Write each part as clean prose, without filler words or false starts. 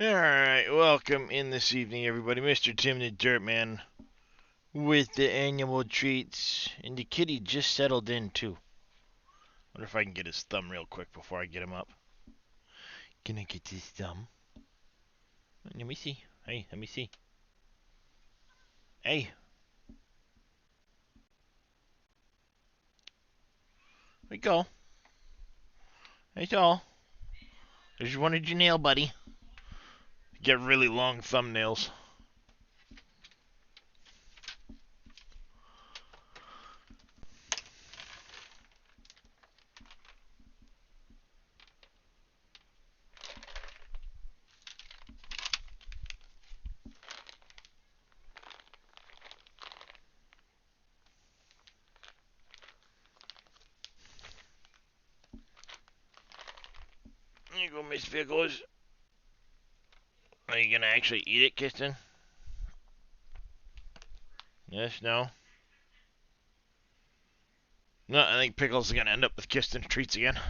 Alright, welcome in this evening, everybody. Mr. Tim the Dirtman with the annual treats. And the kitty just settled in, too. Wonder if I can get his thumb real quick before I get him up. Can I get his thumb? Let me see. Hey, let me see. Hey. There we go. That's all. There's one of your nail, buddy. Get really long thumbnails. There you go, Miss Pickles. Are you gonna actually eat it, Kirsten? Yes, no? No, I think Pickles is gonna end up with Kirsten's treats again.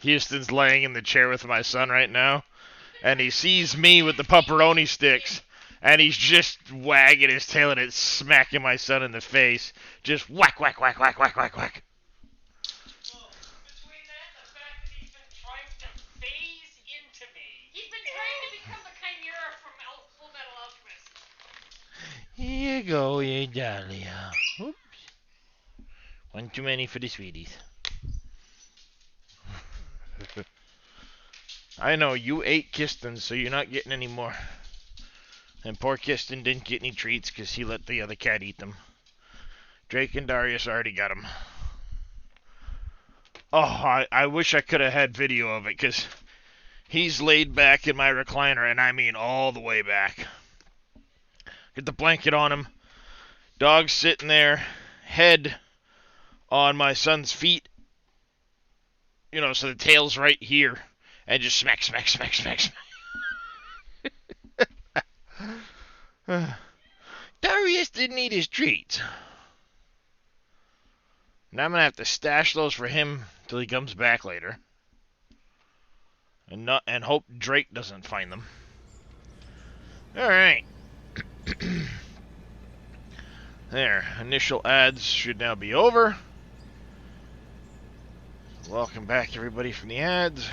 Houston's laying in the chair with my son right now, and he sees me with the pepperoni sticks, and he's just wagging his tail and it's smacking my son in the face. Just whack, whack, whack, whack, whack, whack, whack. Well, between that and the fact that he's been trying to phase into me. He's been trying to become the Chimera from Full Metal Alchemist. Here you go, you Dahlia. Oops. One too many for the sweeties. I know, you ate Kirsten, so you're not getting any more. And poor Kirsten didn't get any treats because he let the other cat eat them. Drake and Darius already got them. Oh, I wish I could have had video of it because he's laid back in my recliner, and I mean all the way back. Get the blanket on him. Dog's sitting there, head on my son's feet. You know, so the tail's right here. And just smack, smack, smack, smack, smack. Darius didn't eat his treats. Now I'm going to have to stash those for him till he comes back later. And hope Drake doesn't find them. Alright. There. Initial ads should now be over. Welcome back, everybody, from the ads.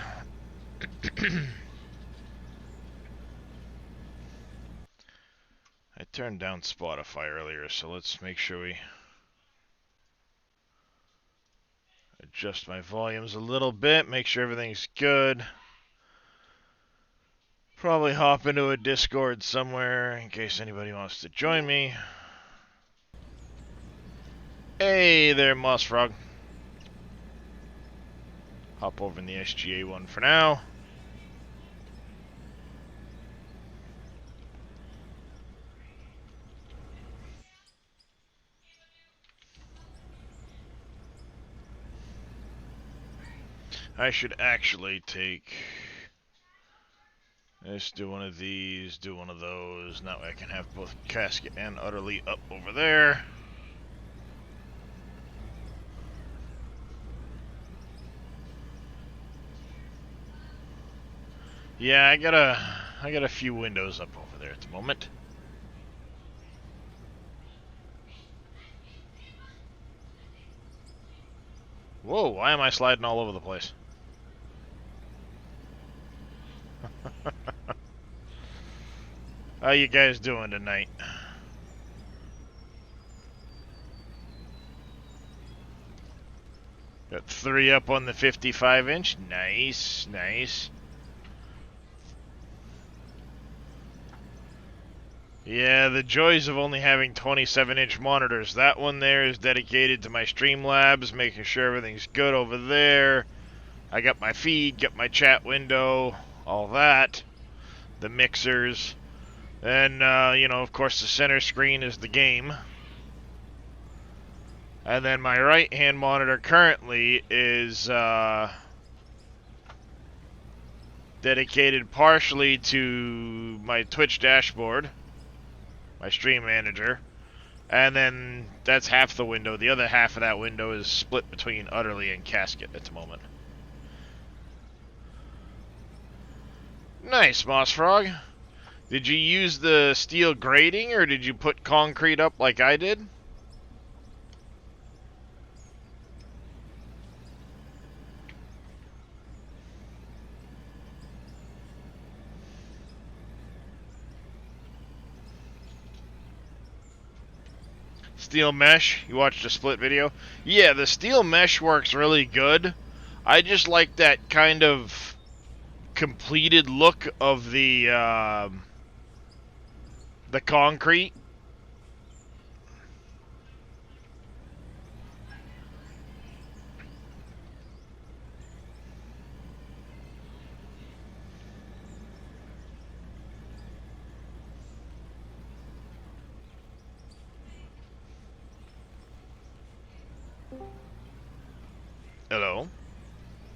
I turned down Spotify earlier, so let's make sure we adjust my volumes a little bit, make sure everything's good. Probably hop into a Discord somewhere in case anybody wants to join me. Hey there, Moss Frog. Hop over in the SGA one for now. I should actually take... Let's do one of these, do one of those. That way I can have both Casket and Utterly up over there. Yeah, I got a few windows up over there at the moment. Whoa, why am I sliding all over the place? How you guys doing tonight? Got 3 up on the 55-inch. Nice, nice. Yeah, the joys of only having 27-inch monitors. That one there is dedicated to my Streamlabs, making sure everything's good over there. I got my feed, got my chat window, all that. The mixers. And, you know, of course, the center screen is the game. And then my right-hand monitor currently is dedicated partially to my Twitch dashboard, my stream manager, And then that's half the window. The other half of that window is split between Utterly and Casket at the moment. Nice, Moss Frog. Did you use the steel grating, or did you put concrete up like I did? Steel mesh, you watched a split video? Yeah, the steel mesh works really good. I just like that kind of completed look of the concrete. Hello.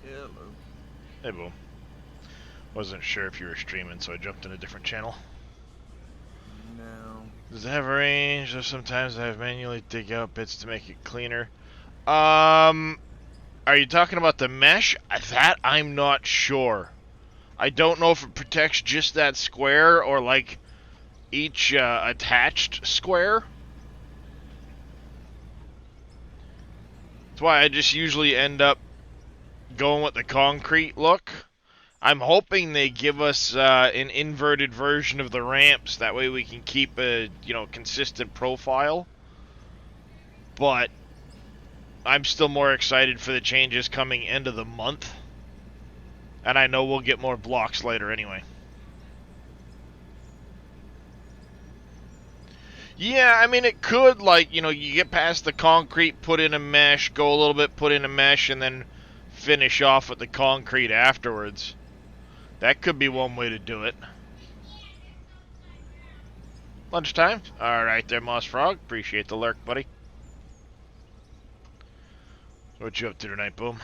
Hello. Hey, Boom. Wasn't sure if you were streaming, so I jumped in a different channel. No. Does it have a range? There's sometimes I have manually dig out bits to make it cleaner. Are you talking about the mesh? That I'm not sure. I don't know if it protects just that square or like each attached square. That's why I just usually end up going with the concrete look. I'm hoping they give us an inverted version of the ramps. That way we can keep a, consistent profile. But I'm still more excited for the changes coming end of the month. And I know we'll get more blocks later anyway. Yeah, I mean, it could, you get past the concrete, put in a mesh, go a little bit, put in a mesh, and then finish off with the concrete afterwards. That could be one way to do it. Lunchtime? Alright there, Moss Frog. Appreciate the lurk, buddy. What you up to tonight, Boom?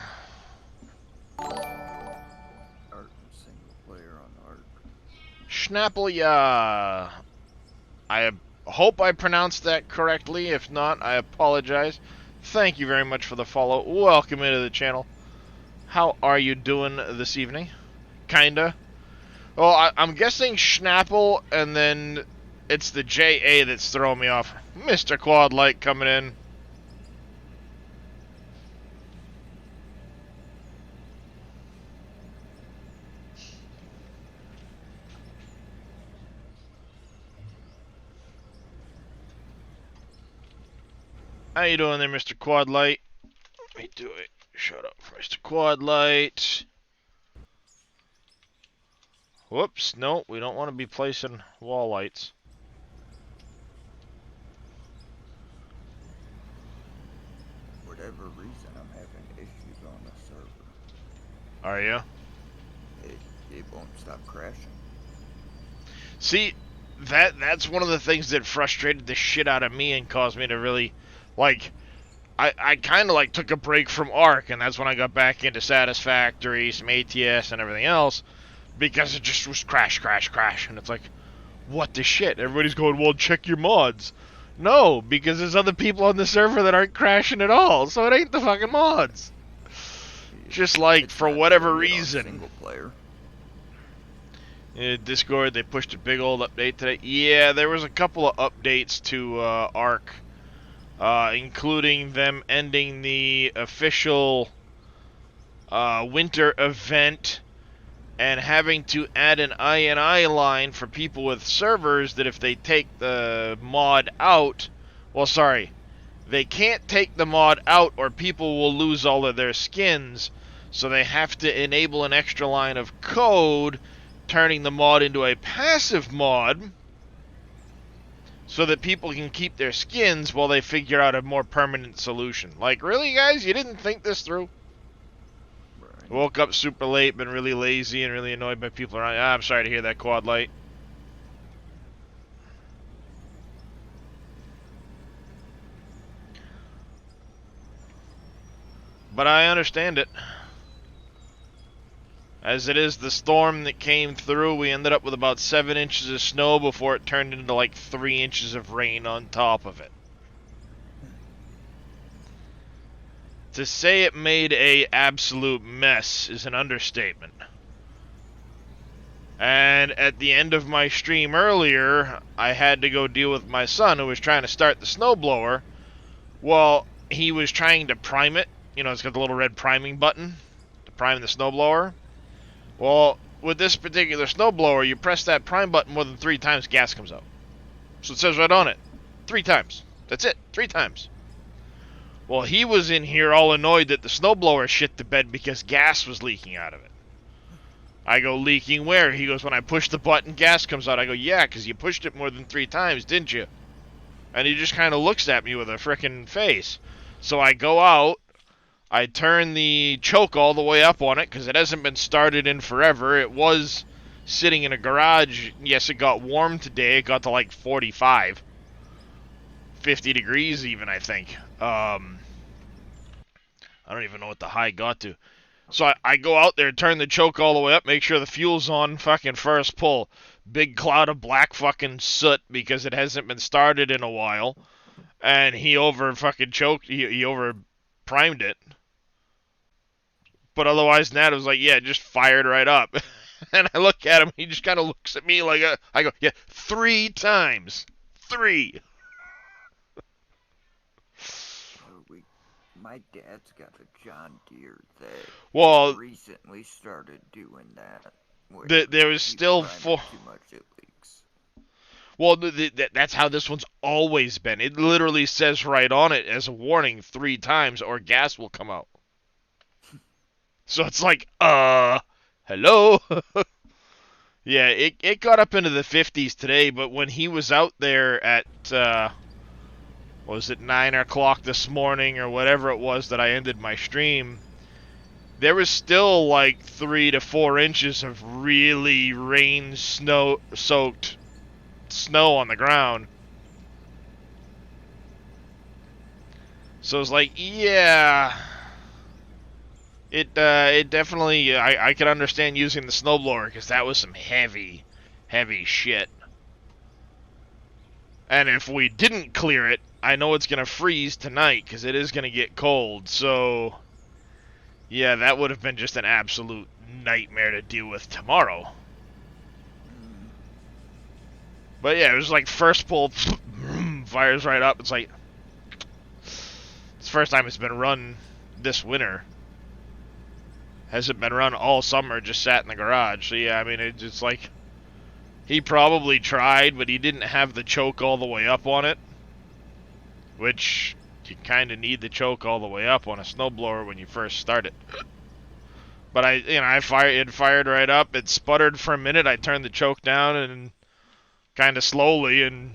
Ark, single player on Ark. Schnapple-ya. I hope I pronounced that correctly. If not, I apologize. Thank you very much for the follow. Welcome into the channel. How are you doing this evening? Kinda. Well, I'm guessing Schnapple, and then it's the JA that's throwing me off. Mr. Quad Light coming in. How you doing there, Mr. Quad Light? Let me do it. Shut up, Mr. Quad Light. Whoops, no, we don't want to be placing wall lights. For whatever reason, I'm having issues on the server. Are you? It won't stop crashing. See, that's one of the things that frustrated the shit out of me and caused me to really, I kind of took a break from Ark, and that's when I got back into Satisfactory, some ATS, and everything else. Because it just was crash, crash, crash. And it's like, what the shit? Everybody's going, well, check your mods. No, because there's other people on the server that aren't crashing at all. So it ain't the fucking mods. Just It's for not whatever doing it on reason. Single player. Discord, they pushed a big old update today. Yeah, there was a couple of updates to Ark. Including them ending the official winter event. And having to add an INI line for people with servers that if they take the mod out... Well, sorry. They can't take the mod out or people will lose all of their skins. So they have to enable an extra line of code, turning the mod into a passive mod, so that people can keep their skins while they figure out a more permanent solution. Like, really, guys? You didn't think this through? Woke up super late, been really lazy and really annoyed by people around. I'm sorry to hear that, Quad Light. But I understand it. As it is the storm that came through, we ended up with about 7 inches of snow before it turned into 3 inches of rain on top of it. To say it made a absolute mess is an understatement. And at the end of my stream earlier, I had to go deal with my son who was trying to start the snowblower. Well, he was trying to prime it. You know, it's got the little red priming button to prime the snowblower. Well, with this particular snowblower, you press that prime button more than 3 times, gas comes out. So it says right on it, 3 times. That's it, 3 times. Well, he was in here all annoyed that the snowblower shit the bed because gas was leaking out of it. I go, leaking where? He goes, when I push the button, gas comes out. I go, yeah, because you pushed it more than 3 times, didn't you? And he just kind of looks at me with a frickin' face. So I go out, I turn the choke all the way up on it, because it hasn't been started in forever. It was sitting in a garage. Yes, it got warm today. It got to like 45. 50 degrees even, I think. I don't even know what the high got to. So I go out there, turn the choke all the way up, make sure the fuel's on, fucking first pull. Big cloud of black fucking soot because it hasn't been started in a while. And he over fucking choked, he over primed it. But otherwise than that, it was like, yeah, it just fired right up. And I look at him, he just kind of looks at me like, I go, yeah, 3 times. 3. My dad's got a John Deere Well, that recently started doing that. There was still 4. Too much, it leaks. Well, that's how this one's always been. It literally says right on it as a warning 3 times or gas will come out. So it's like, hello? Yeah, it got up into the 50s today, but when he was out there at, was it 9 o'clock this morning or whatever it was that I ended my stream, there was still like 3 to 4 inches of really rain-soaked snow on the ground. So it's like, yeah, it definitely, I could understand using the snowblower because that was some heavy, heavy shit. And if we didn't clear it, I know it's going to freeze tonight because it is going to get cold. So, yeah, that would have been just an absolute nightmare to deal with tomorrow. But yeah, it was like first pull, fires right up. It's like, it's the first time it's been run this winter. Hasn't been run all summer, just sat in the garage. So yeah, I mean, it's like, he probably tried, but he didn't have the choke all the way up on it. Which, you kind of need the choke all the way up on a snowblower when you first start it. But it fired right up. It sputtered for a minute. I turned the choke down and kind of slowly, and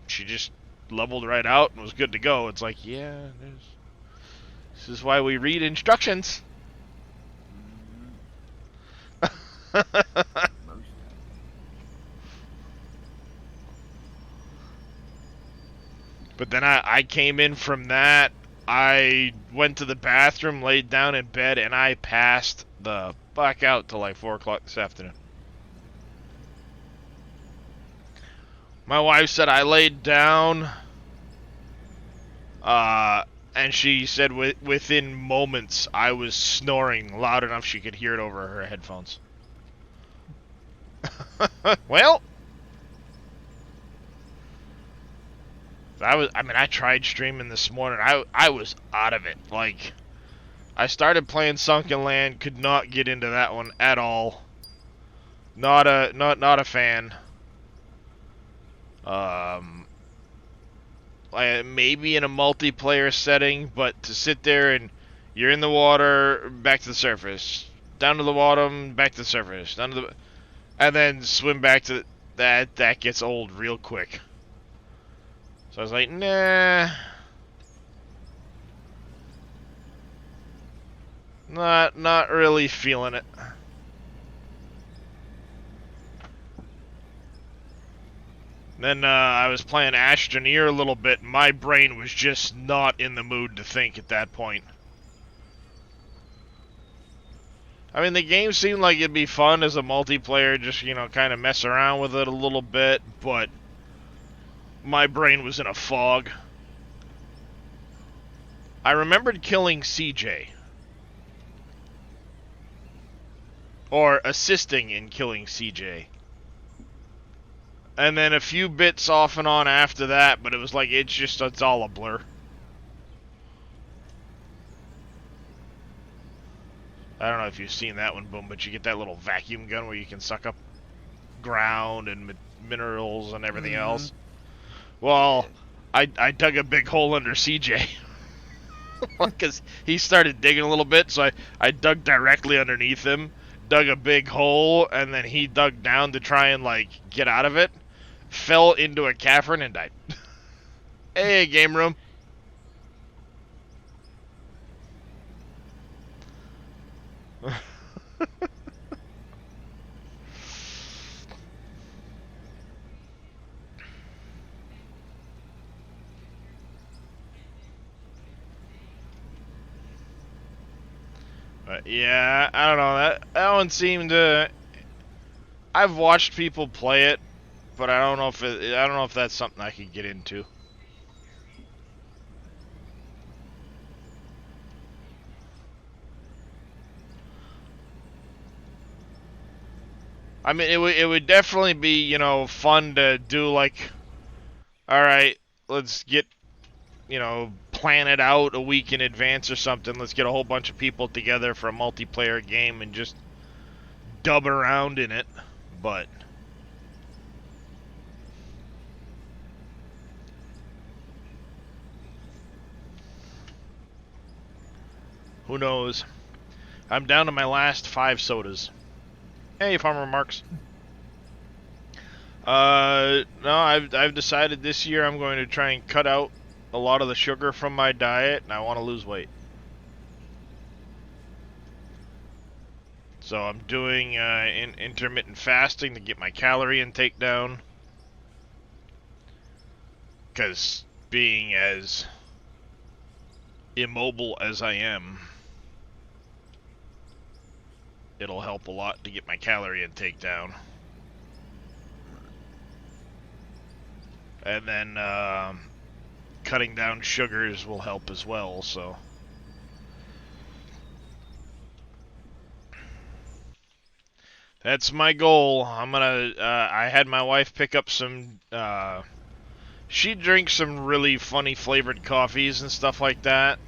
she just leveled right out and was good to go. It's like, yeah, this is why we read instructions. But then I came in from that, I went to the bathroom, laid down in bed, and I passed the fuck out till like 4 o'clock this afternoon. My wife said I laid down, and she said within moments I was snoring loud enough she could hear it over her headphones. Well, I tried streaming this morning. I was out of it. Like, I started playing Sunken Land, could not get into that one at all. Not a fan. Like maybe in a multiplayer setting, but to sit there and you're in the water, back to the surface, down to the bottom, back to the surface, down to the, and then swim back to that gets old real quick. So I was like, nah. Not really feeling it. Then I was playing Astroneer a little bit. My brain was just not in the mood to think at that point. I mean, the game seemed like it'd be fun as a multiplayer, just, you know, kind of mess around with it a little bit, but my brain was in a fog. I remembered killing CJ. Or assisting in killing CJ. And then a few bits off and on after that, but it was like, it's all a blur. I don't know if you've seen that one, Boom, but you get that little vacuum gun where you can suck up ground and minerals and everything else. Well, I dug a big hole under CJ. Because he started digging a little bit, so I dug directly underneath him, dug a big hole, and then he dug down to try and, like, get out of it, fell into a cavern and died. Hey, game room. Yeah, I don't know. That one seemed to. I've watched people play it, but I don't know if that's something I could get into. I mean, it would definitely be, you know, fun to do, like, all right, let's get, you know, plan it out a week in advance or something. Let's get a whole bunch of people together for a multiplayer game and just dub around in it. But who knows? I'm down to my last 5 sodas. Hey, Farmer Marks. No, I've decided this year I'm going to try and cut out a lot of the sugar from my diet, and I want to lose weight. So I'm doing intermittent fasting to get my calorie intake down. Because being as immobile as I am, it'll help a lot to get my calorie intake down. And then cutting down sugars will help as well, so. That's my goal. I'm gonna, I had my wife pick up some, she drinks some really funny flavored coffees and stuff like that,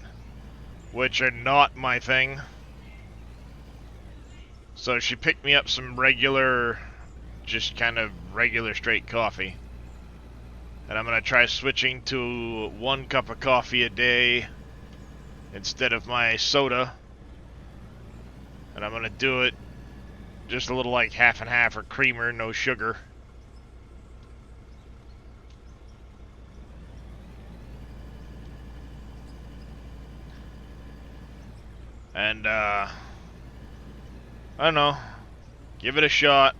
which are not my thing. So she picked me up some regular, just kind of regular straight coffee. And I'm going to try switching to 1 cup of coffee a day instead of my soda. And I'm going to do it just a little like half and half or creamer, no sugar. And, I don't know. Give it a shot.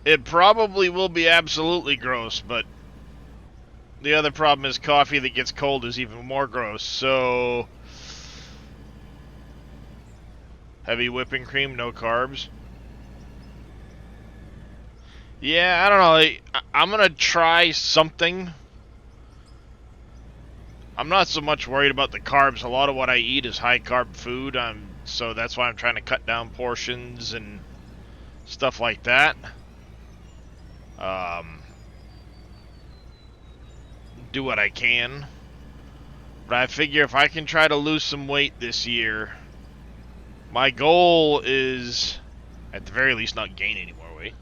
It probably will be absolutely gross, but the other problem is coffee that gets cold is even more gross, so heavy whipping cream, no carbs. Yeah, I don't know. I'm gonna try something. I'm not so much worried about the carbs. A lot of what I eat is high carb food, so that's why I'm trying to cut down portions and stuff like that. Do what I can. But I figure if I can try to lose some weight this year, my goal is, at the very least, not gain any more weight.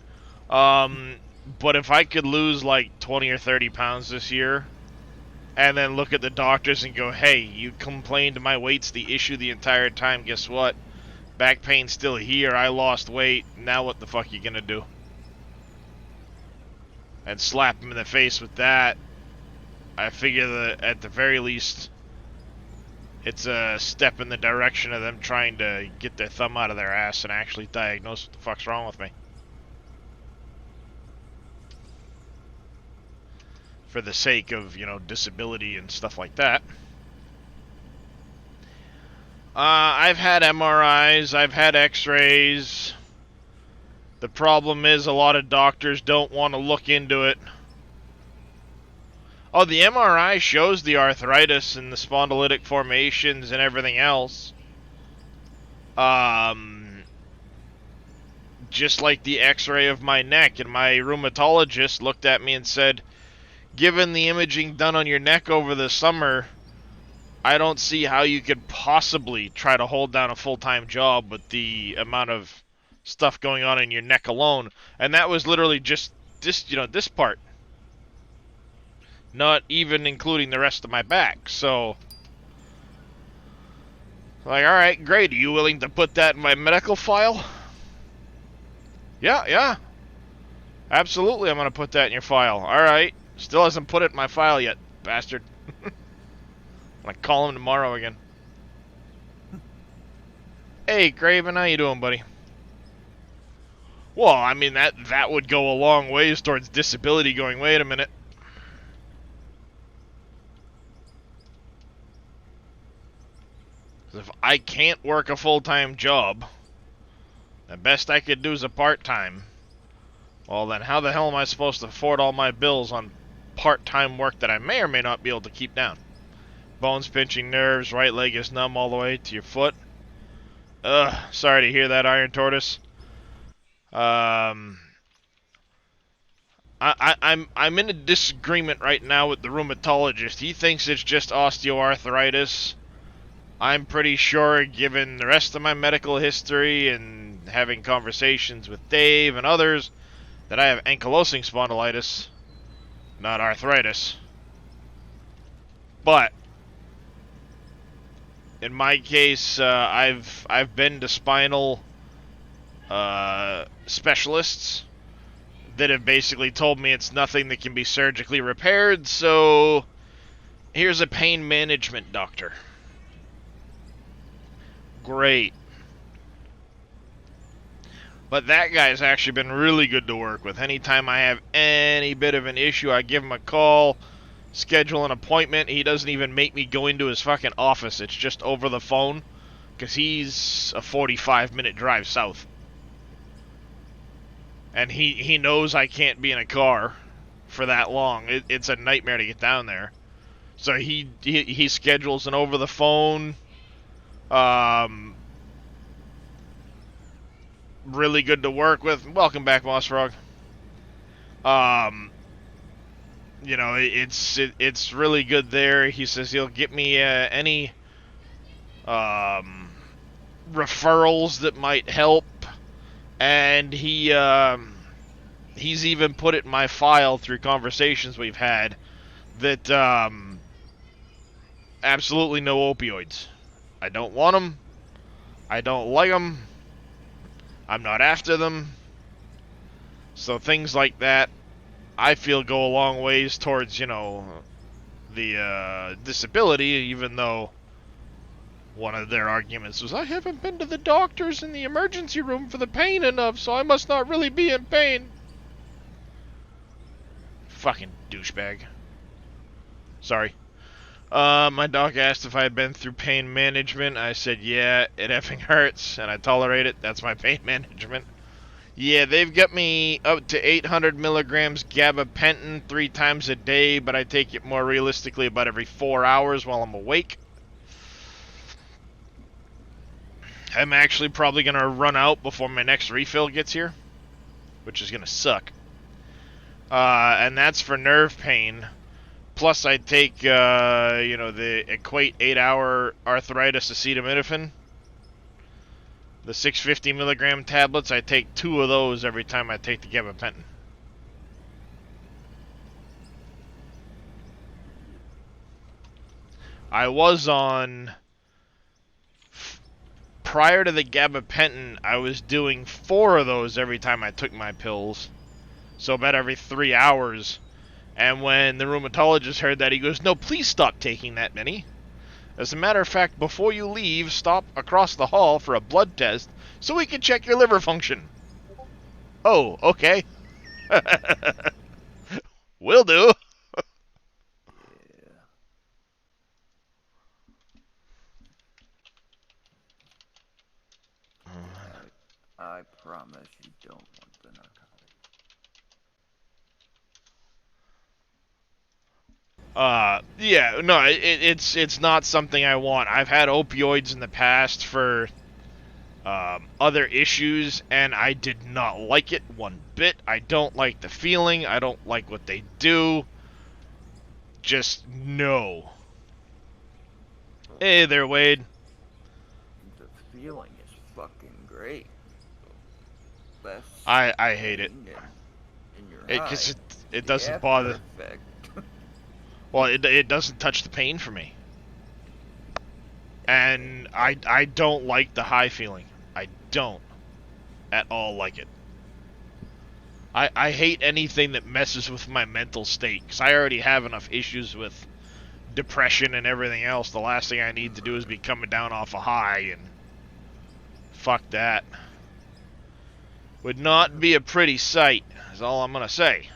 But if I could lose like 20 or 30 pounds this year, and then look at the doctors and go, hey, you complained my weight's the issue the entire time, guess what? Back pain's still here, I lost weight, now what the fuck you gonna do? And slap them in the face with that. I figure that at the very least, it's a step in the direction of them trying to get their thumb out of their ass and actually diagnose what the fuck's wrong with me. For the sake of, you know, disability and stuff like that. I've had MRIs, I've had x-rays. The problem is a lot of doctors don't want to look into it. Oh, the MRI shows the arthritis and the spondylitic formations and everything else. Just like the x-ray of my neck, and my rheumatologist looked at me and said, given the imaging done on your neck over the summer, I don't see how you could possibly try to hold down a full-time job with the amount of stuff going on in your neck alone. And that was literally just this, this part. Not even including the rest of my back. So, like, alright, great. Are you willing to put that in my medical file? Yeah. Absolutely, I'm going to put that in your file. Alright. Still hasn't put it in my file yet, bastard. I'm going to call him tomorrow again. Hey, Craven, how you doing, buddy? Well, I mean, that would go a long ways towards disability going, wait a minute. If I can't work a full-time job, the best I could do is a part-time. Well, then how the hell am I supposed to afford all my bills on part-time work that I may or may not be able to keep down? Bones pinching nerves, right leg is numb all the way to your foot. Ugh, sorry to hear that, Iron Tortoise. I'm in a disagreement right now with the rheumatologist. He thinks it's just osteoarthritis. I'm pretty sure, given the rest of my medical history and having conversations with Dave and others, that I have ankylosing spondylitis, not arthritis. But in my case, I've been to spinal specialists that have basically told me it's nothing that can be surgically repaired, so here's a pain management doctor. Great. But that guy's actually been really good to work with. Anytime I have any bit of an issue, I give him a call, schedule an appointment. He doesn't even make me go into his fucking office. It's just over the phone, because he's a 45-minute drive south. And he knows I can't be in a car for that long. It's a nightmare to get down there. So he schedules an over the phone. Really good to work with. Welcome back, Moss Frog. It's really good there. He says he'll get me any referrals that might help, and he's even put it in my file through conversations we've had that absolutely no opioids. I don't want them. I don't like them. I'm not after them. So things like that, I feel, go a long ways towards, the disability, even though one of their arguments was, I haven't been to the doctors in the emergency room for the pain enough, so I must not really be in pain. Fucking douchebag. Sorry. My doc asked if I had been through pain management. I said, yeah, it effing hurts, and I tolerate it. That's my pain management. Yeah, they've got me up to 800 milligrams gabapentin 3 times a day, but I take it more realistically about every 4 hours while I'm awake. I'm actually probably going to run out before my next refill gets here, which is going to suck. And that's for nerve pain. Plus, I take, the Equate 8-hour arthritis acetaminophen. The 650 milligram tablets, I take 2 of those every time I take the gabapentin. I was on... Prior to the gabapentin, I was doing 4 of those every time I took my pills. So about every 3 hours. And when the rheumatologist heard that, he goes, no, please stop taking that many. As a matter of fact, before you leave, stop across the hall for a blood test so we can check your liver function. Oh, okay. Will do. I promise you don't want the narcotic. Yeah, no, it's not something I want. I've had opioids in the past for other issues, and I did not like it one bit. I don't like the feeling. I don't like what they do. Just no. Hey there, Wade. The feeling is fucking great. Less I hate it. pain in your Because eye. it The doesn't after bother. effect. Well, it doesn't touch the pain for me. And I don't like the high feeling. I don't at all like it. I hate anything that messes with my mental state, because I already have enough issues with depression and everything else. The last thing I need to do is be coming down off a high, and fuck that. Would not be a pretty sight, is all I'm gonna say.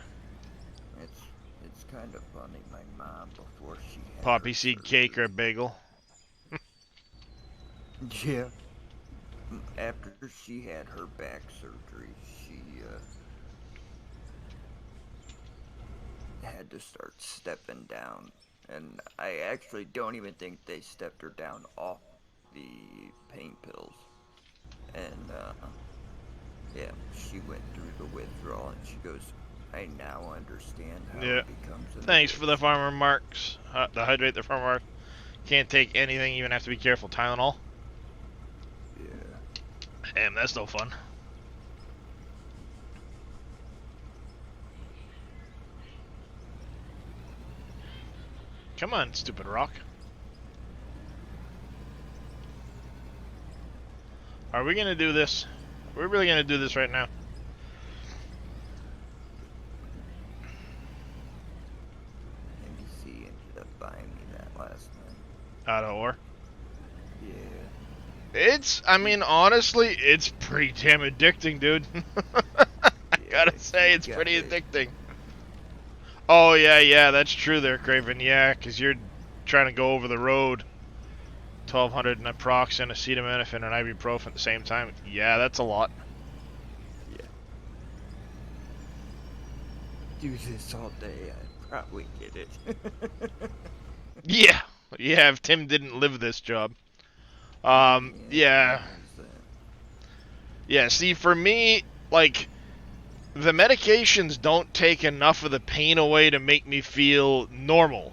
It's kind of funny. My mom, before she had Poppy her seed surgery- cake or a bagel. Yeah. After she had her back surgery, she had to start stepping down. And I actually don't even think they stepped her down off the pain pills. And, yeah, she went through the withdrawal and she goes, I now understand how Yeah. it becomes an Thanks for the addiction." farmer marks. The hydrate the farmer mark. Can't take anything, even have to be careful. Tylenol. Yeah. Damn, that's no fun. Come on, stupid rock. Are we gonna do this? We're really gonna do this right now. NBC ended up buying me that last night. Out of ore. Yeah. It's, I mean, honestly, it's pretty damn addicting, dude. I gotta say, it's got pretty it. addicting. Oh, yeah, that's true there, Craven. Yeah, because you're trying to go over the road. 1,200 naproxen, acetaminophen, and ibuprofen at the same time. Yeah, that's a lot. Yeah. Do this all day, I'd probably get it. Yeah, if Tim didn't live this job. Yeah. Yeah, see, for me, like, the medications don't take enough of the pain away to make me feel normal.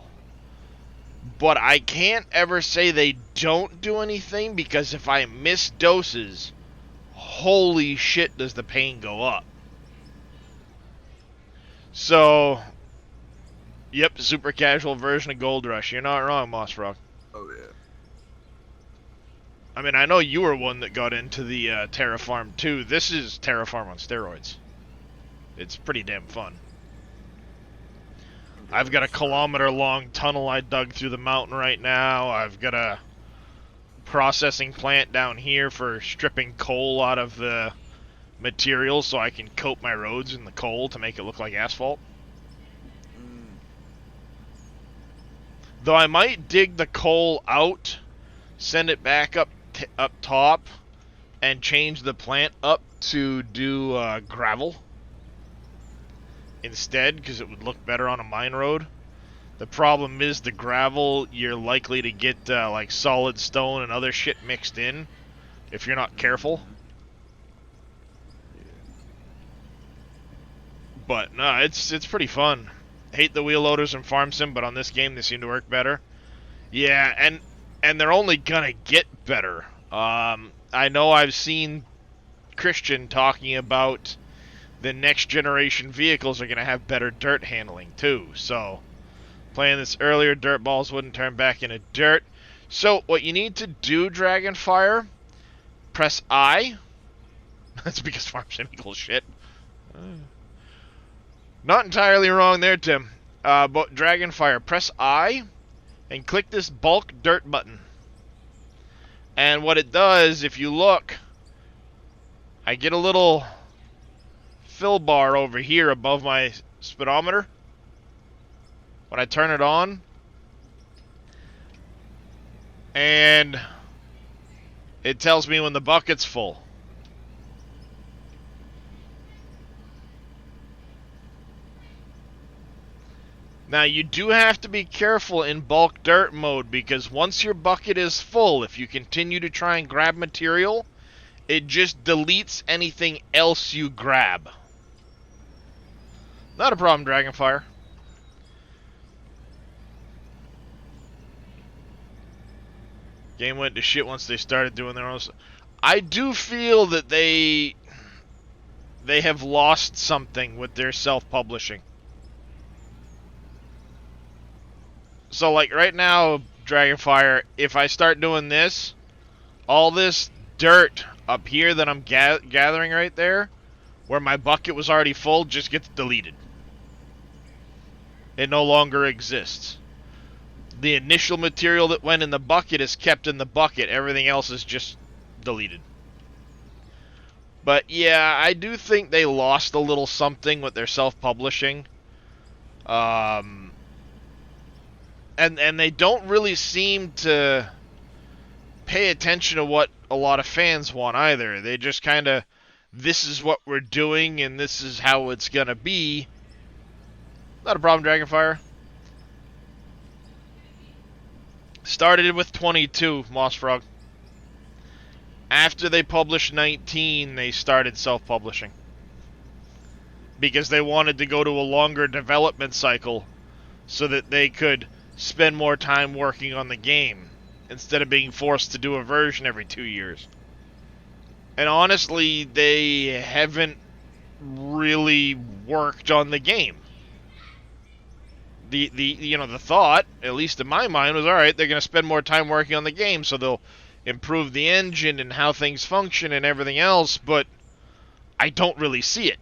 But I can't ever say they don't do anything, because if I miss doses, holy shit does the pain go up. So, yep, super casual version of Gold Rush. You're not wrong, Moss Frog. Oh, yeah. I mean, I know you were one that got into the Terraform too. This is Terraform on steroids. It's pretty damn fun. I've got a kilometer-long tunnel I dug through the mountain right now. I've got a processing plant down here for stripping coal out of the material so I can coat my roads in the coal to make it look like asphalt. Though I might dig the coal out, send it back up top, and change the plant up to do gravel instead, because it would look better on a mine road. The problem is the gravel, you're likely to get like solid stone and other shit mixed in if you're not careful. But no, it's pretty fun. Hate the wheel loaders in Farm Sim, but on this game they seem to work better. Yeah, and they're only gonna get better. I know I've seen Christian talking about the next generation vehicles are gonna have better dirt handling too. So playing this earlier, dirt balls wouldn't turn back into dirt. So what you need to do, Dragonfire, press I. That's because Farm Sim equals shit. Not entirely wrong there, Tim. But Dragonfire, press I and click this bulk dirt button. And what it does, if you look, I get a little fill bar over here above my speedometer. When I turn it on, and it tells me when the bucket's full. Now, you do have to be careful in bulk dirt mode, because once your bucket is full, if you continue to try and grab material, it just deletes anything else you grab. Not a problem, Dragonfire. Game went to shit once they started doing their own stuff. I do feel that they have lost something with their self-publishing. So, like, right now, Dragonfire, if I start doing this, all this dirt up here that I'm gathering right there, where my bucket was already full, just gets deleted. It no longer exists. The initial material that went in the bucket is kept in the bucket. Everything else is just deleted. But yeah, I do think they lost a little something with their self-publishing. And they don't really seem to pay attention to what a lot of fans want either. They just kind of, this is what we're doing and this is how it's going to be. Not a problem, Dragonfire. Started with 22, Mossfrog. After they published 19, they started self-publishing. Because they wanted to go to a longer development cycle so that they could spend more time working on the game instead of being forced to do a version every 2 years. And honestly, they haven't really worked on the game. The thought, at least in my mind, was, alright, they're going to spend more time working on the game, so they'll improve the engine and how things function and everything else, but I don't really see it.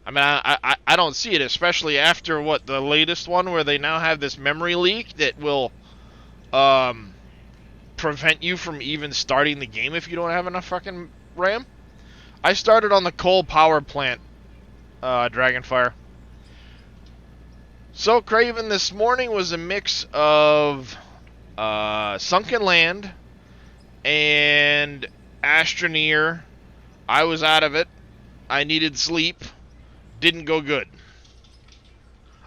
I mean, I don't see it, especially after, what, the latest one, where they now have this memory leak that will prevent you from even starting the game if you don't have enough fucking RAM. I started on the coal power plant, Dragonfire. So, Craven, this morning was a mix of Sunken Land and Astroneer. I was out of it. I needed sleep. Didn't go good.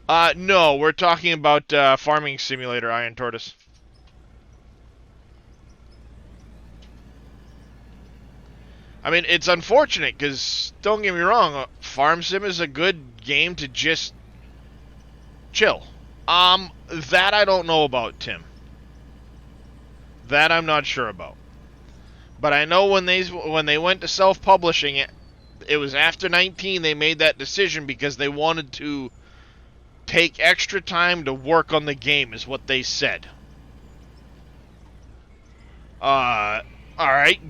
No, we're talking about Farming Simulator, Iron Tortoise. I mean, it's unfortunate, because, don't get me wrong, Farm Sim is a good game to just chill. That I don't know about, Tim. That I'm not sure about. But I know when they went to self-publishing it, it was after 19 they made that decision because they wanted to take extra time to work on the game, is what they said. Alright,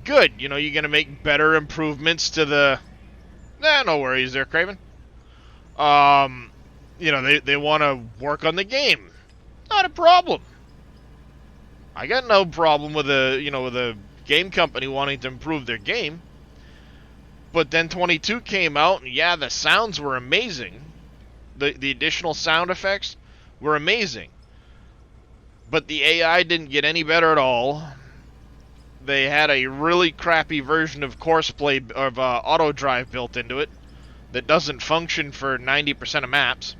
good. You know, you're going to make better improvements to the... no worries there, Craven. You know, they want to work on the game. Not a problem. I got no problem with a game company wanting to improve their game. But then 22 came out, and yeah, the sounds were amazing. The additional sound effects were amazing. But the AI didn't get any better at all. They had a really crappy version of Courseplay, of Auto Drive built into it that doesn't function for 90% of maps.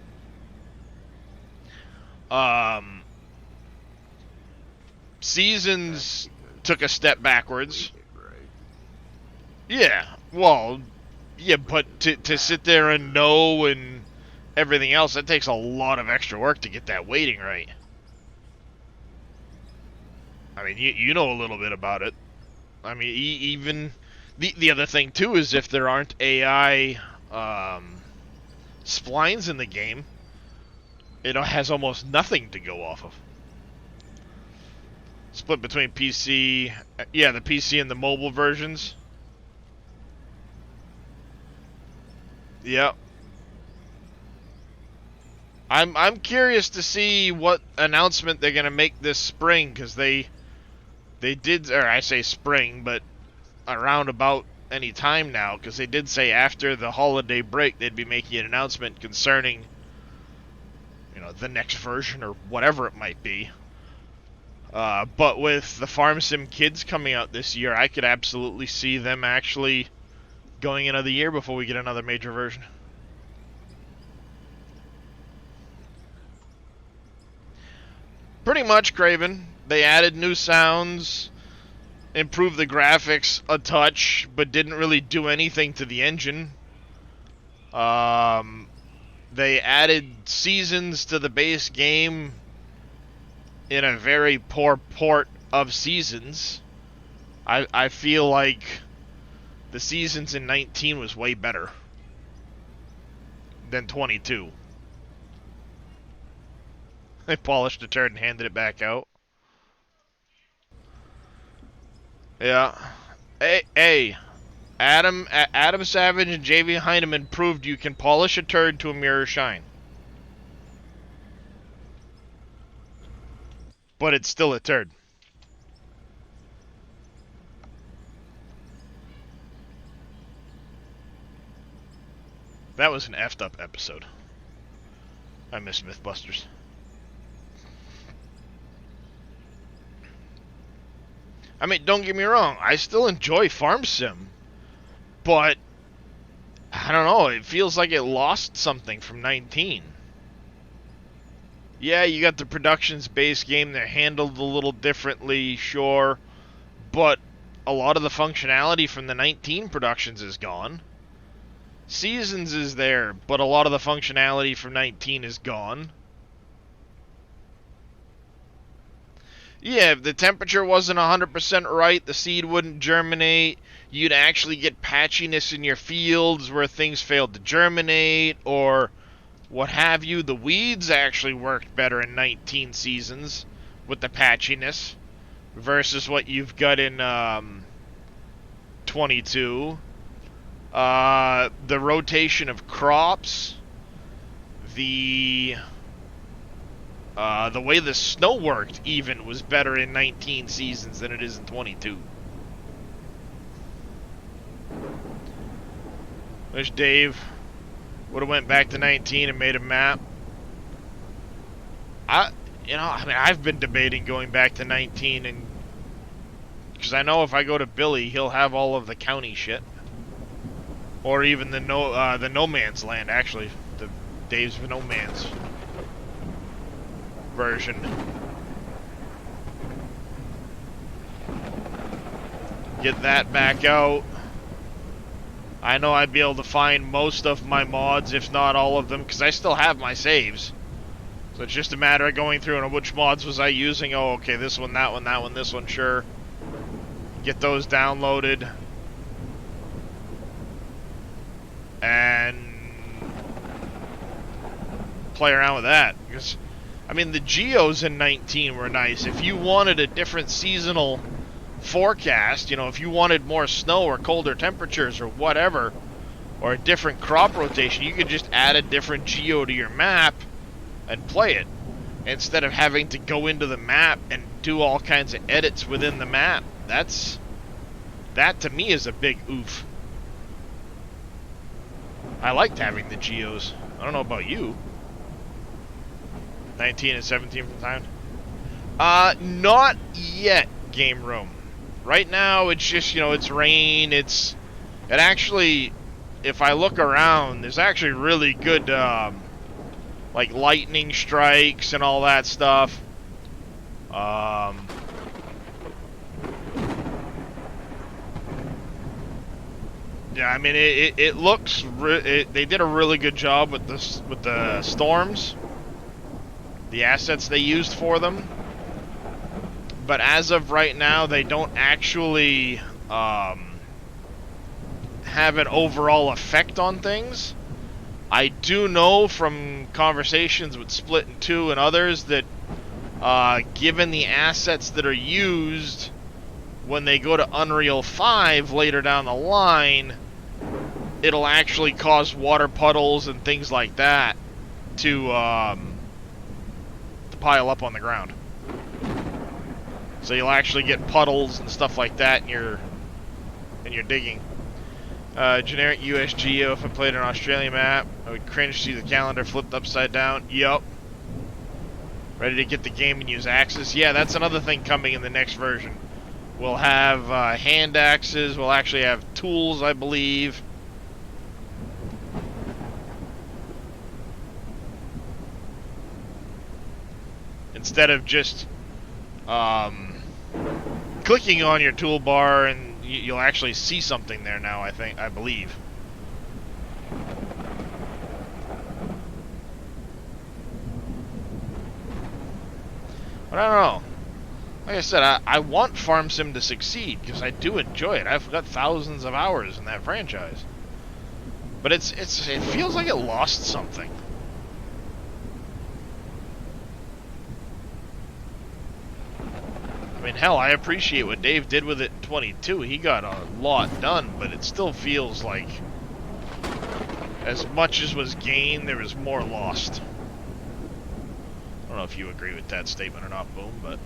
Seasons took a step backwards. Yeah, well, yeah, but to sit there and know and everything else, that takes a lot of extra work to get that weighting right. I mean, you know a little bit about it. I mean, even the other thing too is if there aren't AI splines in the game, it has almost nothing to go off of. Split between PC, yeah, the PC and the mobile versions. Yep. I'm curious to see what announcement they're gonna make this spring, because they did, or I say spring, but around about any time now, because they did say after the holiday break they'd be making an announcement concerning, you know, the next version or whatever it might be. But with the Farm Sim Kids coming out this year, I could absolutely see them actually going another year before we get another major version. Pretty much, Craven. They added new sounds, improved the graphics a touch, but didn't really do anything to the engine. They added seasons to the base game in a very poor port of seasons. I feel like the seasons in 19 was way better than 22. They polished the turd and handed it back out. Yeah. Hey, Adam Savage and JV Heineman proved you can polish a turd to a mirror shine. But it's still a turd. That was an effed up episode. I miss Mythbusters. I mean, don't get me wrong, I still enjoy Farm Sim, but I don't know, it feels like it lost something from 19. Yeah, you got the Productions base game, they're handled a little differently, sure, but a lot of the functionality from the 19 Productions is gone. Seasons is there, but a lot of the functionality from 19 is gone. Yeah, if the temperature wasn't 100% right, the seed wouldn't germinate. You'd actually get patchiness in your fields where things failed to germinate, or what have you. The weeds actually worked better in 19 seasons with the patchiness versus what you've got in 22. The rotation of crops, the way the snow worked even was better in 19 seasons than it is in 22. Wish Dave would have went back to 19 and made a map. I've been debating going back to 19, and because I know if I go to Billy, he'll have all of the county shit, or even the No Man's Land. Actually, the Dave's No Man's version. Get that back out. I know I'd be able to find most of my mods, if not all of them, because I still have my saves. So it's just a matter of going through and which mods was I using. Oh, okay, this one, that one, this one, sure. Get those downloaded. And play around with that. Because I mean, the geos in 19 were nice. If you wanted a different seasonal forecast, you know, if you wanted more snow or colder temperatures or whatever, or a different crop rotation, you could just add a different geo to your map and play it, instead of having to go into the map and do all kinds of edits within the map. That to me is a big oof. I liked having the geos. I don't know about you. 19 and 17 from time? Not yet, Game Room. Right now, it's just, you know, it's rain, it actually, if I look around, there's actually really good, like, lightning strikes and all that stuff. Yeah, I mean, it looks, they did a really good job with the storms. The assets they used for them, but as of right now, they don't actually have an overall effect on things. I do know from conversations with Split and 2 and others that given the assets that are used when they go to Unreal 5 later down the line, it'll actually cause water puddles and things like that to pile up on the ground. So you'll actually get puddles and stuff like that in your digging. Generic US Geo, if I played an Australian map, I would cringe to see the calendar flipped upside down. Yup. Ready to get the game and use axes? Yeah, that's another thing coming in the next version. We'll have hand axes, we'll actually have tools, I believe. instead of just clicking on your toolbar, and you'll actually see something there now, I believe. But I don't know. Like I said, I want Farm Sim to succeed, because I do enjoy it. I've got thousands of hours in that franchise. But it feels like it lost something. I mean, hell, I appreciate what Dave did with it in 22. He got a lot done, but it still feels like as much as was gained, there was more lost. I don't know if you agree with that statement or not, Boom, but...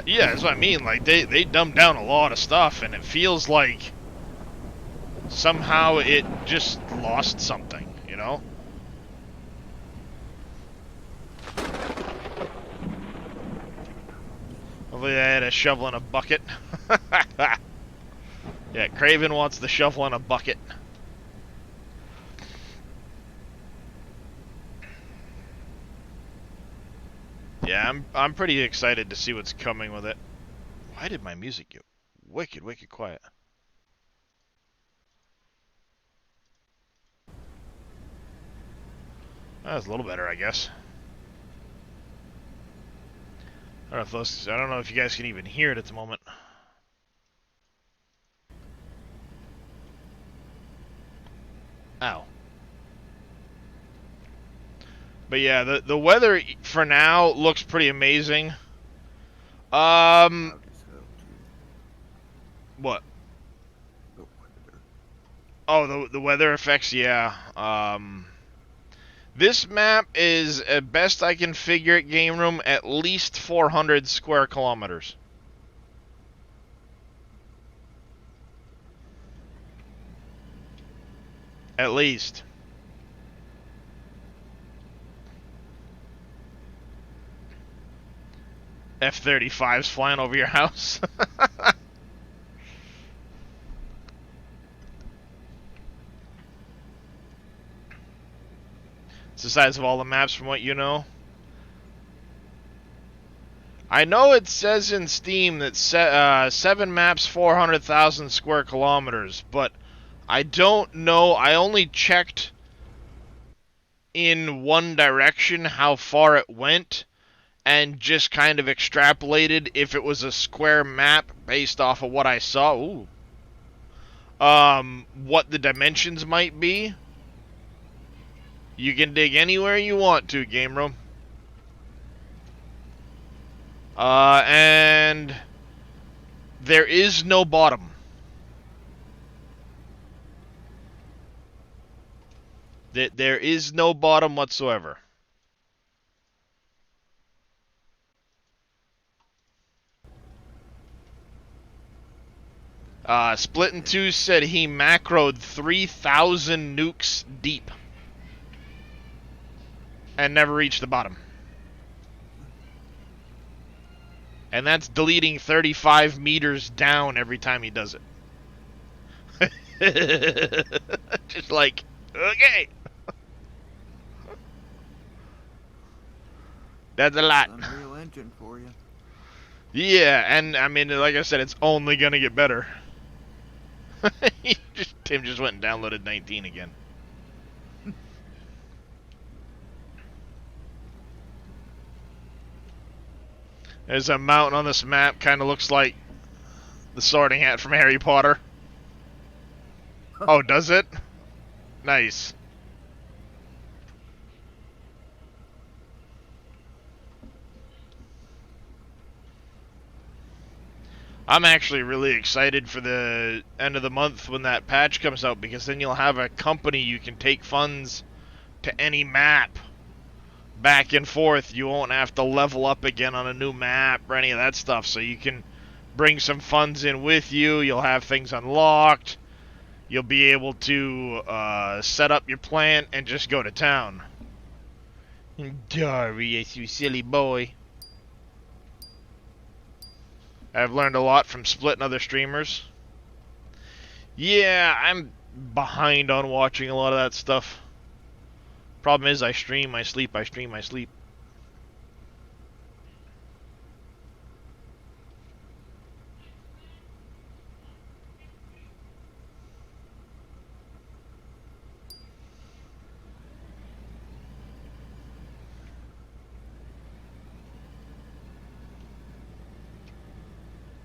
yeah, that's what I mean. Like, they dumbed down a lot of stuff, and it feels like somehow it just lost something, you know? Hopefully they had a shovel and a bucket. Yeah, Craven wants the shovel and a bucket. Yeah, I'm pretty excited to see what's coming with it. Why did my music get wicked quiet? That's a little better, I guess. I don't know if you guys can even hear it at the moment. Ow. But yeah, the weather for now looks pretty amazing. What? Oh, the weather effects, yeah. This map is, at best I can figure it, Game Room, at least 400 square kilometers. At least. F-35's flying over your house. It's the size of all the maps from what you know. I know it says in Steam that 7 maps, 400,000 square kilometers, but I don't know. I only checked in one direction how far it went, and just kind of extrapolated if it was a square map based off of what I saw. Ooh. What the dimensions might be. You can dig anywhere you want to, Game Room. And there is no bottom. There is no bottom whatsoever. Splittin' 2 said he macroed 3,000 nukes deep and never reached the bottom. And that's deleting 35 meters down every time he does it. Just like, okay. That's a lot. Unreal Engine for you. Yeah, and I mean, like I said, it's only gonna get better. Tim just went and downloaded 19 again. There's a mountain on this map, kind of looks like the Sorting Hat from Harry Potter. Oh, does it? Nice. I'm actually really excited for the end of the month when that patch comes out, because then you'll have a company you can take funds to any map back and forth. You won't have to level up again on a new map or any of that stuff, so you can bring some funds in with you. You'll have things unlocked. You'll be able to set up your plant and just go to town. Darius, you silly boy. I've learned a lot from splitting other streamers. Yeah, I'm behind on watching a lot of that stuff. Problem is, I stream, I sleep, I stream, I sleep.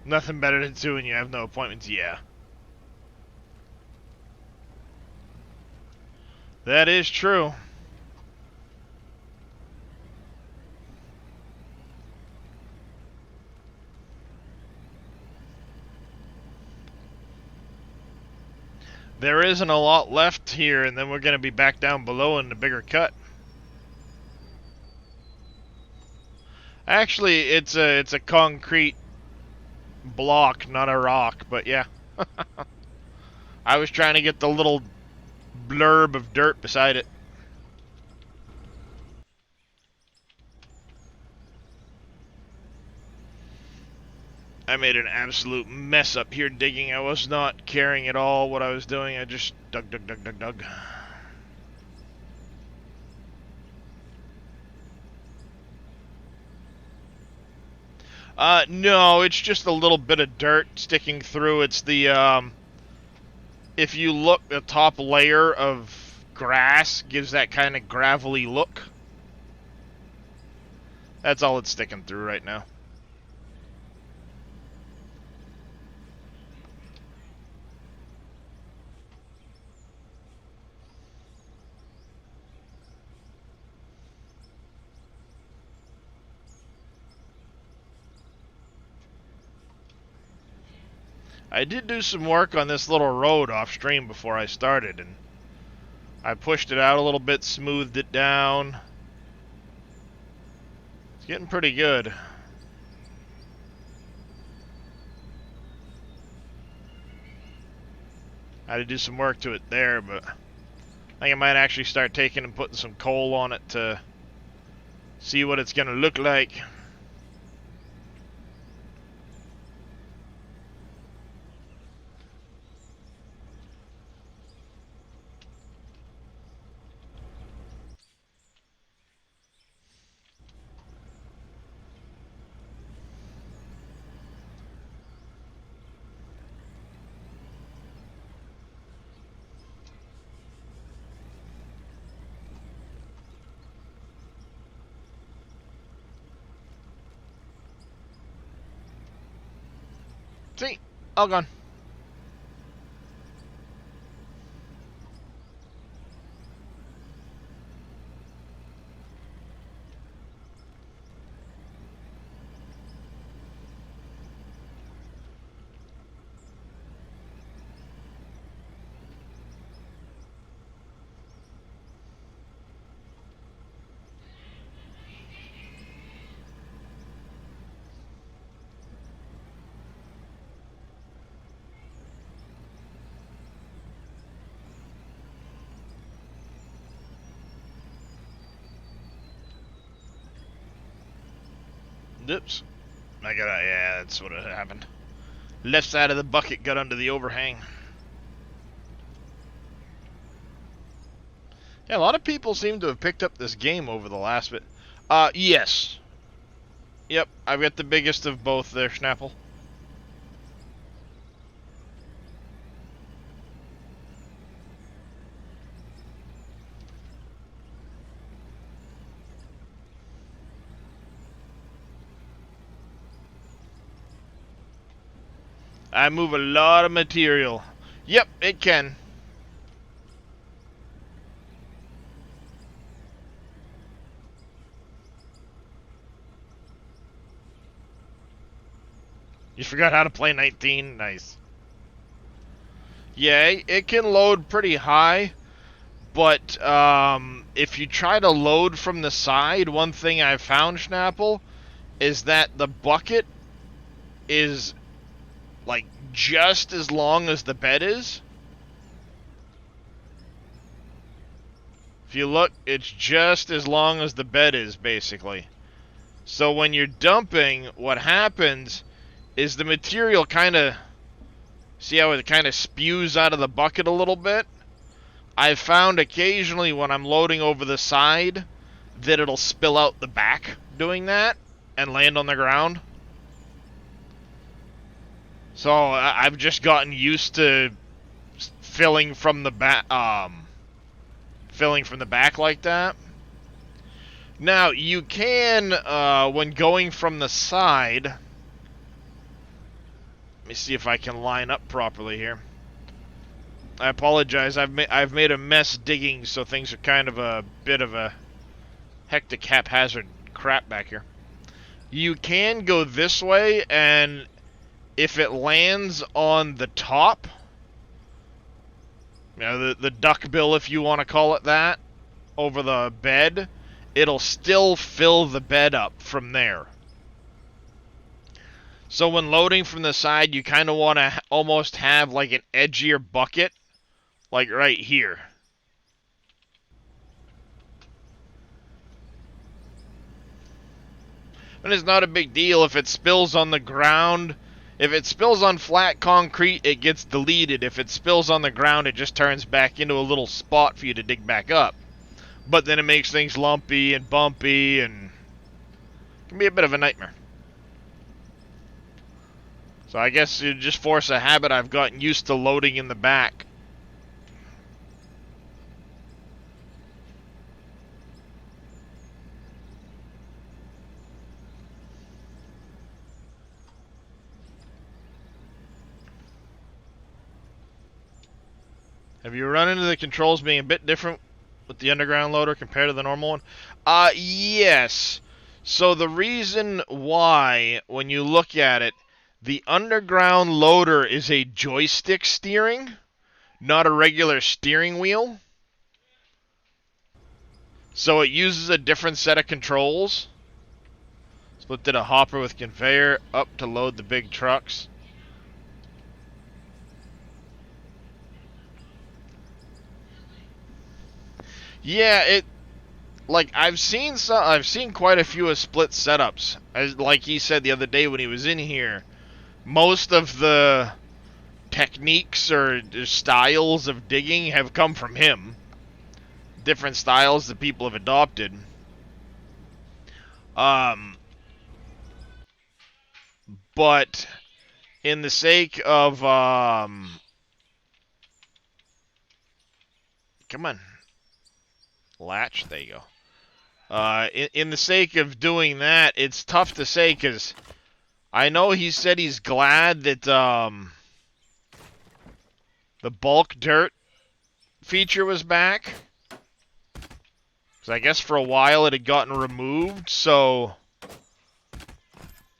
Nothing better than two when you have no appointments, yeah. That is true. There isn't a lot left here, and then we're going to be back down below in the bigger cut. Actually, it's a concrete block, not a rock, but yeah. I was trying to get the little blurb of dirt beside it. I made an absolute mess up here digging. I was not caring at all what I was doing. I just dug. No, it's just a little bit of dirt sticking through. It's the, if you look, the top layer of grass gives that kind of gravelly look. That's all it's sticking through right now. I did do some work on this little road off stream before I started, and I pushed it out a little bit, smoothed it down. It's getting pretty good. I had to do some work to it there, but I think I might actually start taking and putting some coal on it to see what it's going to look like. See? All gone. Oops. Yeah, that's what happened. Left side of the bucket got under the overhang. Yeah, a lot of people seem to have picked up this game over the last bit. Yes. Yep, I've got the biggest of both there, Schnapple. I move a lot of material. Yep, it can. You forgot how to play 19? Nice. Yeah, it can load pretty high, but if you try to load from the side, one thing I've found, Schnapple, is that the bucket is like just as long as the bed is. If you look, it's just as long as the bed is, basically. So when you're dumping, what happens is the material kind of, see how it kind of spews out of the bucket a little bit? I've found occasionally when I'm loading over the side that it'll spill out the back doing that and land on the ground. So I've just gotten used to filling from the back, like that. Now you can, when going from the side, let me see if I can line up properly here. I apologize. I've made a mess digging, so things are kind of a bit of a hectic, haphazard crap back here. You can go this way, and if it lands on the top, you know, the duck bill, if you want to call it that, over the bed, it'll still fill the bed up from there. So when loading from the side, you kind of want to almost have like an edgier bucket, like right here. And it's not a big deal if it spills on the ground. If it spills on flat concrete, it gets deleted. If it spills on the ground, it just turns back into a little spot for you to dig back up. But then it makes things lumpy and bumpy, and it can be a bit of a nightmare. So I guess you just force a habit. I've gotten used to loading in the back. Have you run into the controls being a bit different with the underground loader compared to the normal one? Yes. So the reason why, when you look at it, the underground loader is a joystick steering, not a regular steering wheel. So it uses a different set of controls. Lifted a hopper with conveyor up to load the big trucks. Yeah, I've seen quite a few of split setups. As like he said the other day when he was in here, most of the techniques or styles of digging have come from him. Different styles that people have adopted. But in the sake of come on. Latch, there you go. In the sake of doing that, it's tough to say because I know he said he's glad that the bulk dirt feature was back. Because I guess for a while it had gotten removed, so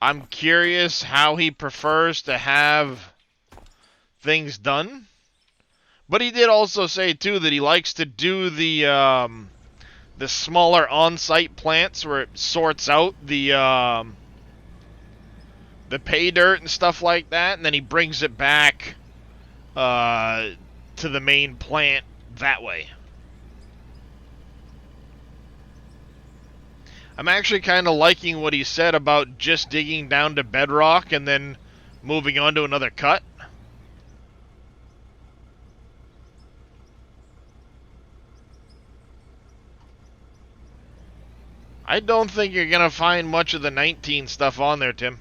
I'm curious how he prefers to have things done. But he did also say, too, that he likes to do the smaller on-site plants where it sorts out the pay dirt and stuff like that, and then he brings it back to the main plant that way. I'm actually kind of liking what he said about just digging down to bedrock and then moving on to another cut. I don't think you're going to find much of the 19 stuff on there, Tim.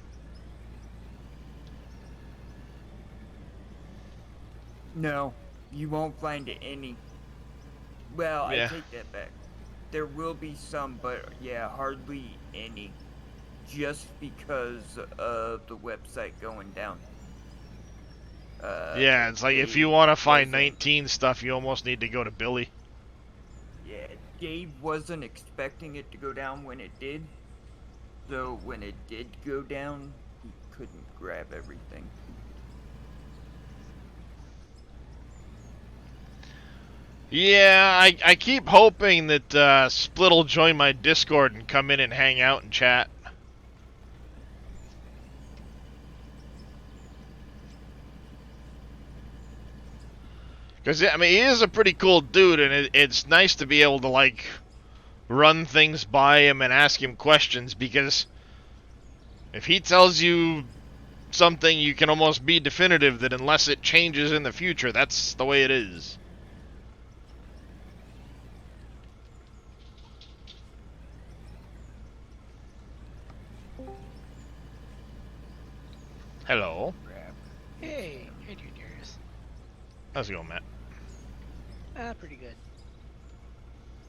No, you won't find any. Well, Yeah. I take that back. There will be some, but yeah, hardly any. Just because of the website going down. Yeah, it's like if you want to find wasn't- 19 stuff, you almost need to go to Billy. Yeah, Dave wasn't expecting it to go down when it did. So when it did go down, he couldn't grab everything. Yeah, I keep hoping that Split will join my Discord and come in and hang out and chat. Because, I mean, he is a pretty cool dude, and it's nice to be able to, like, run things by him and ask him questions, because if he tells you something you can almost be definitive that unless it changes in the future, that's the way it is. Hello. Hey, how you doing, Darius? How's it going, Matt? Pretty good.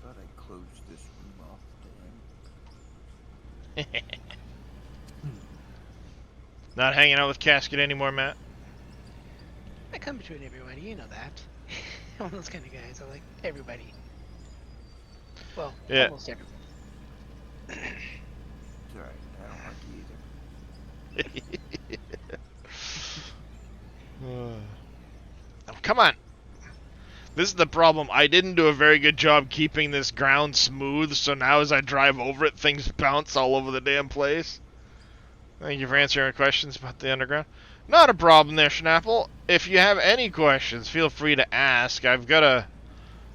Thought I closed this room off to him. Not hanging out with Casket anymore, Matt? I come between everybody, you know that. I'm one of those kind of guys. I like everybody. Well, Yeah. almost everybody. It's alright, I don't like you either. Oh, come on. This is the problem. I didn't do a very good job keeping this ground smooth, so now as I drive over it, things bounce all over the damn place. Thank you for answering our questions about the underground. Not a problem there, Schnapple. If you have any questions, feel free to ask. I've got a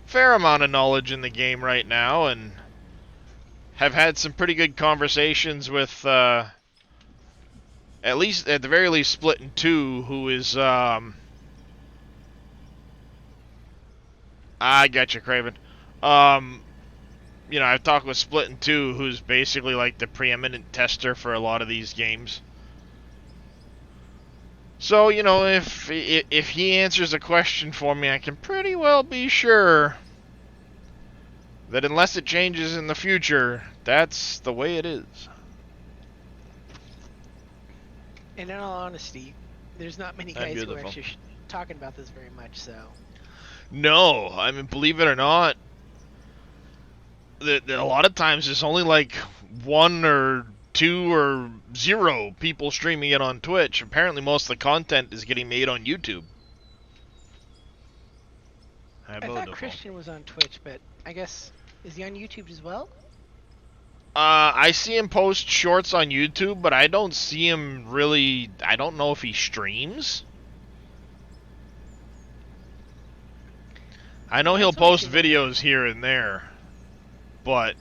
fair amount of knowledge in the game right now, and have had some pretty good conversations with, at the very least, Split in Two, who is, I gotcha, Craven. You know, I've talked with Split in Two, who's basically like the preeminent tester for a lot of these games. So, you know, if he answers a question for me, I can pretty well be sure that unless it changes in the future, that's the way it is. And in all honesty, there's not many That's guys who are beautiful. actually talking about this very much, so... No, I mean, believe it or not, a lot of times there's only like 1 or 2 or 0 people streaming it on Twitch. Apparently most of the content is getting made on YouTube. I thought Christian was on Twitch, but I guess... Is he on YouTube as well? I see him post shorts on YouTube, but I don't see him really... I don't know if he streams. I know he'll That's what I post feel like. videos here and there, but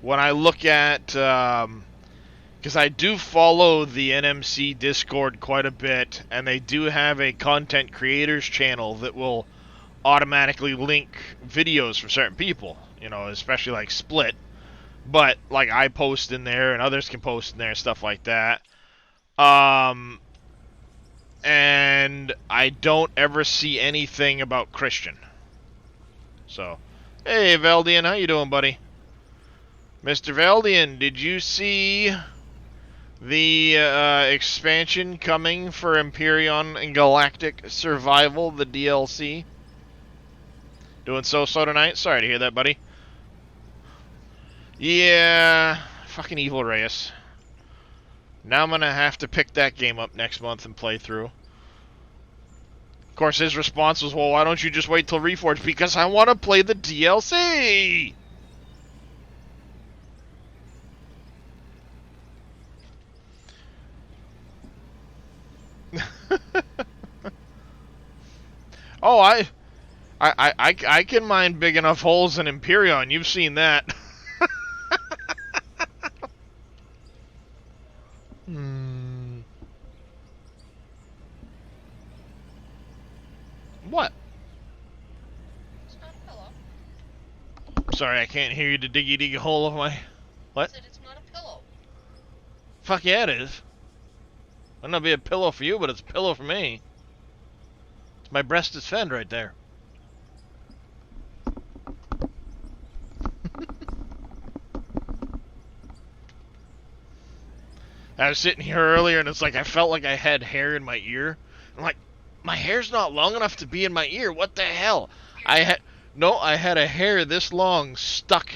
when I look at... because I do follow the NMC Discord quite a bit, and they do have a content creators channel that will automatically link videos for certain people, you know, especially like Split. But like I post in there, and others can post in there, stuff like that. And I don't ever see anything about Christian. So, hey Valdian, how you doing, buddy? Mr. Valdian, did you see the expansion coming for Empyrean and Galactic Survival, the DLC? Doing so-so tonight? Sorry to hear that, buddy. Yeah, fucking Evil Reyes. Now I'm gonna have to pick that game up next month and play through. Of course, his response was, well, why don't you just wait till Reforged? Because I want to play the DLC! Oh, I can mine big enough holes in Empyrean. You've seen that. What? It's not a pillow. Sorry, I can't hear you to dig a hole of my... I What? said it's not a pillow. Fuck yeah, it is. Might not be a pillow for you, but it's a pillow for me. It's my breasted friend right there. I was sitting here earlier, and it's like I felt like I had hair in my ear. I'm like, my hair's not long enough to be in my ear. What the hell? I had a hair this long stuck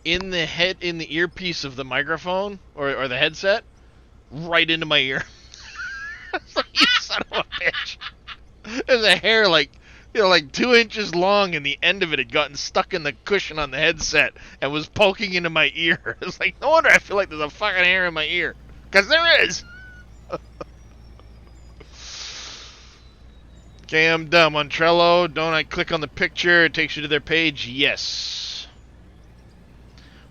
in the earpiece of the microphone or the headset, right into my ear. It's like, you son of a bitch. There's a hair like 2 inches long, and the end of it had gotten stuck in the cushion on the headset and was poking into my ear. It's like, no wonder I feel like there's a fucking hair in my ear. Because there is! Okay, I'm dumb. On Trello, don't I click on the picture? It takes you to their page? Yes.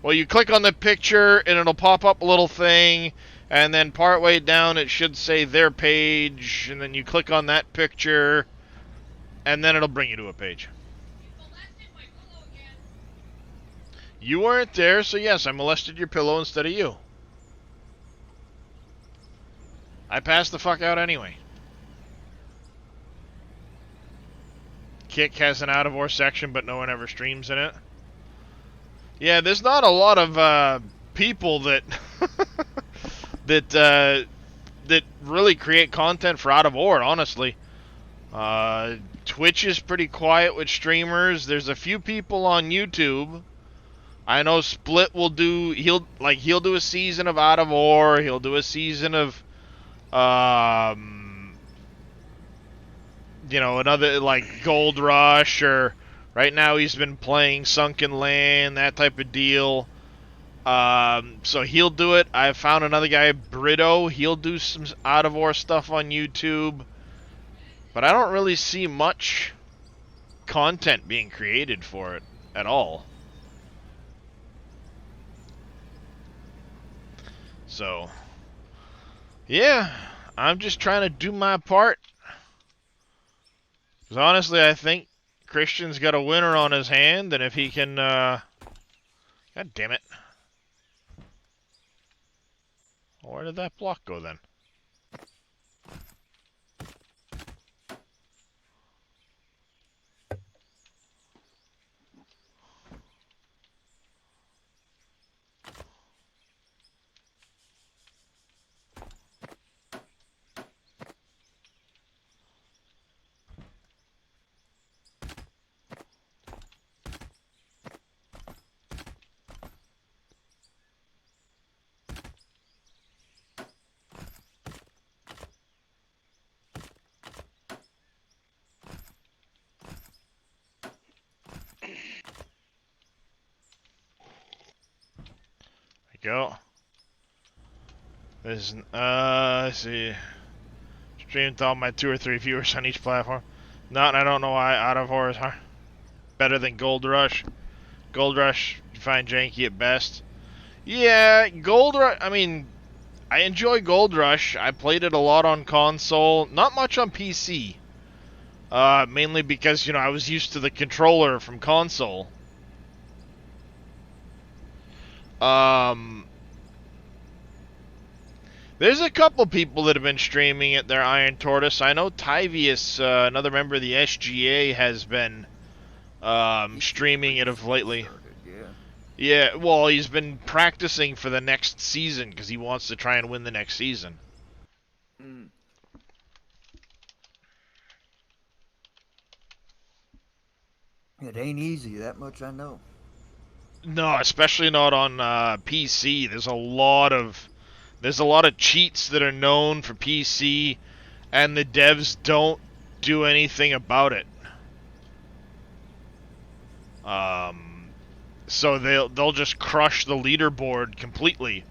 Well, you click on the picture, and it'll pop up a little thing, And then partway down it should say their page, and then you click on that picture, and then it'll bring you to a page. You weren't there, so yes, I molested your pillow instead of you. I passed the fuck out anyway. Kick has an out of or section, but no one ever streams in it. Yeah, there's not a lot of people that that really create content for out of or, honestly. Twitch is pretty quiet with streamers. There's a few people on YouTube. I know Split will do. He'll do a season of out of or. He'll do a season of another like Gold Rush, or right now he's been playing Sunken Land, that type of deal. So he'll do it. I found another guy, Brito. He'll do some out of or stuff on YouTube, but I don't really see much content being created for it at all. So, yeah, I'm just trying to do my part. Because honestly, I think Christian's got a winner on his hand, and if he can, God damn it. Where did that block go then? Go. This let's see. Streamed to all my 2 or 3 viewers on each platform. Not, I don't know why out of horror is better than Gold Rush. Gold Rush you find janky at best. Yeah, Gold Rush. I mean, I enjoy Gold Rush. I played it a lot on console, not much on PC. Mainly because I was used to the controller from console. There's a couple people that have been streaming it, their Iron Tortoise. I know Tyvius, another member of the SGA, has been streaming it of lately. Yeah, well, he's been practicing for the next season because he wants to try and win the next season. It ain't easy, that much I know. No, especially not on PC. There's a lot of cheats that are known for PC, and the devs don't do anything about it. So they'll just crush the leaderboard completely,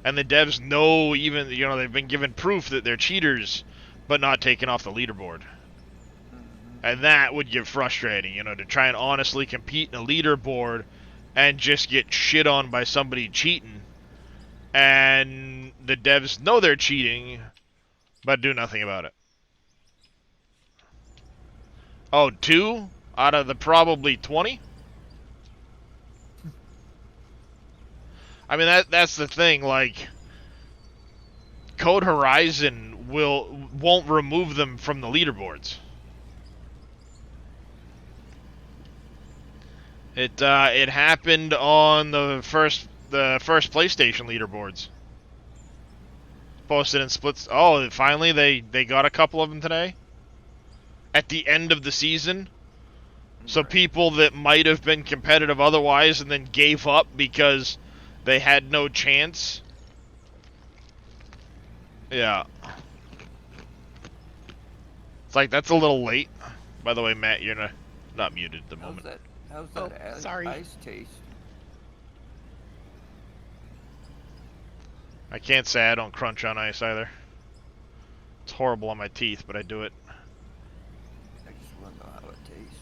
and the devs know, even they've been given proof that they're cheaters, but not taken off the leaderboard. And that would get frustrating, to try and honestly compete in a leaderboard and just get shit on by somebody cheating. And the devs know they're cheating, but do nothing about it. Oh, 2 out of the probably 20? I mean, that's the thing, like, Code Horizon won't remove them from the leaderboards. It happened on the first PlayStation leaderboards. Posted in splits. Oh, finally they got a couple of them today. At the end of the season. So people that might have been competitive otherwise and then gave up because they had no chance. Yeah. It's like, that's a little late. By the way, Matt, you're not muted at the moment. How's that sorry. ice taste? I can't say I don't crunch on ice either. It's horrible on my teeth, but I do it. I just want to know how it tastes.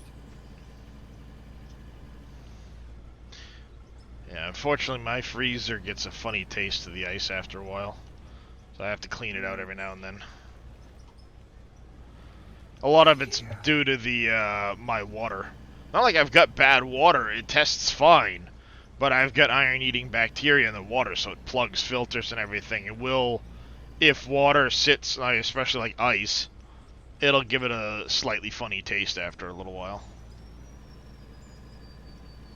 Yeah, unfortunately my freezer gets a funny taste to the ice after a while. So I have to clean it out every now and then. A lot of it's due to the my water. Not like I've got bad water, it tests fine. But I've got iron-eating bacteria in the water, so it plugs filters and everything. It will, if water sits, especially like ice, it'll give it a slightly funny taste after a little while.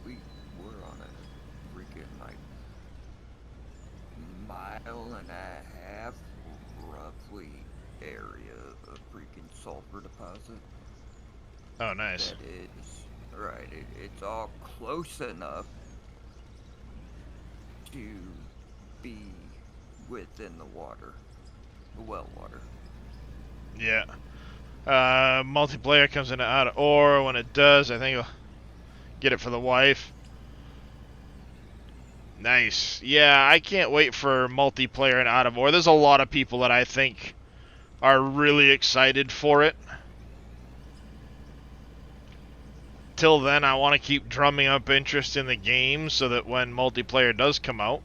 We were on a freaking, like, mile and a half, roughly, area of freaking sulfur deposit. Oh, nice. That is, right, it's all close enough to be within the water, the well water. Yeah. Multiplayer comes in and out of ore. When it does, I think I'll get it for the wife. Nice. Yeah, I can't wait for multiplayer and out of ore. There's a lot of people that I think are really excited for it. Till then, I want to keep drumming up interest in the game so that when multiplayer does come out,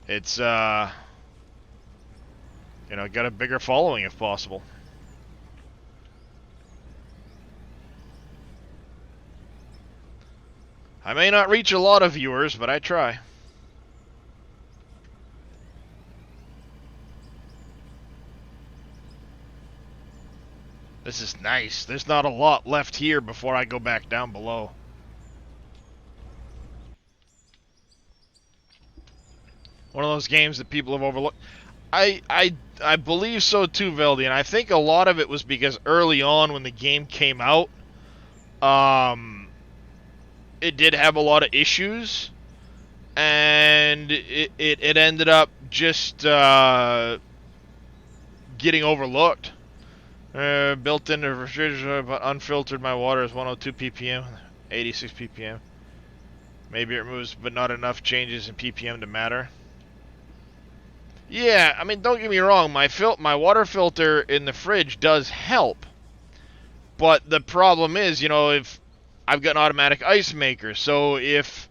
it's, you know, got a bigger following if possible. I may not reach a lot of viewers, but I try. This is nice. There's not a lot left here before I go back down below. One of those games that people have overlooked. I believe so too, Veldy, and I think a lot of it was because early on when the game came out, it did have a lot of issues, and it ended up just getting overlooked. Built into the refrigerator, but unfiltered my water is 102 ppm, 86 ppm. Maybe it removes, but not enough changes in ppm to matter. Yeah, I mean, don't get me wrong, my water filter in the fridge does help. But the problem is, you know, if I've got an automatic ice maker, so if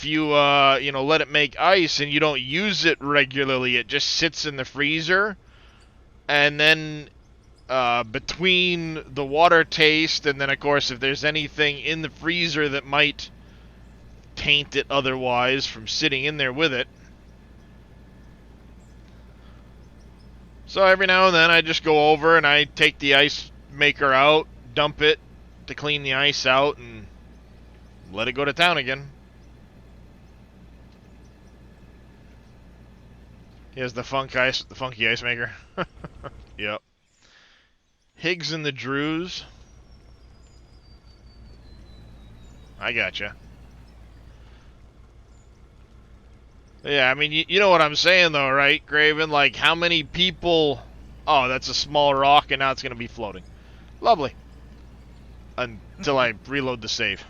you you know, let it make ice and you don't use it regularly, it just sits in the freezer, and then between the water taste and then, of course, if there's anything in the freezer that might taint it otherwise from sitting in there with it. So every now and then I just go over and I take the ice maker out, dump it to clean the ice out, and let it go to town again. Here's the funky ice maker. Yep. Higgs and the Drews. I gotcha. Yeah, I mean, you know what I'm saying, though, right, Graven? Like, how many people... Oh, that's a small rock, and now it's going to be floating. Lovely. Until I reload the save.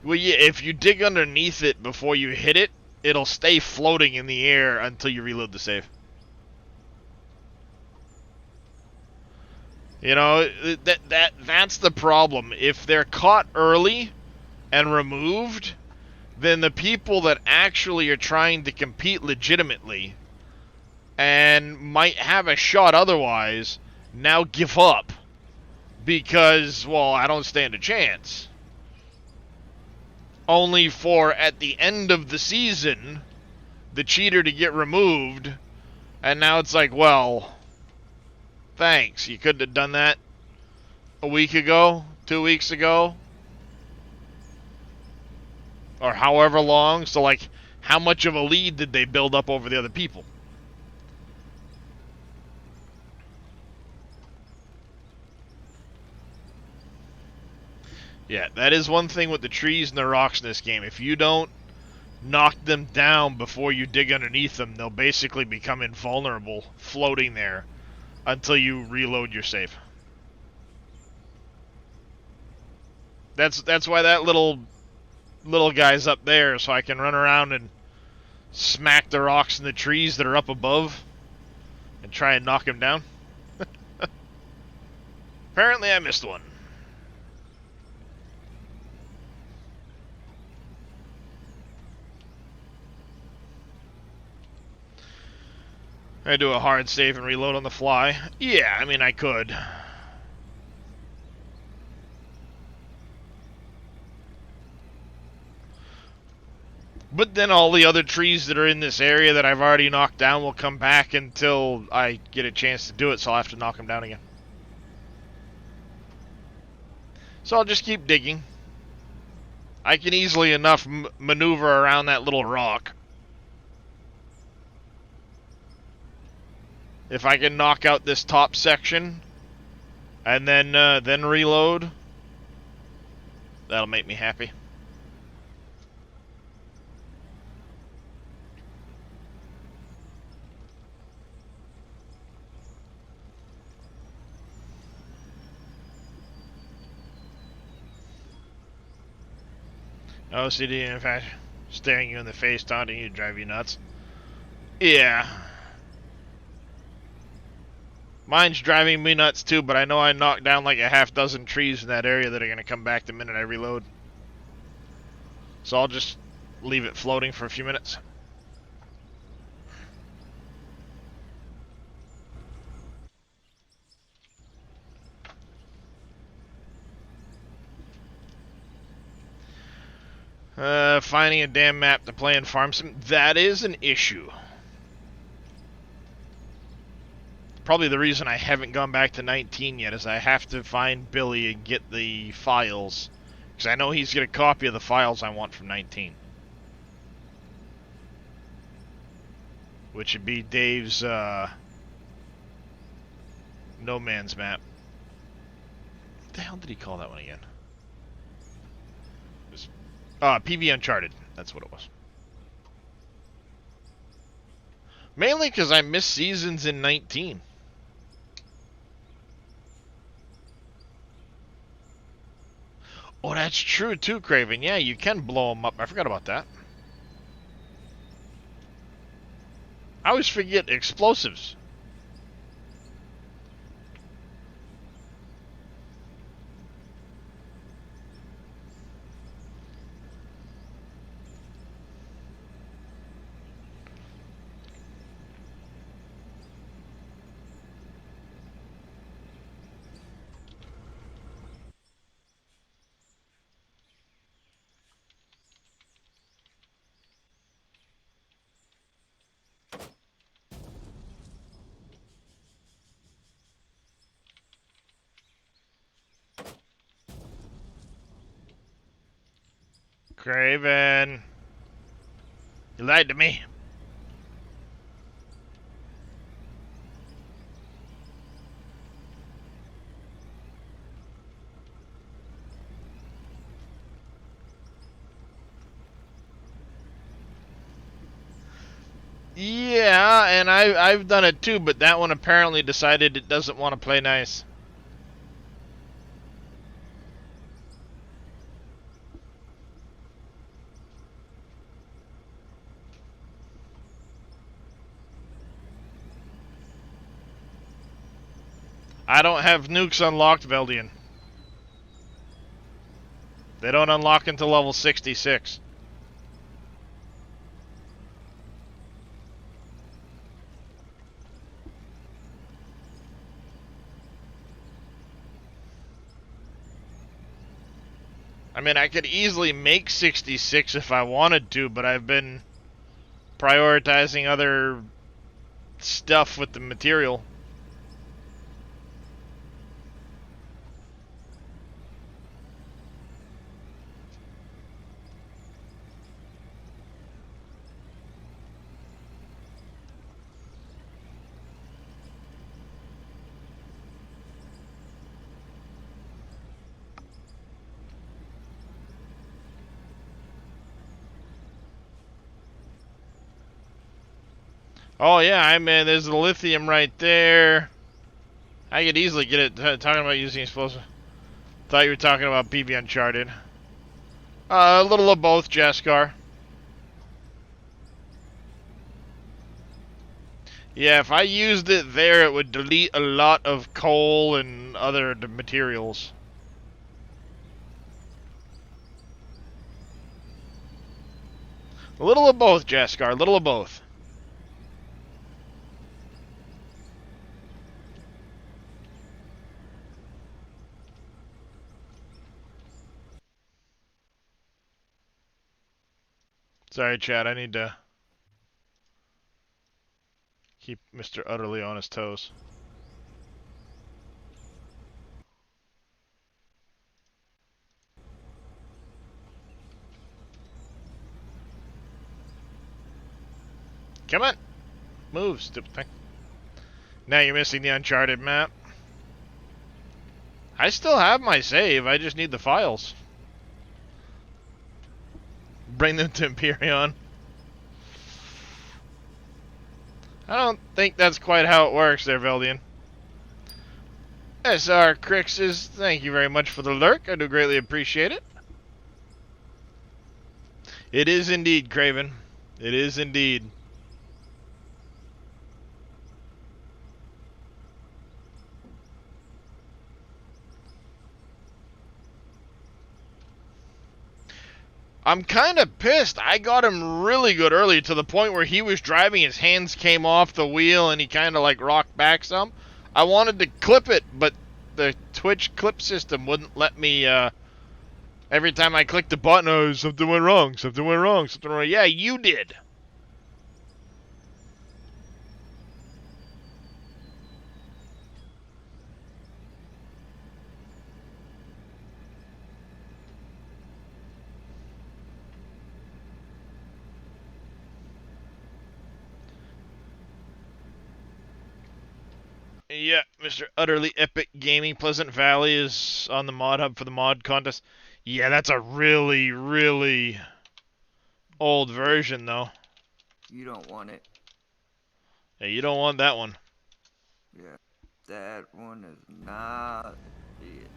Well, yeah, if you dig underneath it before you hit it, it'll stay floating in the air until you reload the save. You know, that's the problem. If they're caught early and removed, then the people that actually are trying to compete legitimately and might have a shot otherwise now give up because, well, I don't stand a chance. Only for, at the end of the season, the cheater to get removed, and now it's like, well... Thanks. You couldn't have done that a week ago, 2 weeks ago, or however long. So, like, how much of a lead did they build up over the other people? Yeah, that is one thing with the trees and the rocks in this game. If you don't knock them down before you dig underneath them, they'll basically become invulnerable, floating there, until you reload your save. That's why that little guy's up there, so I can run around and smack the rocks and the trees that are up above and try and knock him down. Apparently I missed one. I do a hard save and reload on the fly. Yeah, I mean, I could. But then all the other trees that are in this area that I've already knocked down will come back until I get a chance to do it, so I'll have to knock them down again. So I'll just keep digging. I can easily enough maneuver around that little rock. If I can knock out this top section and then reload, that'll make me happy. OCD, in fact, staring you in the face, taunting you, drive you nuts. Yeah. Mine's driving me nuts too, but I know I knocked down like a half-dozen trees in that area that are going to come back the minute I reload. So I'll just leave it floating for a few minutes. Finding a damn map to play in Farm Sim, that is an issue. Probably the reason I haven't gone back to 19 yet is I have to find Billy and get the files. Because I know he's got a copy of the files I want from 19. Which would be Dave's No Man's map. What the hell did he call that one again? PV Uncharted. That's what it was. Mainly because I missed seasons in 19. Oh, that's true too, Craven. Yeah, you can blow them up. I forgot about that. I always forget explosives. Craven. You lied to me. Yeah, and I've done it too, but that one apparently decided it doesn't want to play nice. I don't have nukes unlocked, Veldian. They don't unlock until level 66. I mean, I could easily make 66 if I wanted to, but I've been prioritizing other stuff with the material. Oh yeah, I mean, there's the lithium right there. I could easily get it. Talking about using explosive. Thought you were talking about PV Uncharted. A little of both, Jaskar. Yeah, if I used it there, it would delete a lot of coal and other materials. A little of both, Jaskar. A little of both. Sorry, Chad. I need to keep Mr. Utterly on his toes. Come on! Move, stupid thing. Now you're missing the Uncharted map. I still have my save, I just need the files. Bring them to Empyrean. I don't think that's quite how it works there, Veldian. SR Crixes, thank you very much for the lurk. I do greatly appreciate it. It is indeed, Craven. It is indeed. I'm kind of pissed. I got him really good early to the point where he was driving, his hands came off the wheel, and he kind of like rocked back some. I wanted to clip it, but the Twitch clip system wouldn't let me, every time I clicked the button, oh, something went wrong, something went wrong, something went wrong. Yeah, you did. Yeah, Mr. Utterly Epic Gaming Pleasant Valley is on the mod hub for the mod contest. Yeah, that's a really, really old version, though. You don't want it. Yeah, you don't want that one. Yeah, that one is not it.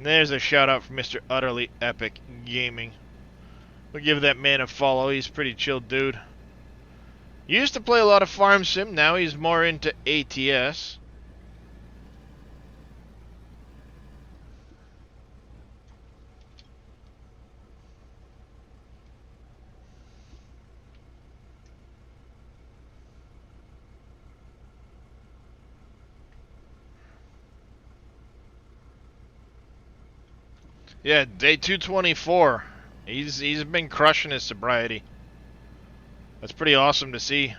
There's a shout out from Mr. Utterly Epic Gaming. We'll give that man a follow. He's a pretty chill dude. Used to play a lot of Farm Sim. Now he's more into ATS. Yeah, day 224. He's been crushing his sobriety. That's pretty awesome to see.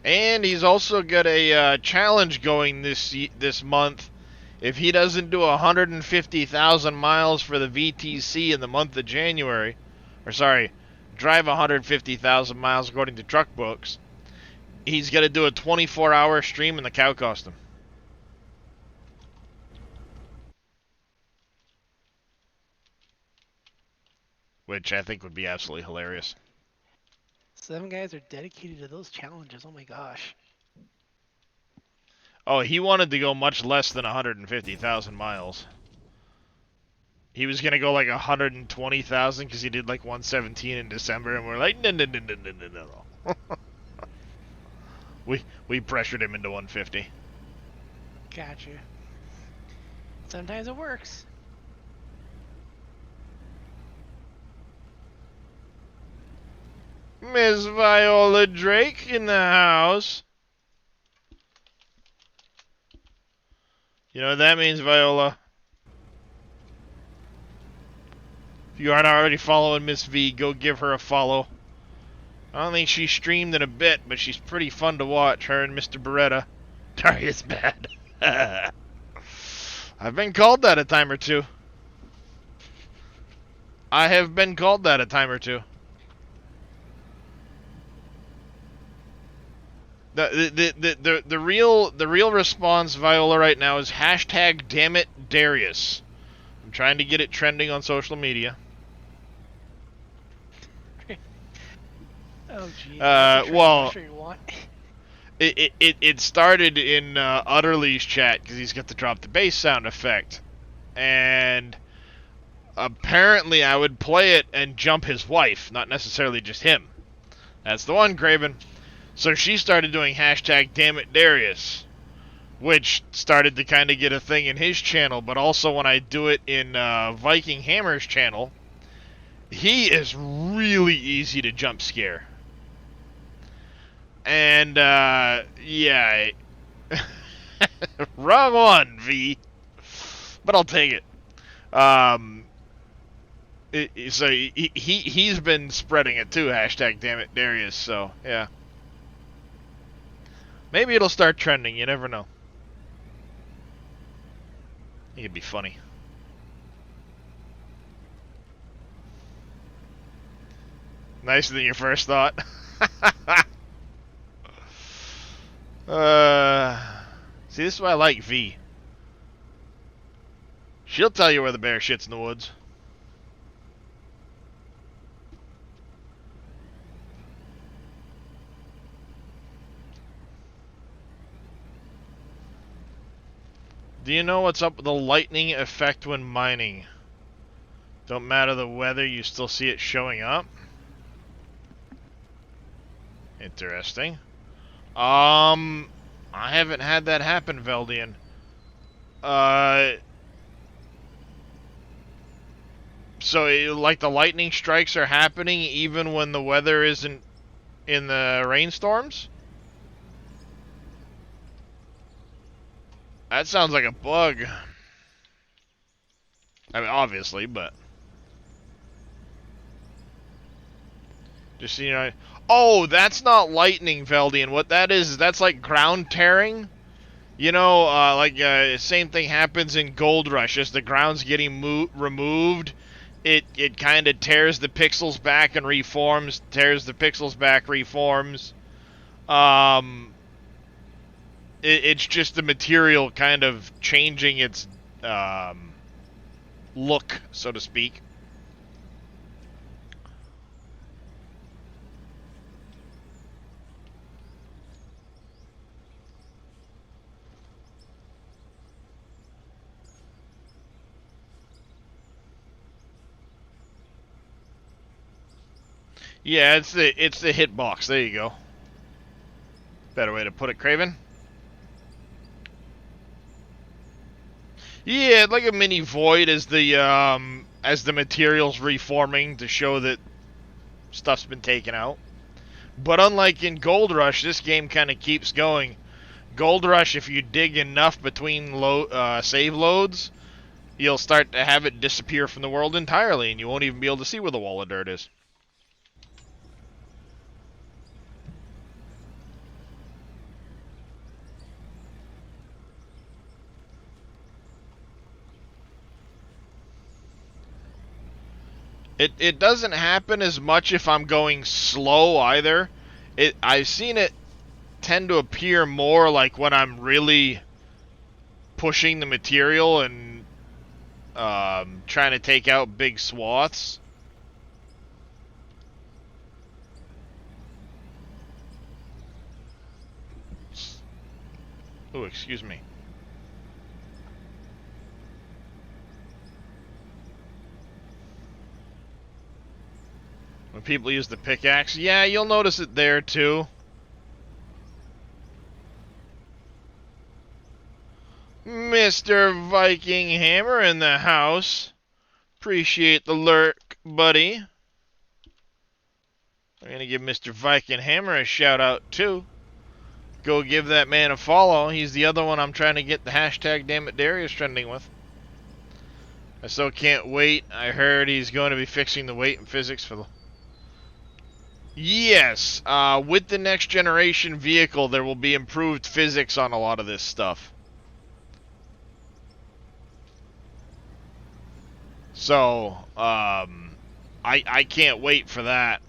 And he's also got a challenge going this month. If he doesn't do 150,000 miles for the VTC in the month of January, or sorry, drive 150,000 miles according to Truck Books, he's got to do a 24-hour stream in the cow costume. Which I think would be absolutely hilarious. 7 guys are dedicated to those challenges. Oh my gosh. Oh, he wanted to go much less than 150,000 miles. He was going to go like 120,000 because he did like 117 in December, and we're like, no. We pressured him into 150. Gotcha. Sometimes it works. Miss Viola Drake in the house. You know what that means, Viola? If you aren't already following Miss V, go give her a follow. I don't think she's streamed in a bit, but she's pretty fun to watch, her and Mr. Beretta. Darius bad. I've been called that a time or two. I have been called that a time or two. The real response, Viola, right now is hashtag dammit Darius. I'm trying to get it trending on social media. Oh geez. Well, Sure you want. it started in Utterly's chat because he's got the drop the bass sound effect, and apparently I would play it and jump his wife, not necessarily just him. That's the one, Craven. So she started doing hashtag dammit Darius, which started to kind of get a thing in his channel, but also when I do it in Viking Hammer's channel, he is really easy to jump scare. And, yeah. Wrong one, V. But I'll take it. So he's been spreading it too. Hashtag damn it Darius. So yeah, maybe it'll start trending. You never know. It'd be funny. Nicer than your first thought. See, this is why I like V. She'll tell you where the bear shits in the woods. Do you know what's up with the lightning effect when mining? Don't matter the weather, you still see it showing up? Interesting. I haven't had that happen, Veldian. So, like, the lightning strikes are happening even when the weather isn't in the rainstorms? That sounds like a bug. I mean, obviously, but... Just, you know... Oh, that's not lightning, Veldian. What that is that's like ground tearing. You know, same thing happens in Gold Rush. As the ground's getting removed, it kind of tears the pixels back and reforms. Tears the pixels back, reforms. It's just the material kind of changing its look, so to speak. Yeah, it's the hitbox. There you go. Better way to put it, Craven. Yeah, like a mini void as the material's reforming to show that stuff's been taken out. But unlike in Gold Rush, this game kind of keeps going. Gold Rush, if you dig enough between save loads, you'll start to have it disappear from the world entirely, and you won't even be able to see where the wall of dirt is. It doesn't happen as much if I'm going slow either. I've seen it tend to appear more like when I'm really pushing the material and trying to take out big swaths. Oh, excuse me. When people use the pickaxe, yeah, you'll notice it there too. Mr. Viking Hammer in the house. Appreciate the lurk, buddy. I'm gonna give Mr. Viking Hammer a shout out too. Go give that man a follow. He's the other one I'm trying to get the hashtag #DammItDarius trending with. I still can't wait. I heard he's going to be fixing the weight and physics for the... Yes, with the next generation vehicle, there will be improved physics on a lot of this stuff. So, I can't wait for that.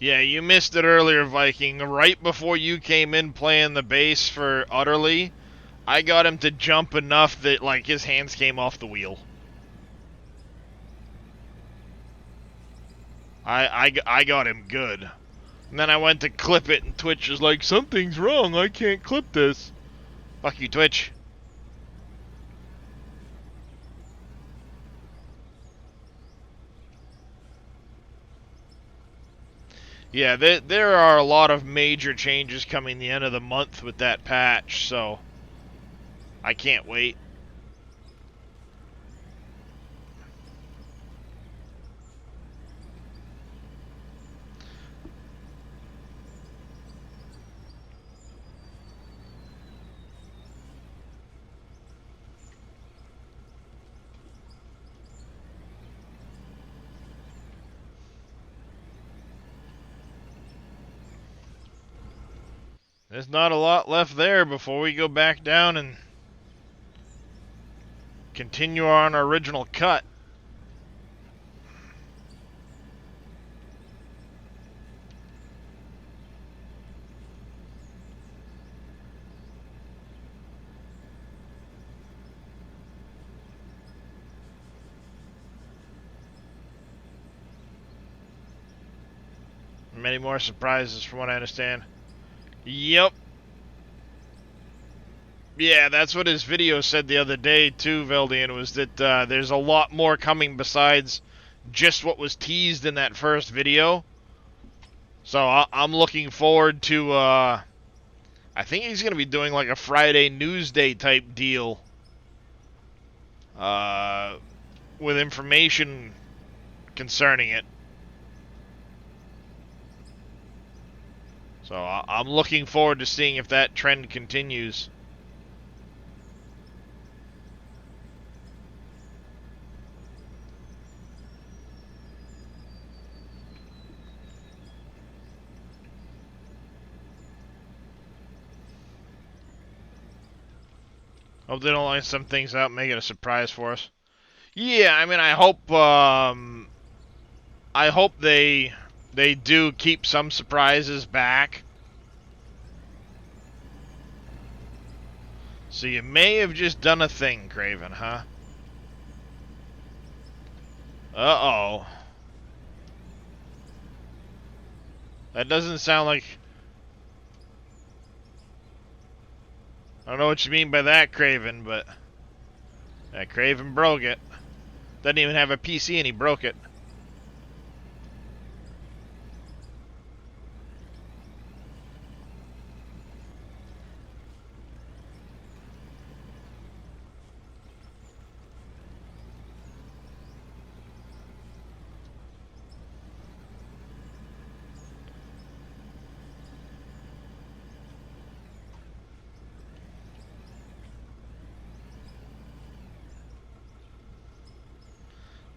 Yeah, you missed it earlier, Viking. Right before you came in playing the bass for Utterly, I got him to jump enough that, like, his hands came off the wheel. I got him good. And then I went to clip it, and Twitch was like, something's wrong, I can't clip this. Fuck you, Twitch. Yeah, there are a lot of major changes coming the end of the month with that patch, so I can't wait. There's not a lot left there before we go back down and continue on our original cut. Many more surprises from what I understand. Yep. Yeah, that's what his video said the other day too, Veldian, was that there's a lot more coming besides just what was teased in that first video. So I'm looking forward to, I think he's going to be doing like a Friday Newsday type deal with information concerning it. So I'm looking forward to seeing if that trend continues. Hope they don't line some things out and make it a surprise for us. Yeah, I mean, I hope they do keep some surprises back. So you may have just done a thing, Craven, huh? Uh-oh. That doesn't sound like... I don't know what you mean by that, Craven, but... That Craven broke it. Doesn't even have a PC and he broke it.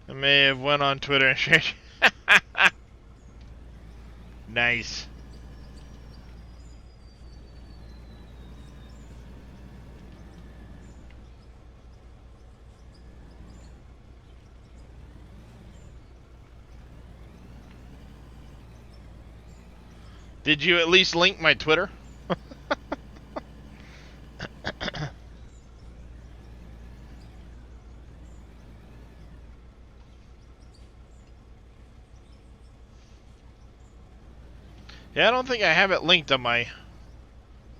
I may have went on Twitter and shared. Nice. Did you at least link my Twitter? Yeah, I don't think I have it linked on my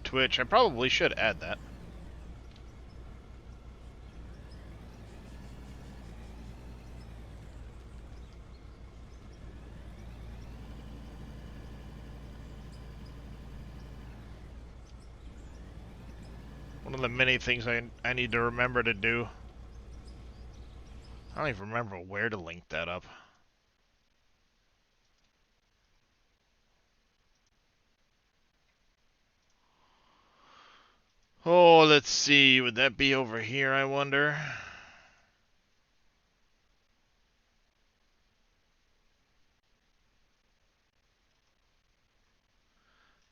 Twitch. I probably should add that. One of the many things I need to remember to do. I don't even remember where to link that up. Oh, let's see. Would that be over here, I wonder?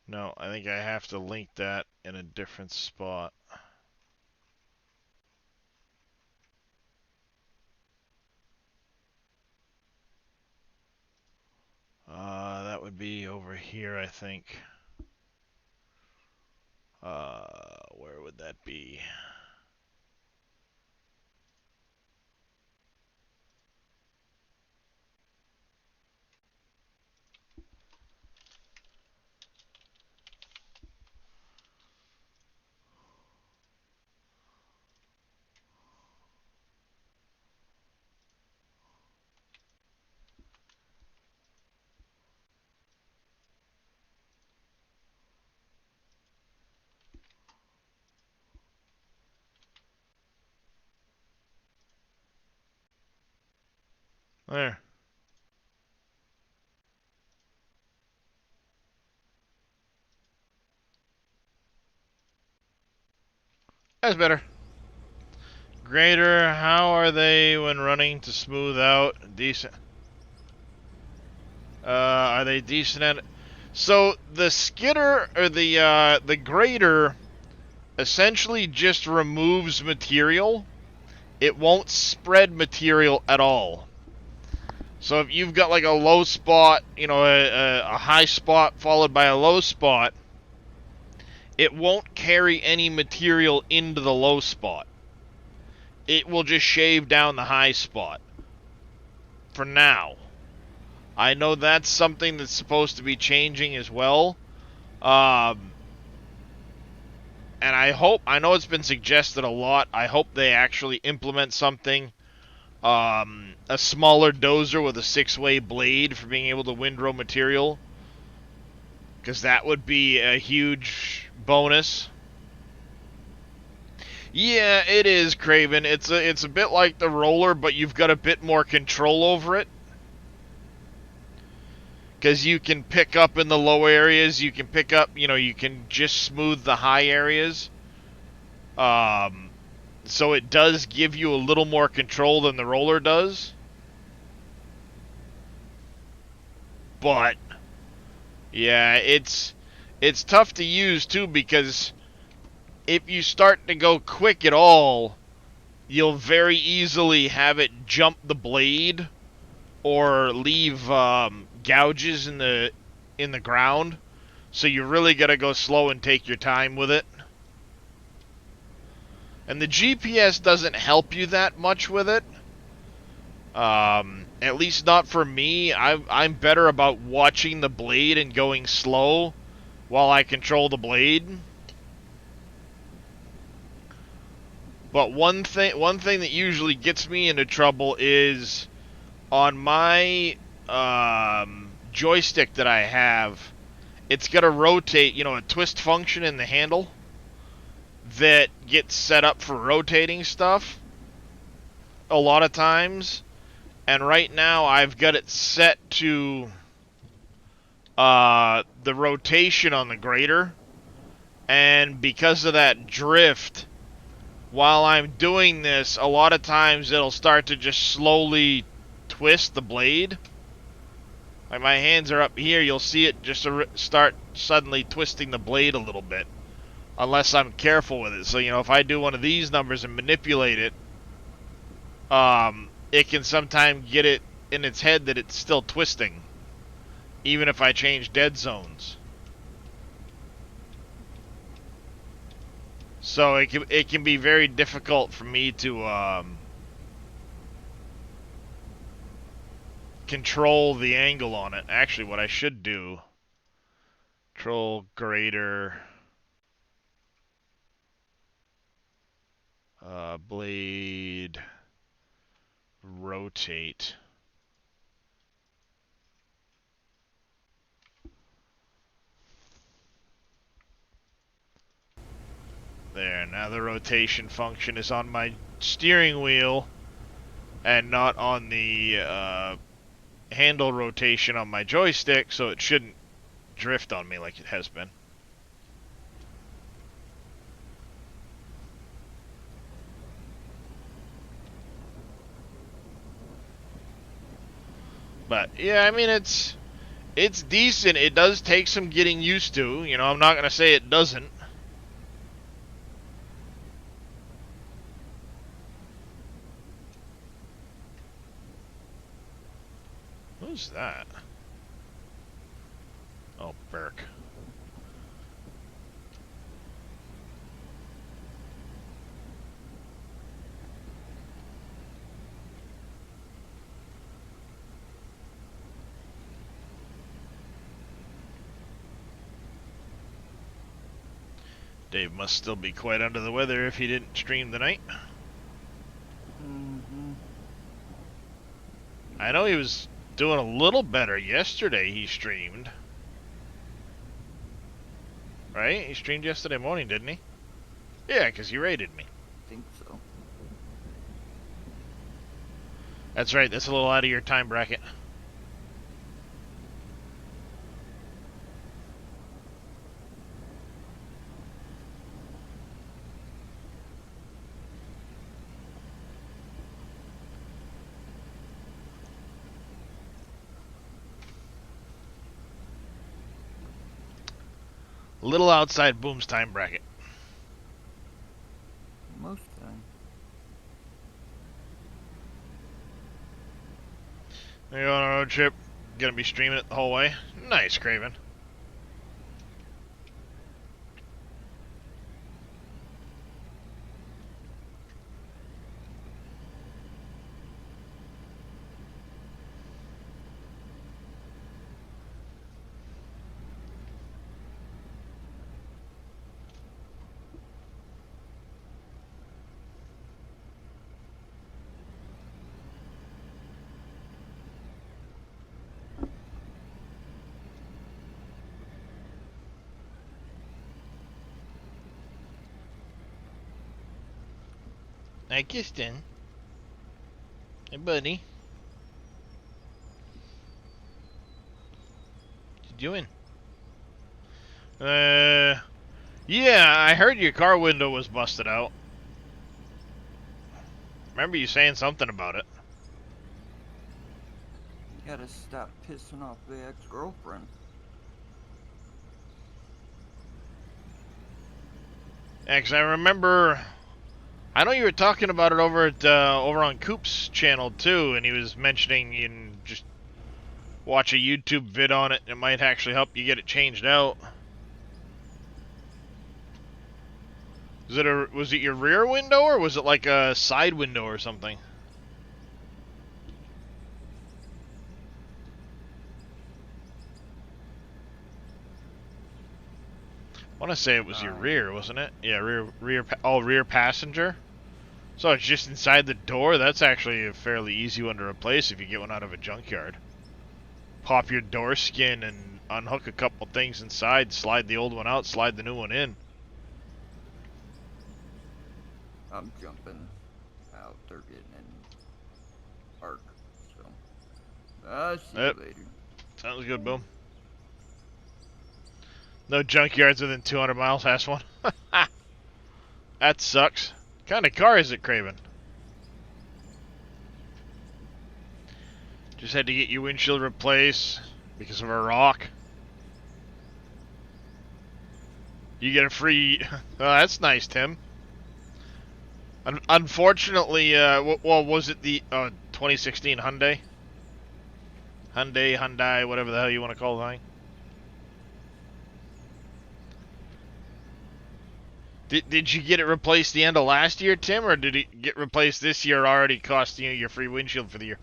No, I think I have to link that in a different spot. That would be over here, I think. Where would that be? There. That's better. Greater, how are they when running to smooth out? Decent. Are they decent at it? So the skidder or the grader essentially just removes material. It won't spread material at all. So if you've got like a low spot, you know, a high spot followed by a low spot, it won't carry any material into the low spot. It will just shave down the high spot. For now. I know that's something that's supposed to be changing as well. And I know it's been suggested a lot. I hope they actually implement something. A smaller dozer with a 6-way blade for being able to windrow material. Because that would be a huge bonus. Yeah, it is, Craven. It's a bit like the roller, but you've got a bit more control over it. Because you can pick up in the low areas, you can pick up, you know, you can just smooth the high areas. So it does give you a little more control than the roller does. But, yeah, it's tough to use, too, because if you start to go quick at all, you'll very easily have it jump the blade or leave gouges in the ground. So you really got to go slow and take your time with it. And the GPS doesn't help you that much with it. At least not for me. I'm better about watching the blade and going slow while I control the blade. But one thing that usually gets me into trouble is on my joystick that I have, it's got to rotate, you know, a twist function in the handle that gets set up for rotating stuff a lot of times. And right now I've got it set to the rotation on the grader. And because of that drift, while I'm doing this, a lot of times it'll start to just slowly twist the blade. Like my hands are up here, you'll see it just start suddenly twisting the blade a little bit. Unless I'm careful with it. So, you know, if I do one of these numbers and manipulate it, it can sometimes get it in its head that it's still twisting. Even if I change dead zones. So it can be very difficult for me to control the angle on it. Actually, what I should do, control grader, blade, rotate. There, now the rotation function is on my steering wheel and not on the handle rotation on my joystick, so it shouldn't drift on me like it has been. But yeah, I mean it's decent. It does take some getting used to. You know, I'm not gonna say it doesn't. Who's that? Oh, Burke. Dave must still be quite under the weather if he didn't stream tonight. Mm-hmm. I know he was doing a little better yesterday. He streamed. Right? He streamed yesterday morning, didn't he? Yeah, because he raided me. I think so. That's right. That's a little out of your time bracket. Little outside Boom's time bracket. Most time. You on a road trip? Gonna be streaming it the whole way? Nice, Craven. Hi, Kirsten. Hey, buddy. What you doing? Yeah, I heard your car window was busted out. Remember you saying something about it. You gotta stop pissing off the ex-girlfriend. Yeah, 'cause I remember... I know you were talking about it over at over on Coop's channel too, and he was mentioning you can just watch a YouTube vid on it. It might actually help you get it changed out. Was it your rear window, or was it like a side window or something? I want to say it was your rear, wasn't it? Yeah, rear passenger. So it's just inside the door. That's actually a fairly easy one to replace if you get one out of a junkyard. Pop your door skin and unhook a couple things inside, slide the old one out, slide the new one in. I'm jumping out. They're getting in park. So, see you later. Sounds good, Boom. No junkyards within 200 miles, has one. That sucks. What kind of car is it, Craven? Just had to get your windshield replaced because of a rock. You get a free... Oh, that's nice, Tim. Unfortunately, well, was it the 2016 Hyundai? Hyundai, whatever the hell you want to call the thing. Did you get it replaced the end of last year, Tim, or did it get replaced this year already costing you your free windshield for the year?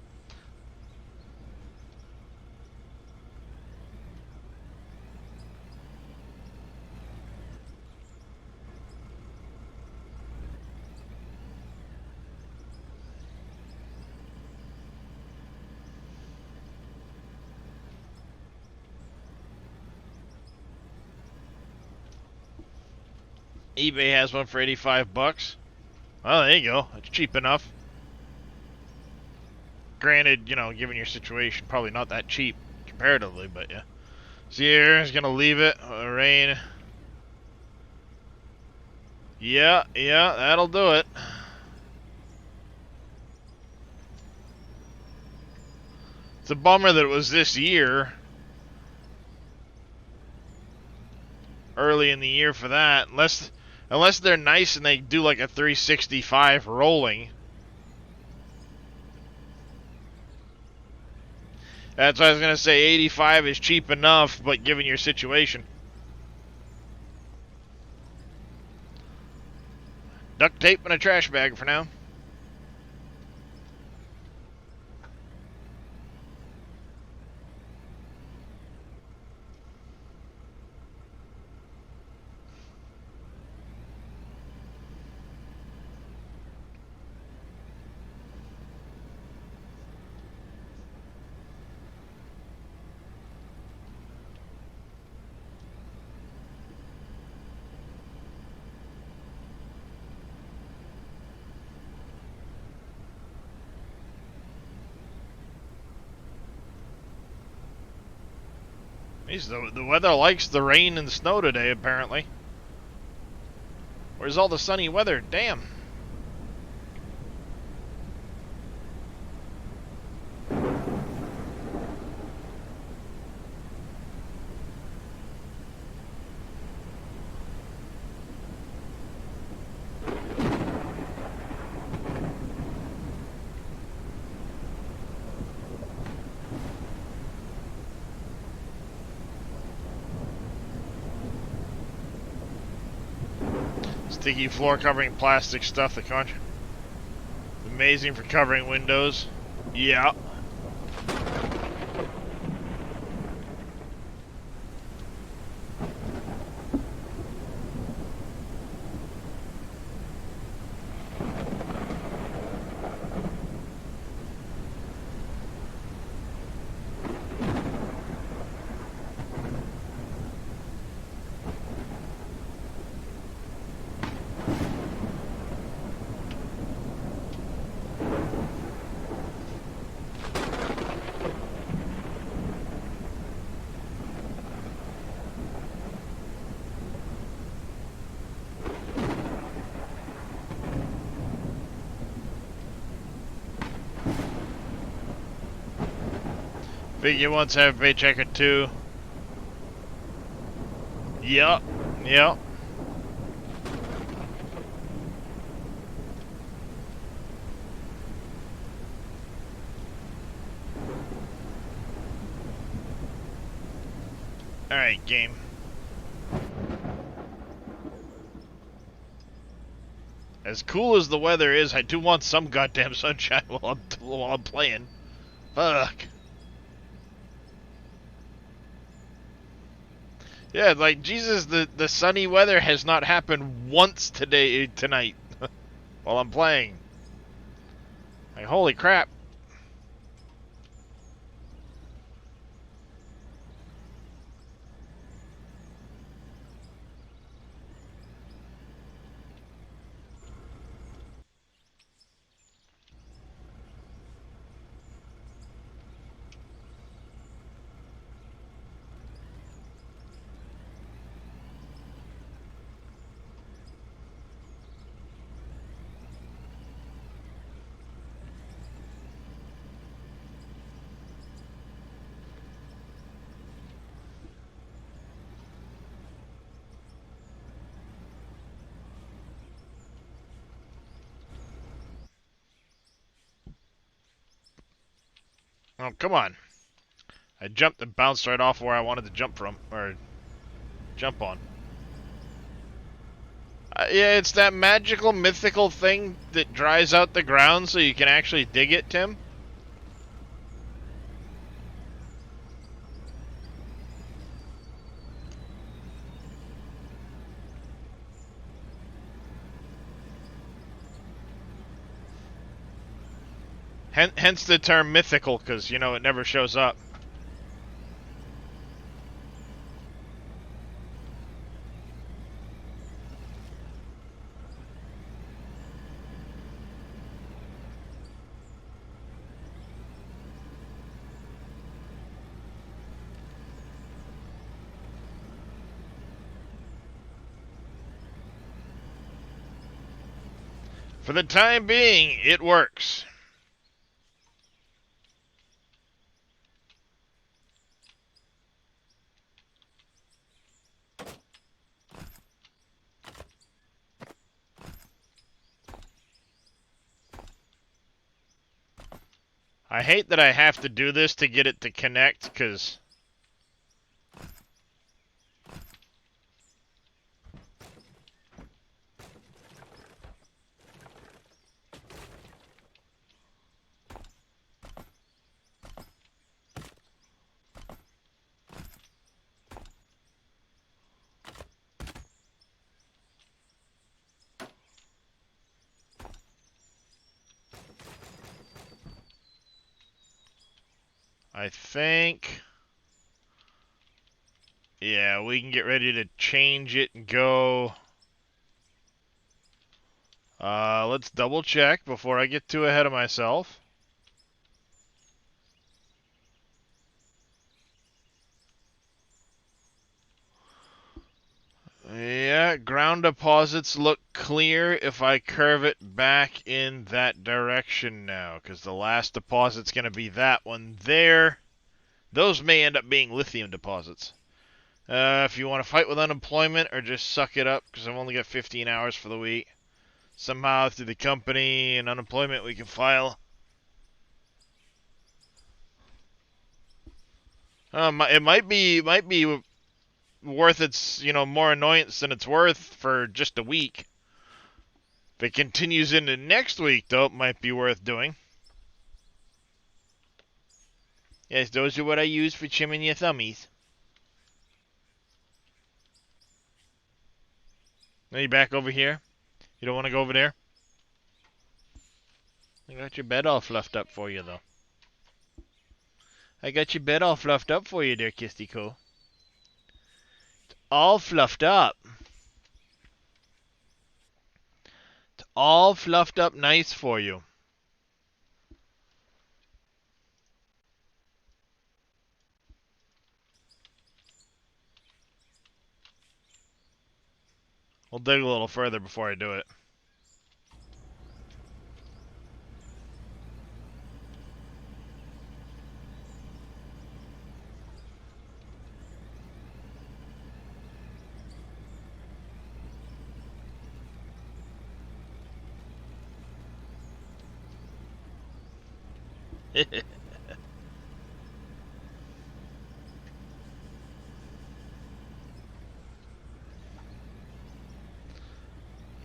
eBay has one for 85 bucks. Oh, there you go. It's cheap enough. Granted, you know, given your situation, probably not that cheap comparatively, but yeah. Sierra's gonna leave it. Rain. Yeah, that'll do it. It's a bummer that it was this year. Early in the year for that. Unless they're nice and they do like a 365 rolling. That's what I was going to say. 85 is cheap enough, but given your situation. Duct tape and a trash bag for now. The weather likes the rain and the snow today, apparently. Where's all the sunny weather? Damn. Sticky floor covering plastic stuff. The contract. Amazing for covering windows. Yeah. Figure once have a paycheck or two. Yup. Yup. Alright, game. As cool as the weather is, I do want some goddamn sunshine while I'm playing. Fuck. Yeah, like, Jesus, the sunny weather has not happened once tonight, while I'm playing. Like, holy crap. Oh, come on. I jumped and bounced right off where I wanted to jump from, or jump on. Yeah, it's that magical, mythical thing that dries out the ground so you can actually dig it, Tim. Hence the term mythical, because, you know, it never shows up. For the time being, it works. I hate that I have to do this to get it to connect, because... I think... Yeah, we can get ready to change it and go... let's double check before I get too ahead of myself. Yeah, ground deposits look clear if I curve it back in that direction now, because the last deposit's going to be that one there. Those may end up being lithium deposits. If you want to fight with unemployment or just suck it up, because I've only got 15 hours for the week. Somehow through the company and unemployment we can file. It might be worth its, you know, more annoyance than it's worth for just a week. If it continues into next week, though, it might be worth doing. Yes, those are what I use for trimming your thummies. Are you back over here? You don't want to go over there? I got your bed all fluffed up for you, though. I got your bed all fluffed up for you there, Kisty Co. It's all fluffed up. It's all fluffed up nice for you. We'll dig a little further before I do it.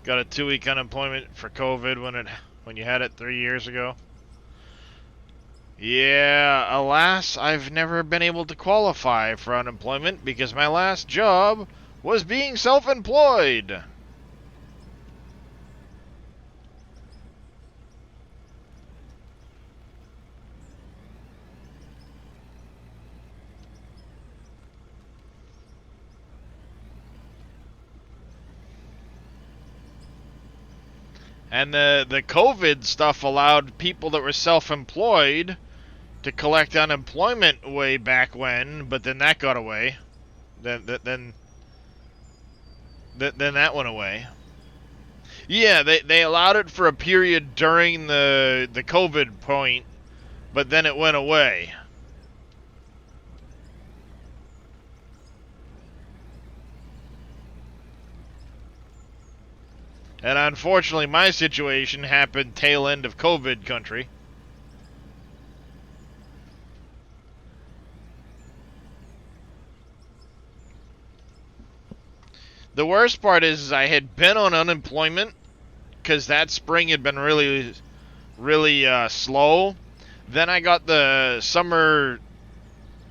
Got a 2-week unemployment for COVID when you had it 3 years ago. Yeah, alas, I've never been able to qualify for unemployment because my last job was being self-employed. And the COVID stuff allowed people that were self-employed to collect unemployment way back when, but then that got away. Then that went away. Yeah, they allowed it for a period during the COVID point, but then it went away. And unfortunately, my situation happened tail end of COVID country. The worst part is I had been on unemployment because that spring had been really slow. Then I got the summer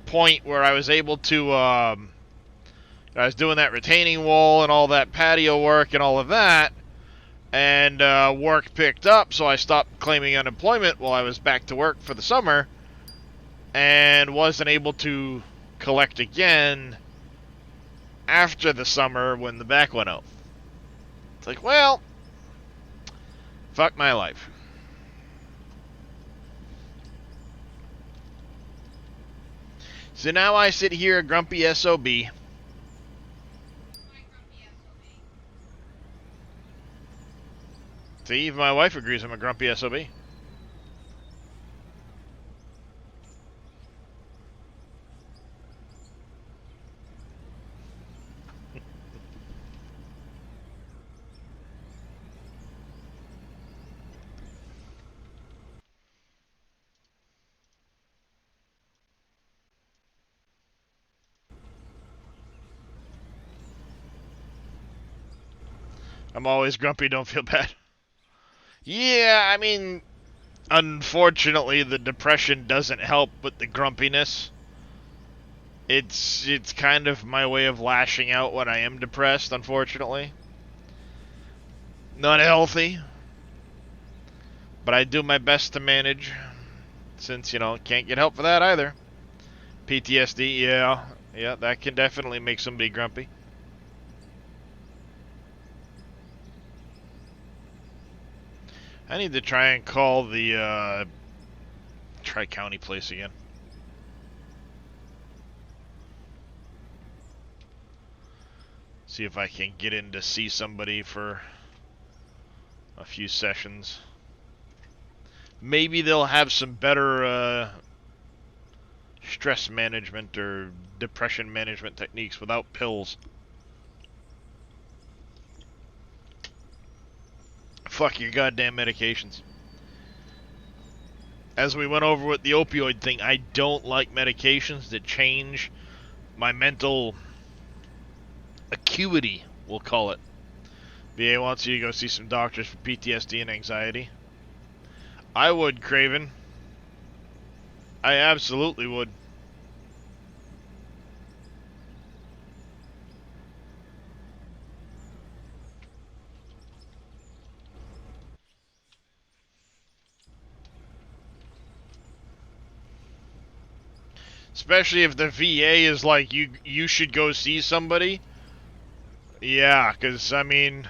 point where I was able to, I was doing that retaining wall and all that patio work and all of that. And work picked up, so I stopped claiming unemployment while I was back to work for the summer and wasn't able to collect again after the summer when the back went out. It's like, well, fuck my life. So now I sit here a grumpy SOB. See, even my wife agrees I'm a grumpy SOB. I'm always grumpy, don't feel bad. Yeah, I mean, unfortunately, the depression doesn't help with the grumpiness. It's kind of my way of lashing out when I am depressed, unfortunately. Not healthy, but I do my best to manage, since, you know, can't get help for that either. PTSD, yeah, that can definitely make somebody grumpy. I need to try and call the Tri-County place again. See if I can get in to see somebody for a few sessions. Maybe they'll have some better stress management or depression management techniques without pills. Fuck your goddamn medications. As we went over with the opioid thing, I don't like medications that change my mental acuity, we'll call it. VA wants you to go see some doctors for PTSD and anxiety. I would, Craven. I absolutely would. Especially if the VA is like, you should go see somebody. Yeah, because, I mean,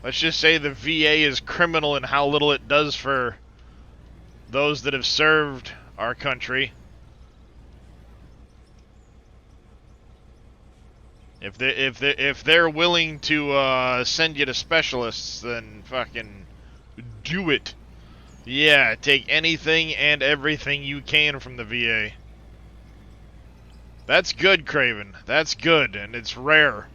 let's just say the VA is criminal in how little it does for those that have served our country. If they're willing to send you to specialists, then fucking do it. Yeah, take anything and everything you can from the VA. That's good, Craven. That's good, and it's rare.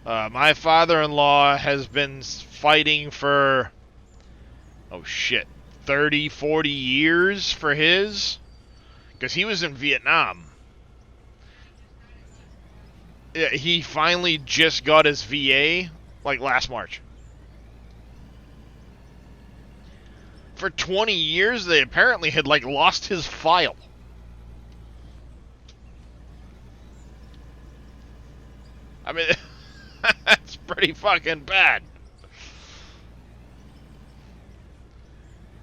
My father-in-law has been fighting for, oh shit, 30, 40 years for his, because he was in Vietnam. Yeah, he finally just got his VA, like last March. For 20 years, they apparently had, like, lost his file. I mean, that's pretty fucking bad.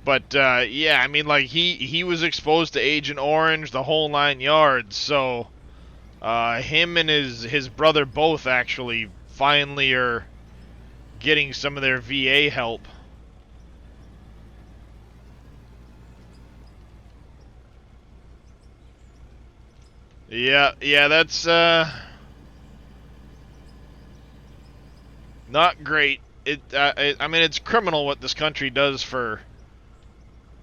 But, yeah, I mean, like, he was exposed to Agent Orange, the whole 9 yards, so, him and his brother both actually finally are getting some of their VA help. Yeah, that's, not great. I mean, it's criminal what this country does for,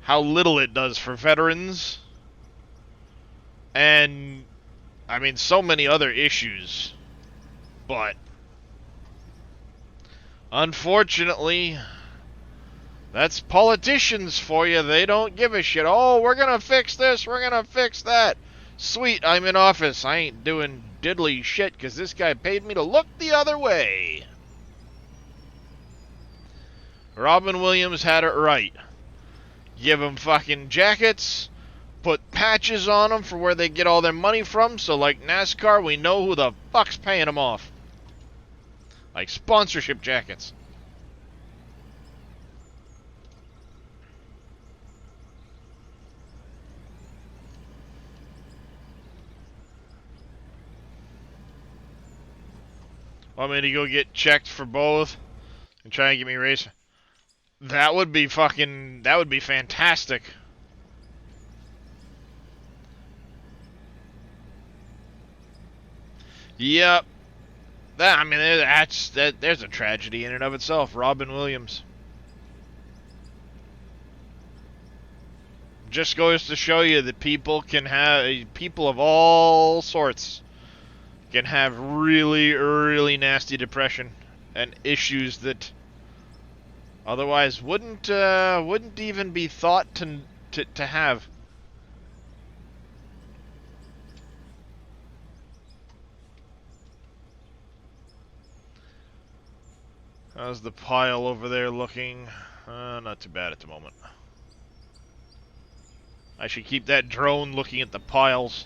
how little it does for veterans. And, I mean, so many other issues. But, unfortunately, that's politicians for you. They don't give a shit. Oh, we're gonna fix this, we're gonna fix that. Sweet, I'm in office. I ain't doing diddly shit because this guy paid me to look the other way. Robin Williams had it right. Give them fucking jackets, put patches on them for where they get all their money from, so like NASCAR, we know who the fuck's paying them off. Like sponsorship jackets. Want me to go get checked for both and try and get me race? That would be fantastic. Yep. I mean, there's a tragedy in and of itself. Robin Williams. Just goes to show you that people of all sorts can have really, really nasty depression and issues that otherwise wouldn't even be thought to have. How's the pile over there looking? Not too bad at the moment. I should keep that drone looking at the piles.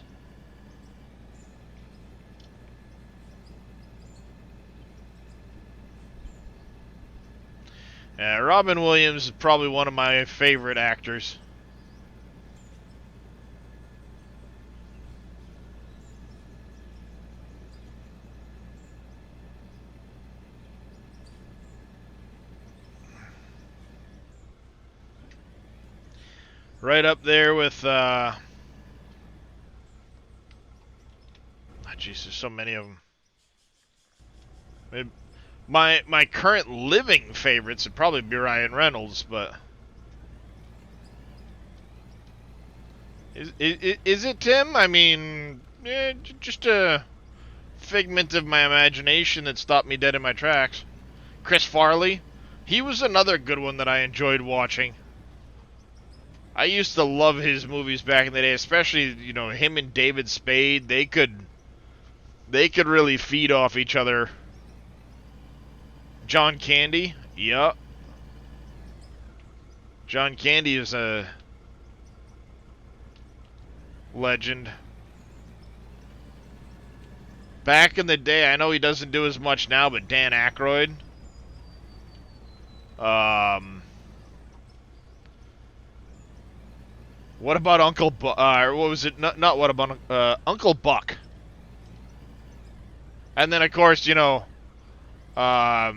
Robin Williams is probably one of my favorite actors. Right up there with, jeez, there's so many of them. My current living favorites would probably be Ryan Reynolds, but is it Tim? I mean, just a figment of my imagination that stopped me dead in my tracks. Chris Farley, he was another good one that I enjoyed watching. I used to love his movies back in the day, especially, you know, him and David Spade. They could really feed off each other. John Candy. Yup. John Candy is a legend. Back in the day, I know he doesn't do as much now, but Dan Aykroyd. What about Uncle Buck? What was it? Not what about Uncle Buck? And then, of course, you know, yeah,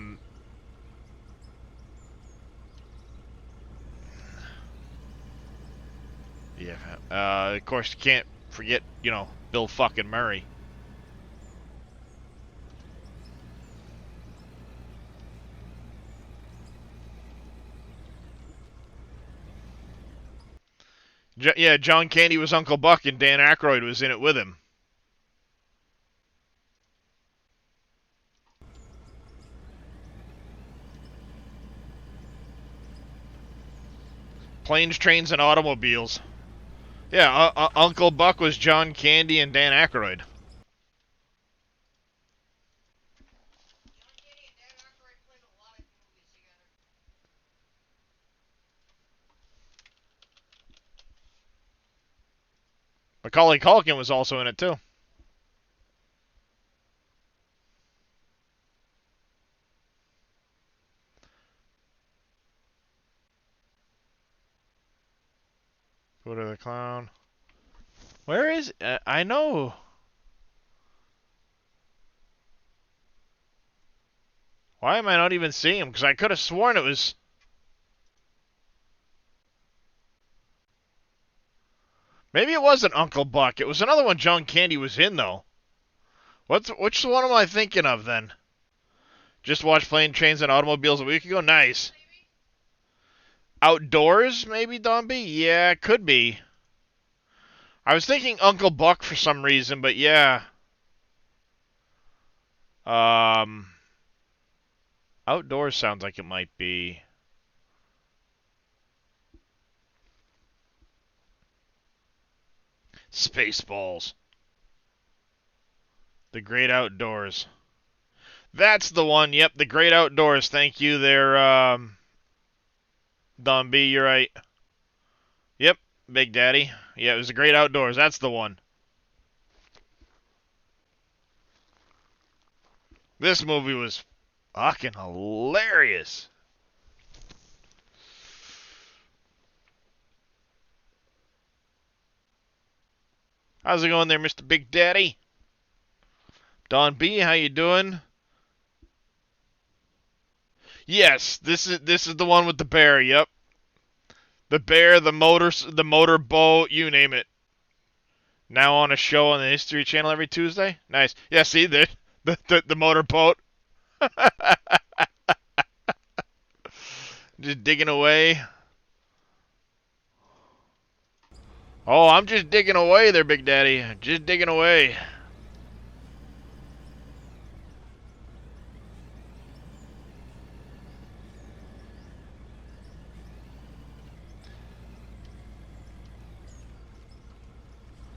of course, you can't forget, you know, Bill fucking Murray. Yeah, John Candy was Uncle Buck, and Dan Aykroyd was in it with him. Planes, Trains, and Automobiles. Yeah, Uncle Buck was John Candy and Dan Aykroyd. Macaulay Culkin was also in it too. Buddha the Clown. Where is? I know. Why am I not even seeing him? Because I could have sworn it was. Maybe it wasn't Uncle Buck. It was another one John Candy was in though. Which one am I thinking of then? Just watched Plane, Trains, and Automobiles a week ago. Nice. Outdoors, maybe, Don B? Yeah, it could be. I was thinking Uncle Buck for some reason, but yeah. Outdoors sounds like it might be. Spaceballs. The Great Outdoors. That's the one. Yep, The Great Outdoors. Thank you there, Don B. You're right. Yep, Big Daddy. Yeah, it was The Great Outdoors. That's the one. This movie was fucking hilarious. How's it going there, Mr. Big Daddy? Don B, how you doing? Yes, this is the one with the bear. Yep, the bear, the motorboat, you name it. Now on a show on the History Channel every Tuesday. Nice. Yeah, see the motorboat. Just digging away. Oh, I'm just digging away there, Big Daddy. Just digging away.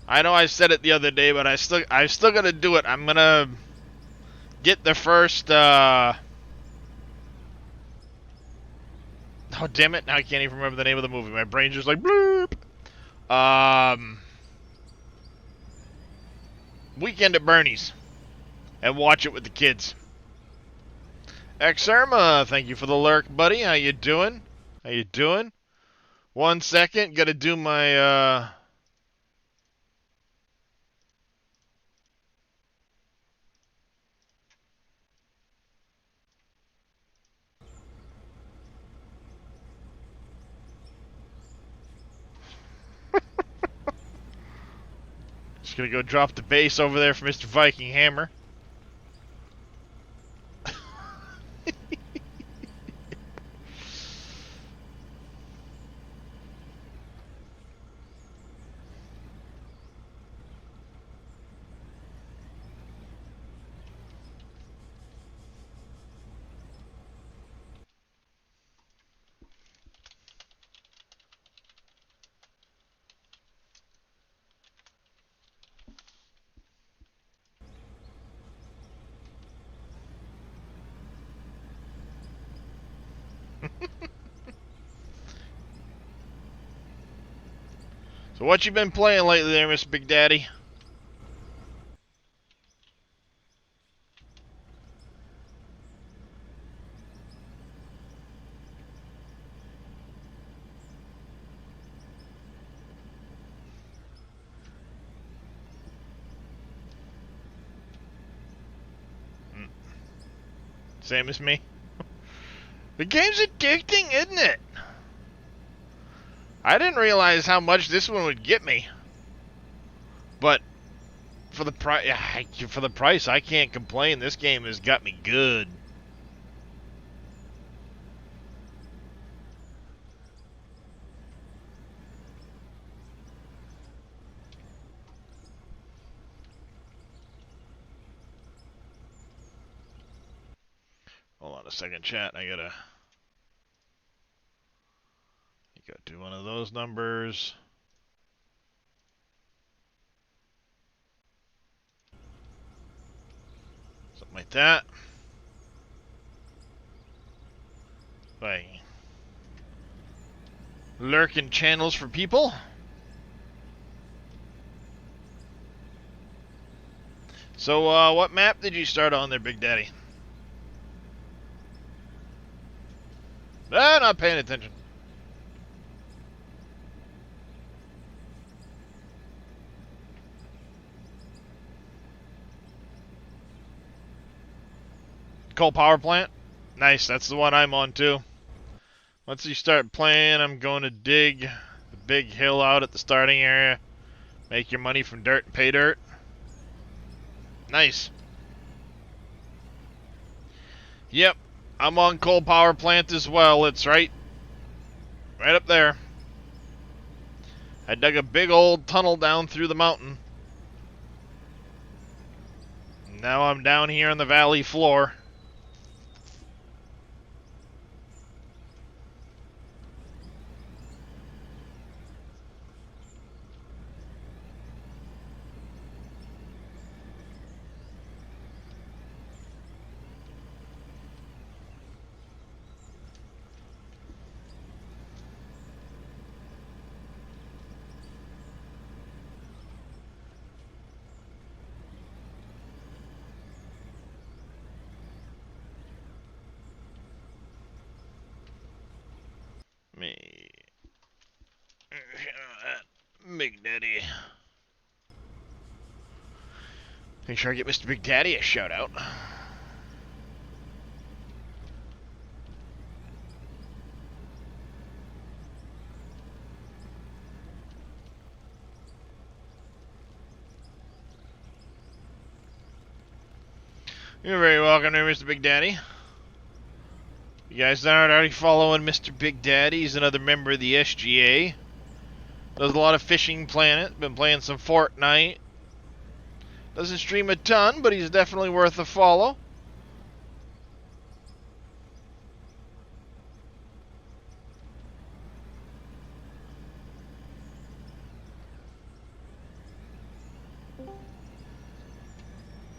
I know I said it the other day, but I still gotta do it. I'm gonna get the first. Oh damn it! Now I can't even remember the name of the movie. My brain's just like bloop. Weekend at Bernie's, and watch it with the kids. Xerma, thank you for the lurk, buddy. How you doing? How you doing? 1 second, gotta do my Just gonna go drop the bass over there for Mr. Viking Hammer. So what you been playing lately there, Mr. Big Daddy? Same as me. The game's addicting, isn't it? I didn't realize how much this one would get me. But for the price, I can't complain. This game has got me good. Hold on a second, chat. I gotta do one of those numbers. Something like that. Like lurking channels for people. So, what map did you start on there, Big Daddy? Ah, not paying attention. Coal power plant? Nice, that's the one I'm on too. Once you start playing, I'm going to dig the big hill out at the starting area. Make your money from dirt and pay dirt. Nice. Yep, I'm on coal power plant as well. It's right up there. I dug a big old tunnel down through the mountain. Now I'm down here on the valley floor. Me. Big Daddy. Make sure I get Mr. Big Daddy a shout out. You're very welcome there, Mr. Big Daddy. You guys aren't already following Mr. Big Daddy. He's another member of the SGA. Does a lot of Fishing Planet. Been playing some Fortnite. Doesn't stream a ton, but he's definitely worth a follow.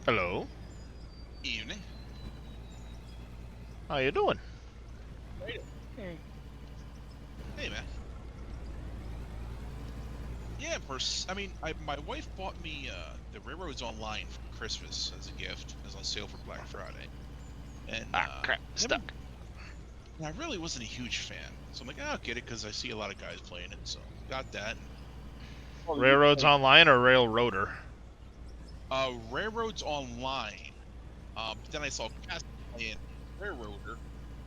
Hello. Evening. How you doing? Hey, man. Yeah, my wife bought me the Railroads Online for Christmas as a gift. It was on sale for Black Friday. And Crap. Stuck. I really wasn't a huge fan. So I'm like, I'll get it because I see a lot of guys playing it. So got that. Railroads Online or Railroader? Railroads Online. But then I saw Castle playing Railroader.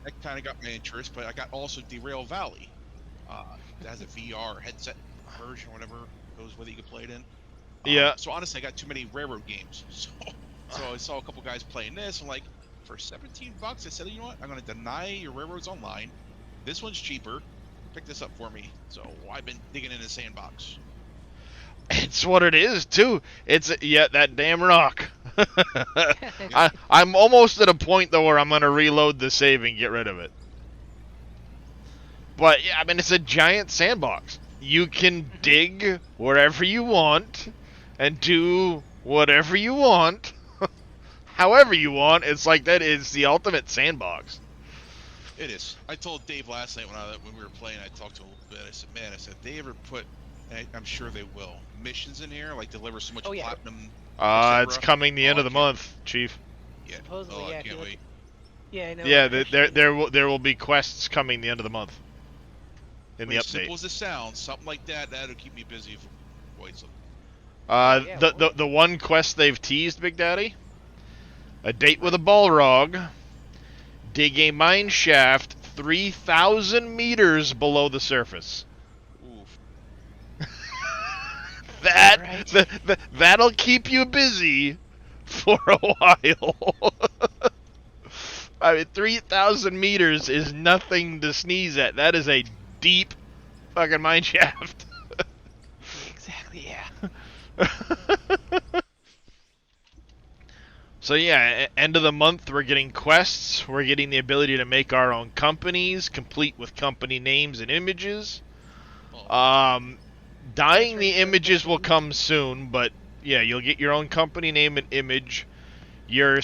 That kind of got my interest, but I got also Derail Valley. That has a VR headset version, or whatever goes with it, you can play it in. Yeah. So honestly, I got too many railroad games. So I saw a couple guys playing this. I'm like, for $17, I said, you know what? I'm gonna deny your Railroads Online. This one's cheaper. Pick this up for me. So I've been digging in the sandbox. It's what it is too. It's that damn rock. I'm almost at a point though where I'm gonna reload the save and get rid of it. But yeah, I mean it's a giant sandbox. You can dig wherever you want and do whatever you want, however you want. It's like that is the ultimate sandbox. It is. I told Dave last night when we were playing. I talked to him a little bit. I said, man, if they ever put I'm sure they will. Missions in here, like deliver so much Oh, yeah. platinum. It's etc. coming the end Oh, of the I can't- month, Chief. Yeah. Supposedly, Oh, yeah, I if you can't look wait. Yeah, I know. Yeah, Christian- there will be quests coming the end of the month. In the As simple update. as it sounds, something like that'll keep me busy for quite some. yeah, well- The one quest they've teased, Big Daddy. A date with a Balrog. Dig a mine shaft 3,000 meters below the surface. Oof. Right. That'll keep you busy for a while. I mean, 3,000 meters is nothing to sneeze at. That is a deep fucking mine shaft. Exactly, yeah. So yeah, end of the month we're getting quests. We're getting the ability to make our own companies, complete with company names and images. Oh, Dyeing the images will come soon, but yeah, you'll get your own company name and image. Your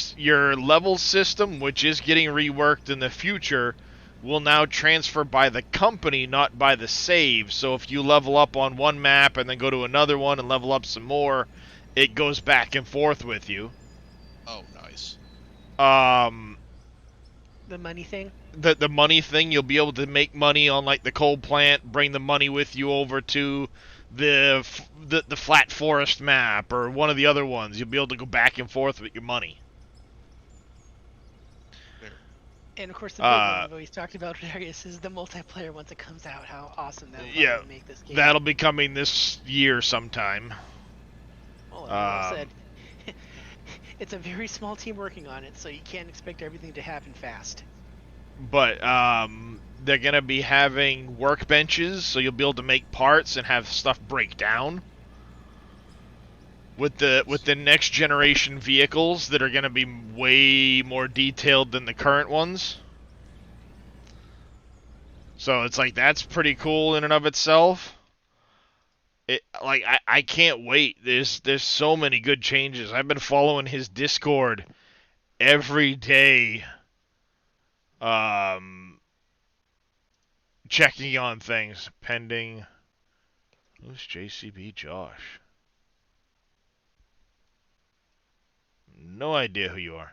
level system, which is getting reworked in the future, will now transfer by the company, not by the save. So if you level up on one map and then go to another one and level up some more, it goes back and forth with you. oh, nice. The money thing. The money thing, you'll be able to make money on like the coal plant, bring the money with you over to the flat forest map or one of the other ones. You'll be able to go back and forth with your money. And of course, the big one we've always talked about, Darius, is the multiplayer once it comes out. How awesome that will Yeah, make this game. that'll be coming this year sometime. Well, like I said, it's a very small team working on it, so you can't expect everything to happen fast. But they're gonna be having workbenches, so you'll be able to make parts and have stuff break down. With the next generation vehicles that are gonna be way more detailed than the current ones. So it's like that's pretty cool in and of itself. I can't wait. There's so many good changes. I've been following his Discord every day. Checking on things pending. Who's JCB Josh? No idea who you are.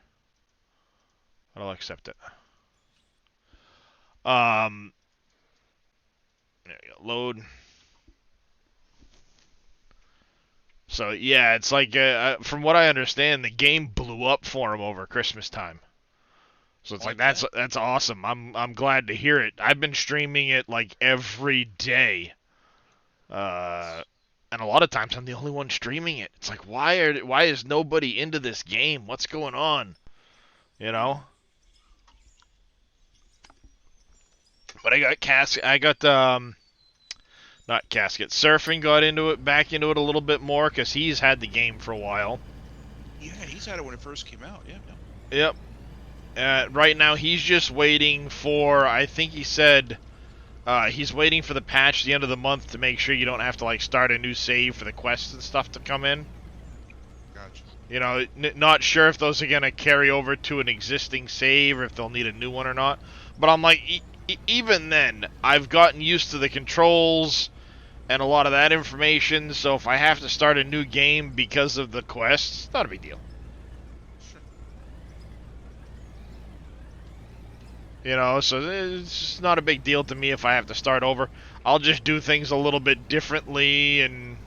But I'll accept it. There you go. Load. So yeah, it's like from what I understand, the game blew up for him over Christmas time. So it's like that's awesome. I'm glad to hear it. I've been streaming it like every day. And a lot of times I'm the only one streaming it. It's like why is nobody into this game? What's going on? You know? But I got not Casket. Surfing got back into it a little bit more because he's had the game for a while. Yeah, he's had it when it first came out. Yeah. Yep. Right now he's just waiting for, I think he said, he's waiting for the patch at the end of the month to make sure you don't have to like start a new save for the quests and stuff to come in. Gotcha. You know, not sure if those are going to carry over to an existing save or if they'll need a new one or not. But I'm like, even then, I've gotten used to the controls and a lot of that information, so if I have to start a new game because of the quests, it's not a big deal. Sure. You know, so it's just not a big deal to me if I have to start over. I'll just do things a little bit differently and,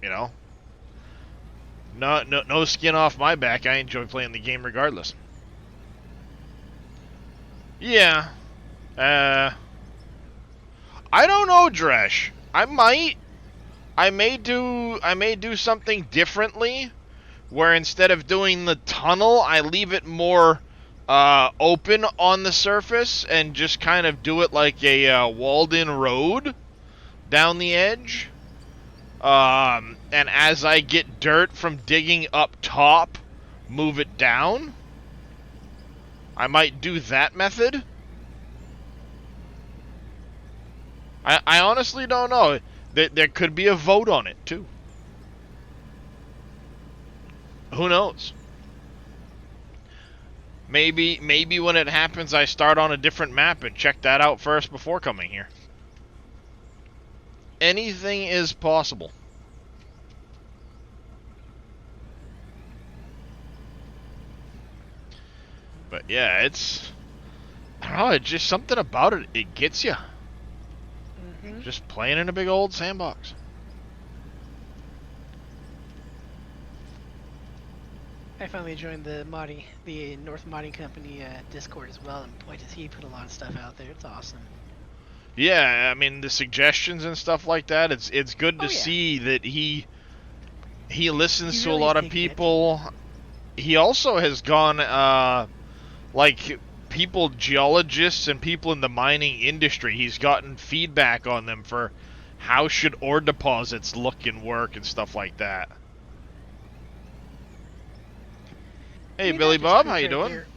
you know, no skin off my back. I enjoy playing the game regardless. Yeah. I don't know, Dresh. I may do something differently, where instead of doing the tunnel, I leave it more open on the surface and just kind of do it like a walled-in road down the edge. And as I get dirt from digging up top, move it down. I might do that method. I honestly don't know. There could be a vote on it, too. Who knows? Maybe when it happens, I start on a different map and check that out first before coming here. anything is possible. But yeah, it's, I don't know, it's just something about it. It gets you. Hmm. Just playing in a big old sandbox. I finally joined the North Modding Company Discord as well, and boy, does he put a lot of stuff out there. It's awesome. Yeah, I mean the suggestions and stuff like that. It's good to Oh, yeah. see that he listens He to really a lot is of taking it. people. He also has gone like people, geologists and people in the mining industry. He's gotten feedback on them for how should ore deposits look and work and stuff like that. I Hey mean, Billy that just Bob, proves how you right doing? there,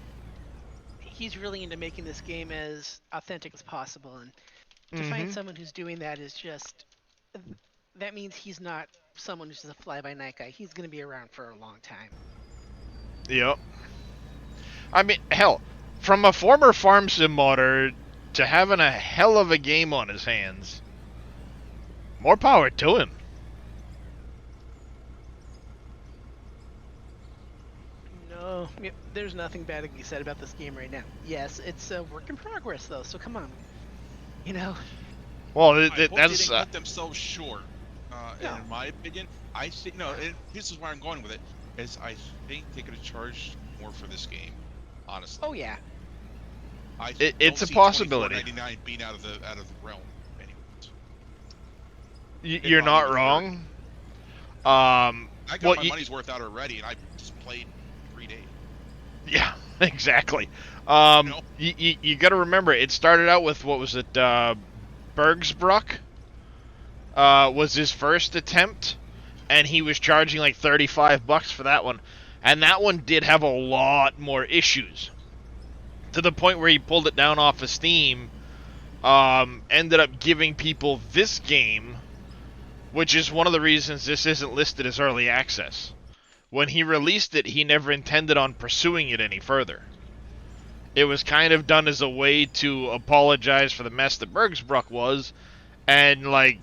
he's really into making this game as authentic as possible, and to find someone who's doing that is just, that means he's not someone who's just a fly-by-night guy. He's going to be around for a long time. Yep. I mean, hell, from a former farm sim modder to having a hell of a game on his hands, more power to him. No, there's nothing bad to be said about this game right now. Yes, it's a work in progress though, so come on. You know, Well, I hope they that's didn't cut themselves short. No. In my opinion, I think this is where I'm going with it. Is I think they could have charged more for this game. Honestly. oh yeah. It's a possibility. $24.99 being out of the realm. Anyways, you're in not line with wrong. I got What my you- money's worth out already, and I just played 3 days. Yeah, exactly. No. You got to remember, it started out with, what was it? Bergsbruck was his first attempt, and he was charging like $35 for that one, and that one did have a lot more issues, to the point where he pulled it down off of Steam. Ended up giving people this game, which is one of the reasons this isn't listed as early access. When he released it, he never intended on pursuing it any further. It was kind of done as a way to apologize for the mess that Bergsbruck was, and like,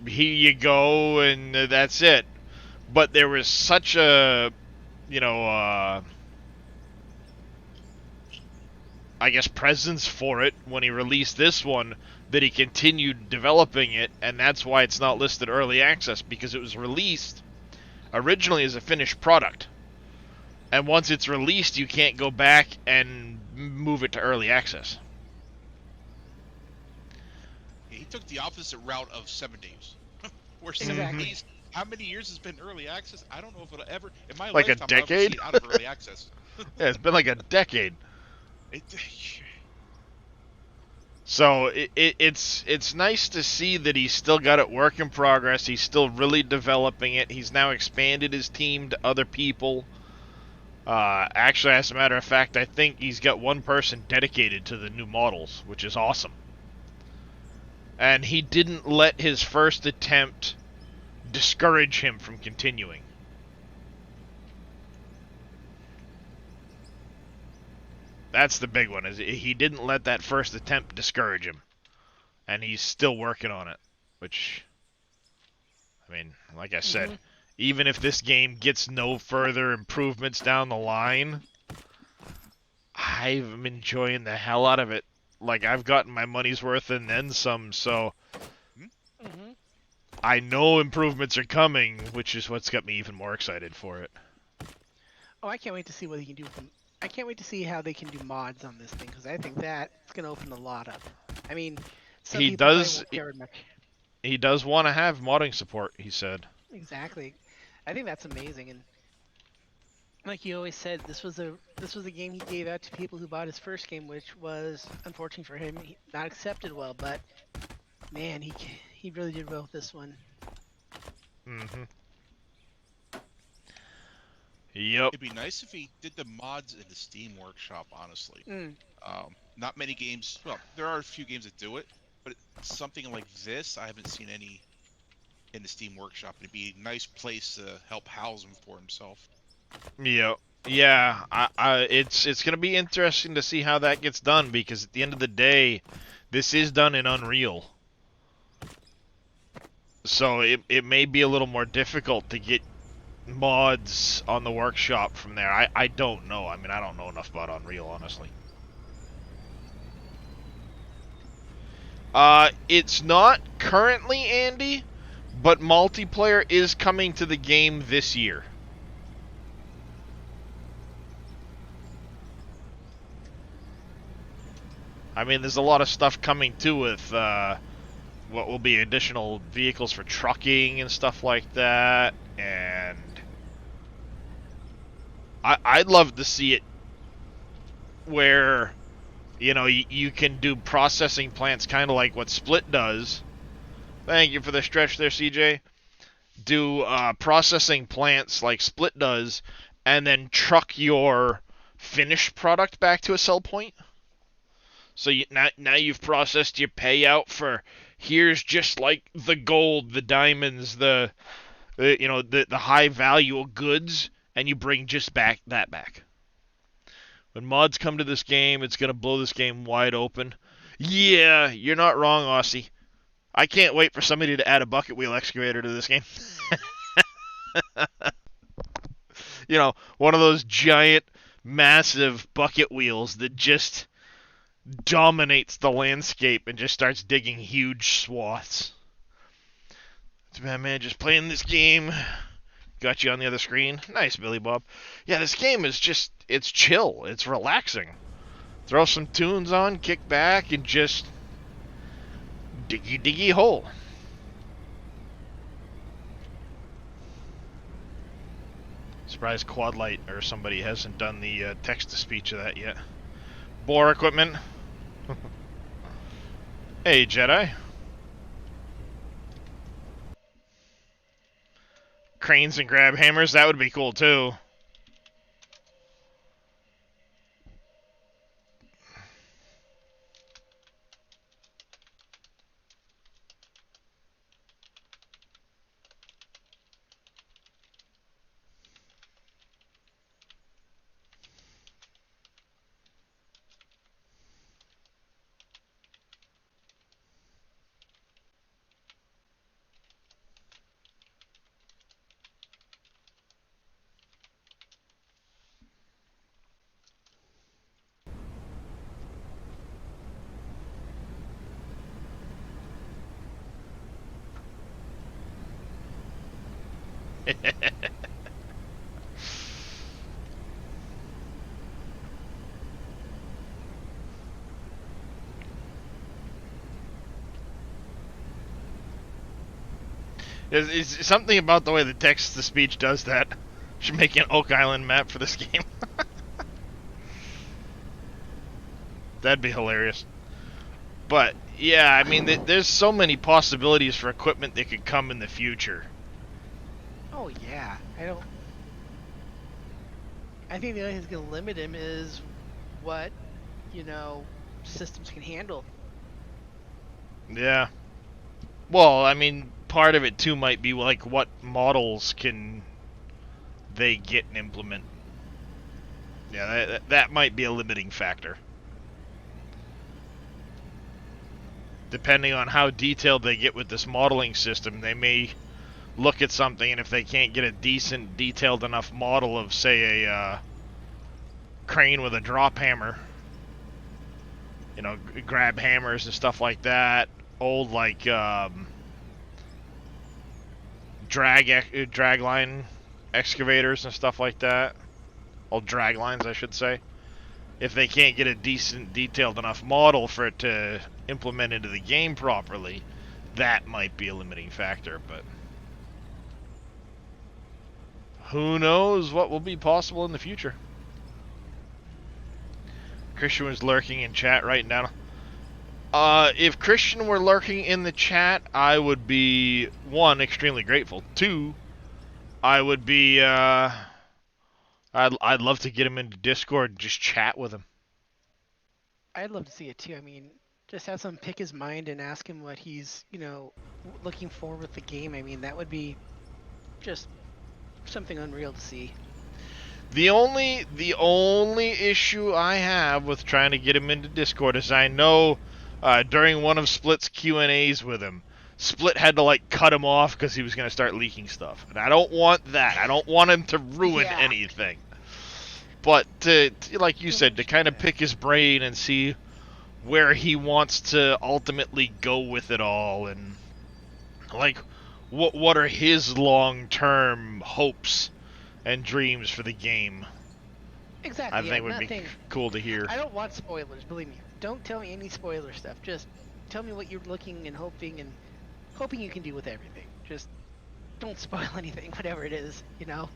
here you go, and that's it. But there was such a, I guess, presence for it when he released this one, that he continued developing it, and that's why it's not listed early access, because it was released originally as a finished product. And once it's released, you can't go back and move it to early access. He took the opposite route of 7 days. Where Exactly. 7 days, how many years has been early access? I don't know if it'll ever, in my Like a lifetime, I'll ever see decade? it out of early access. Yeah, it's been like a decade. It, So it's nice to see that he's still got it work in progress. He's still really developing it. He's now expanded his team to other people. Actually, as a matter of fact, I think he's got one person dedicated to the new models, which is awesome. And he didn't let his first attempt discourage him from continuing. That's the big one, is he didn't let that first attempt discourage him. And he's still working on it, which, I mean, like I said, even if this game gets no further improvements down the line, I'm enjoying the hell out of it. Like, I've gotten my money's worth and then some, so Mm-hmm. I know improvements are coming, which is what's got me even more excited for it. Oh, I can't wait to see what he can do with them. I can't wait to see how they can do mods on this thing, because I think that's going to open a lot up. I mean, some He people probably does- won't care much. He does want to have modding support, he said. Exactly. I think that's amazing, and like you always said, this was a game he gave out to people who bought his first game, which was, unfortunately for him, not accepted well. But man, he really did well with this one. Mm-hmm. Yep. it'd be nice if he did the mods in the Steam Workshop, honestly. Mm. Not many games, well, there are a few games that do it, but something like this, I haven't seen any in the Steam Workshop. It'd be a nice place to help house him for himself. Yep. Yeah, it's gonna be interesting to see how that gets done, because at the end of the day, this is done in Unreal. So it may be a little more difficult to get mods on the workshop from there. I don't know. I mean, I don't know enough about Unreal, honestly. It's not currently, Andy, but multiplayer is coming to the game this year. I mean, there's a lot of stuff coming too with what will be additional vehicles for trucking and stuff like that, and I'd love to see it where, you know, you can do processing plants kind of like what Split does. Thank you for the stretch there, CJ. Do processing plants like Split does, and then truck your finished product back to a sell point. So now you've processed your payout for, here's just like the gold, the diamonds, the high value goods, and you bring just back. When mods come to this game, it's gonna blow this game wide open. Yeah, you're not wrong, Aussie. I can't wait for somebody to add a bucket wheel excavator to this game. You know, one of those giant, massive bucket wheels that just dominates the landscape and just starts digging huge swaths. It's bad, man, just playing this game. Got you on the other screen. Nice, Billy Bob. Yeah, this game is just, it's chill. It's relaxing. Throw some tunes on, kick back, and just diggy hole. Surprised Quadlight or somebody hasn't done the text-to-speech of that yet. Bore equipment. Hey, Jedi. Cranes and grab hammers, that would be cool too. It's something about the way the text-to-speech does that. Should make an Oak Island map for this game. That'd be hilarious. But, yeah, I mean, there's so many possibilities for equipment that could come in the future. Oh yeah, I think the only thing that's gonna limit him is what, systems can handle. Yeah. Well, I mean, part of it too might be like what models can they get and implement. Yeah, that might be a limiting factor. Depending on how detailed they get with this modeling system, they may look at something, and if they can't get a decent, detailed enough model of, say, a crane with a drop hammer, grab hammers and stuff like that, old, like, drag line excavators and stuff like that, old drag lines, I should say. If they can't get a decent, detailed enough model for it to implement into the game properly, that might be a limiting factor, but who knows what will be possible in the future. Christian was lurking in chat right now. If Christian were lurking in the chat, I would be, 1, extremely grateful. 2, I would be, I'd love to get him into Discord and just chat with him. I'd love to see it too. I mean, just have someone pick his mind and ask him what he's, looking for with the game. I mean, that would be just something unreal to see. The only issue I have with trying to get him into Discord is I know during one of Split's Q&As with him, Split had to like cut him off because he was going to start leaking stuff. And I don't want that. I don't want him to ruin Yeah. anything. But like you said, to kind of pick his brain and see where he wants to ultimately go with it all, and like what are his long-term hopes and dreams for the game. Exactly. I think would nothing. be cool to hear. I don't want spoilers, believe me. Don't tell me any spoiler stuff. Just tell me what you're looking and hoping you can do with everything. Just don't spoil anything, whatever it is, you know?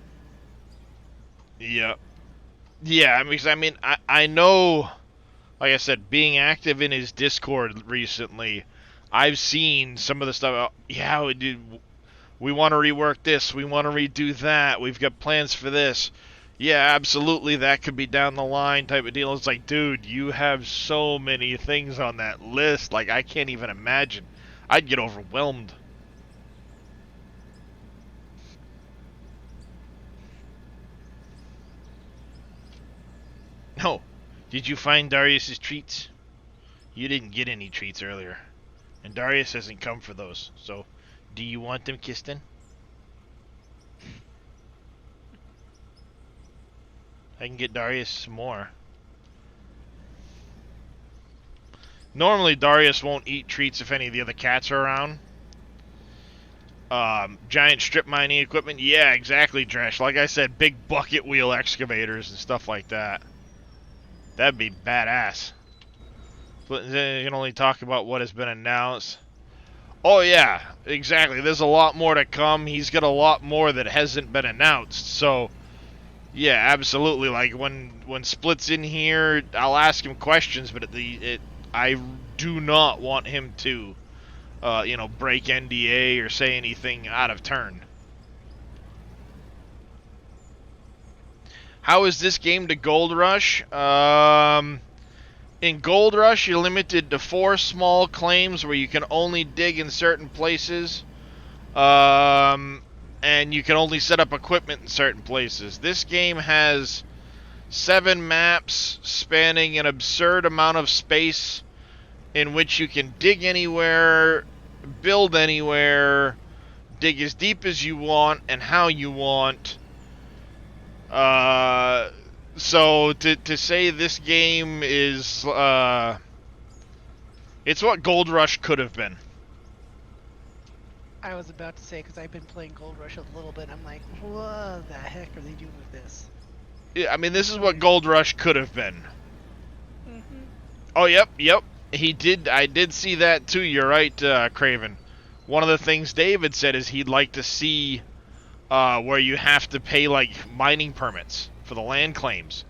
Yeah. Yeah, because I mean, I know, like I said, being active in his Discord recently, I've seen some of the stuff. Yeah, we want to rework this. We want to redo that. We've got plans for this. Yeah, absolutely, that could be down the line type of deal. It's like, dude, you have so many things on that list. Like, I can't even imagine. I'd get overwhelmed. No. Did you find Darius's treats? You didn't get any treats earlier. And Darius hasn't come for those. So, do you want them, Kistin? I can get Darius some more. Normally, Darius won't eat treats if any of the other cats are around. Giant strip mining equipment. Yeah, exactly, Dresh. Like I said, big bucket wheel excavators and stuff like that. That'd be badass. But you can only talk about what has been announced. Oh yeah, exactly. There's a lot more to come. He's got a lot more that hasn't been announced. So, yeah, absolutely. Like when Split's in here, I'll ask him questions, but I do not want him to, break NDA or say anything out of turn. How is this game to Gold Rush? In Gold Rush, you're limited to 4 small claims where you can only dig in certain places. And you can only set up equipment in certain places. This game has 7 maps spanning an absurd amount of space in which you can dig anywhere, build anywhere, dig as deep as you want and how you want. So to say this game is it's what Gold Rush could have been. I was about to say, because I've been playing Gold Rush a little bit, I'm like, what the heck are they doing with this? Yeah, I mean, this is what Gold Rush could have been. Mm-hmm. Oh, yep. I did see that too. You're right, Craven. One of the things David said is he'd like to see where you have to pay like mining permits for the land claims,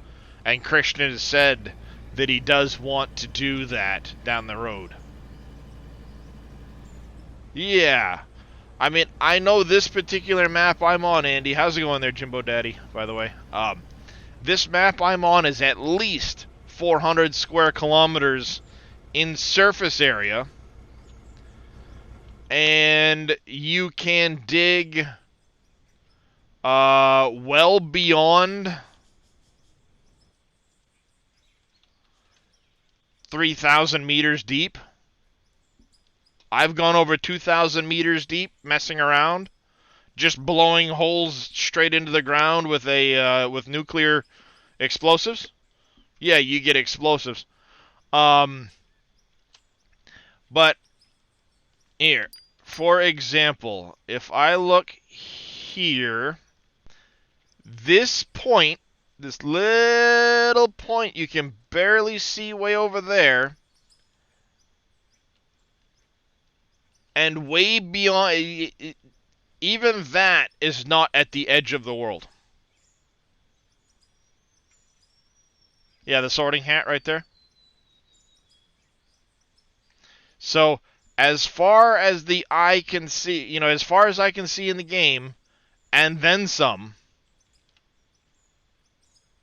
and Krishna has said that he does want to do that down the road. Yeah, I mean, I know this particular map I'm on, Andy. How's it going there, Jimbo Daddy? By the way, this map I'm on is at least 400 square kilometers in surface area, and you can dig well beyond 3,000 meters deep. I've gone over 2,000 meters deep messing around, just blowing holes straight into the ground with with nuclear explosives. Yeah, you get explosives. But here, for example, if I look here, this point, this little point you can barely see way over there, and way beyond, even that is not at the edge of the world. Yeah, the sorting hat right there. So, as far as the eye can see, as far as I can see in the game, and then some,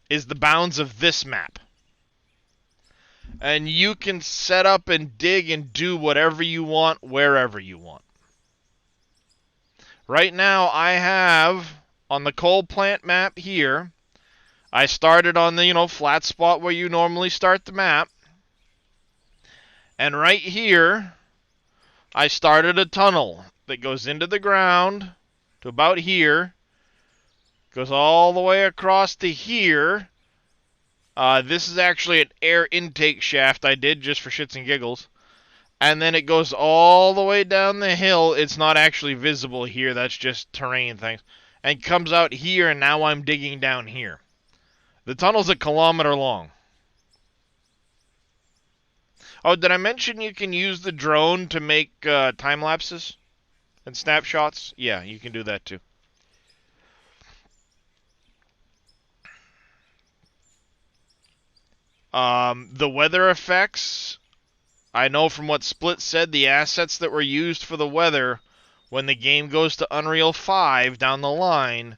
is the bounds of this map. And you can set up and dig and do whatever you want, wherever you want. Right now, I have, on the coal plant map here, I started on the, flat spot where you normally start the map. And right here, I started a tunnel that goes into the ground to about here, goes all the way across to here. This is actually an air intake shaft I did just for shits and giggles. And then it goes all the way down the hill. It's not actually visible here. That's just terrain things. And comes out here, and now I'm digging down here. The tunnel's 1 kilometer long. Oh, did I mention you can use the drone to make time lapses and snapshots? Yeah, you can do that too. The weather effects, I know from what Split said, the assets that were used for the weather, when the game goes to Unreal 5 down the line,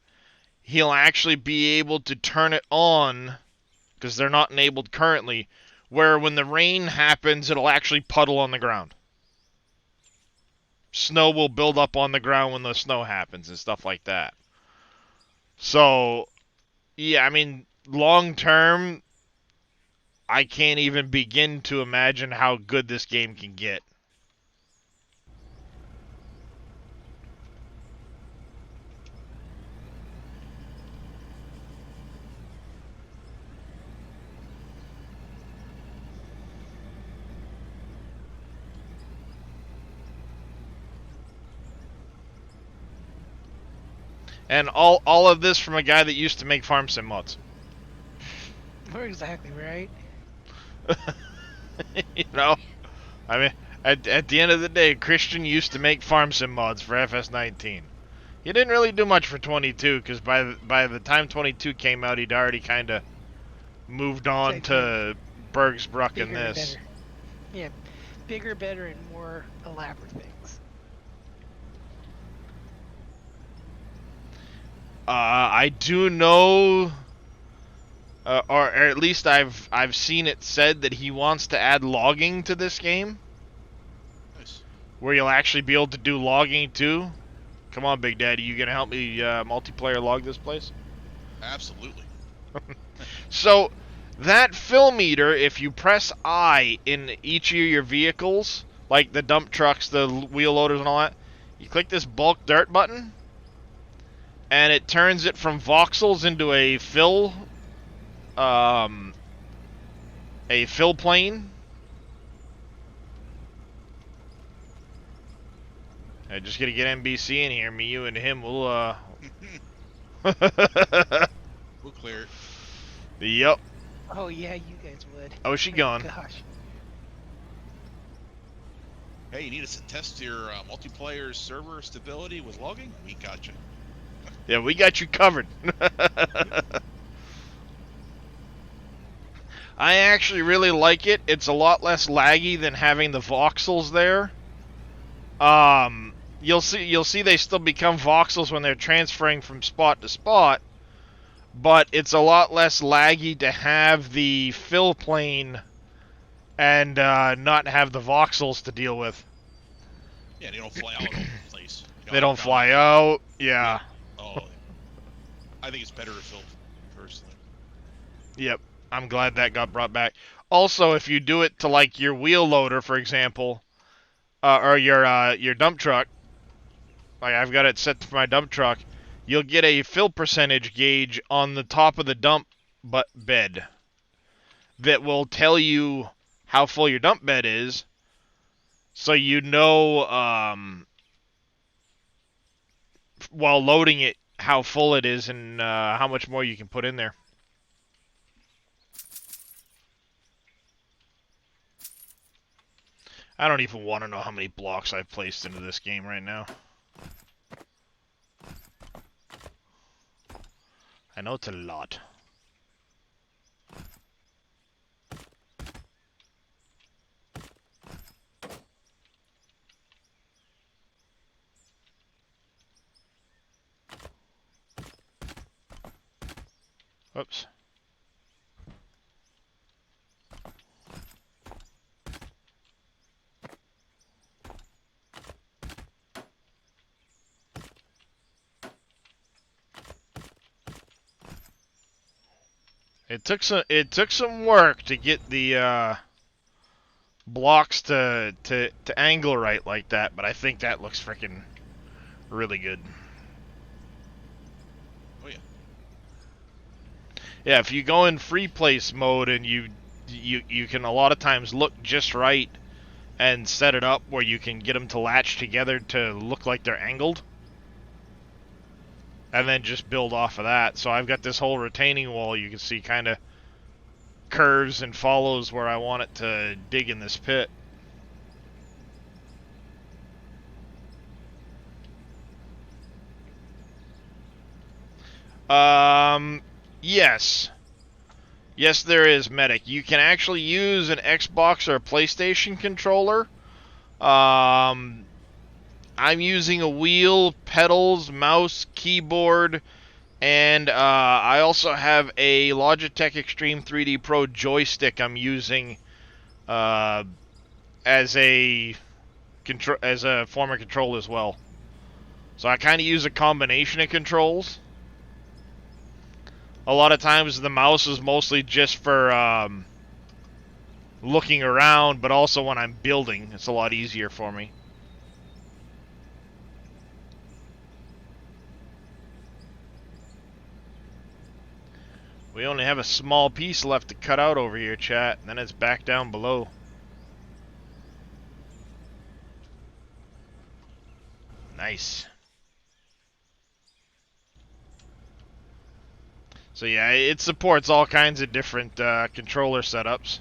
he'll actually be able to turn it on, because they're not enabled currently, where when the rain happens, it'll actually puddle on the ground. Snow will build up on the ground when the snow happens and stuff like that. So, yeah, I mean, long term, I can't even begin to imagine how good this game can get. And all of this from a guy that used to make farm sim mods. You're exactly right. You know, I mean, at the end of the day, Christian used to make farm sim mods for FS19. He didn't really do much for 22 because by the time 22 came out, he'd already kind of moved on to Bergsbruck and this. Better. Yeah, bigger, better, and more elaborate things. I do know, or at least I've seen it said that he wants to add logging to this game, Nice. where you'll actually be able to do logging too. Come on, Big Daddy, you gonna help me multiplayer log this place? Absolutely. So, that fill meter, if you press I in each of your vehicles, like the dump trucks, the wheel loaders and all that, you click this bulk dirt button, and it turns it from voxels into a fill plane. I just gotta get NBC in here. Me, you, and him will We'll clear it. Yep. Oh yeah, you guys would. Oh, she My gone. Gosh. Hey, you need us to test your multiplayer server stability with logging? We gotcha. Yeah, we got you covered. I actually really like it. It's a lot less laggy than having the voxels there. You'll see they still become voxels when they're transferring from spot to spot, but it's a lot less laggy to have the fill plane and not have the voxels to deal with. Yeah, they don't fly out all over the place. You They don't fly out. Yeah. Oh, I think it's better to fill, personally. Yep. I'm glad that got brought back. Also, if you do it to like your wheel loader, for example, or your dump truck, like I've got it set for my dump truck, you'll get a fill percentage gauge on the top of the dump bed that will tell you how full your dump bed is, so you know while loading it how full it is and how much more you can put in there. I don't even want to know how many blocks I've placed into this game right now. I know it's a lot. Oops. It took some work to get the blocks to angle right like that, but I think that looks freaking really good. Oh yeah. Yeah, if you go in free place mode and you can a lot of times look just right and set it up where you can get them to latch together to look like they're angled, and then just build off of that. So I've got this whole retaining wall you can see kind of curves and follows where I want it to dig in this pit. Yes. Yes, there is, Medic. You can actually use an Xbox or a PlayStation controller. I'm using a wheel, pedals, mouse, keyboard, and I also have a Logitech Extreme 3D Pro joystick I'm using as a form of control as well. So I kind of use a combination of controls. A lot of times the mouse is mostly just for looking around, but also when I'm building, it's a lot easier for me. We only have a small piece left to cut out over here, chat, and then it's back down below. Nice. So yeah, it supports all kinds of different controller setups,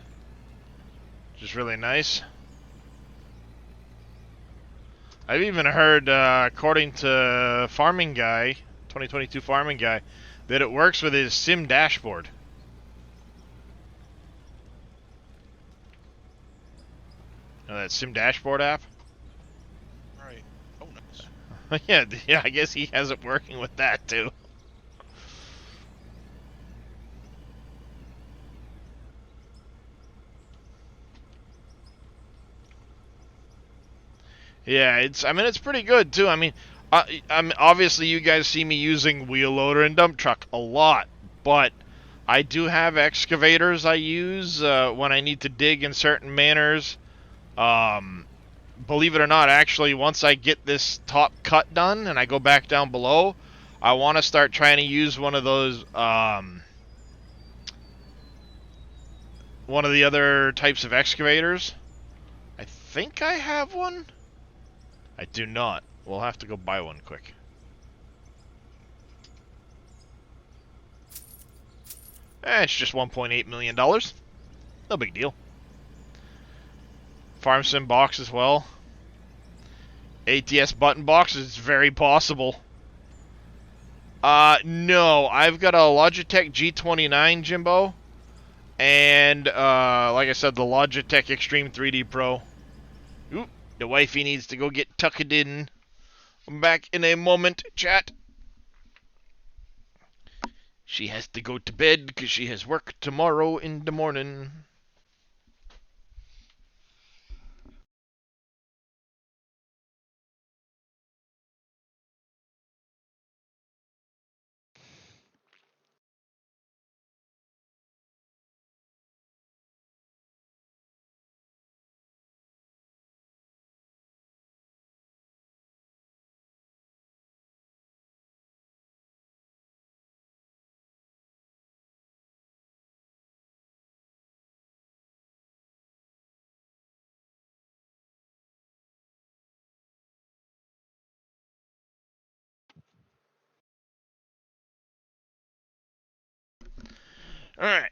which is really nice. I've even heard, according to Farming Guy, 2022 Farming Guy, that it works with his Sim dashboard. You know that Sim dashboard app? Right. Oh, nice. Yeah, I guess he has it working with that too. Yeah, it's pretty good too. I mean, obviously you guys see me using wheel loader and dump truck a lot, but I do have excavators I use when I need to dig in certain manners. Believe it or not, actually, once I get this top cut done and I go back down below, I want to start trying to use one of those, one of the other types of excavators. I think I have one. I do not. We'll have to go buy one quick. It's just $1.8 million. No big deal. Farm sim box as well. ATS button box is very possible. No. I've got a Logitech G29, Jimbo. And, like I said, the Logitech Extreme 3D Pro. Oop, the wifey needs to go get tucked in. I'm back in a moment, chat. She has to go to bed because she has work tomorrow in the morning. Alright.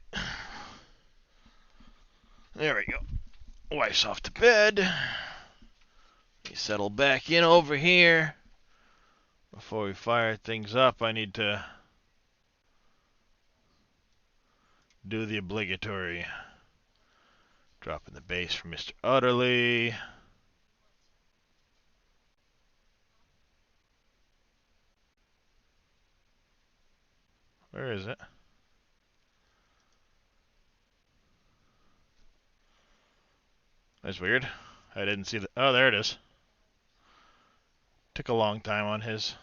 There we go. Wife's off to bed. We settle back in over here. Before we fire things up, I need to do the obligatory drop in the base for Mr. Utterly. Where is it? That's weird. I didn't see the... Oh, there it is. Took a long time on his.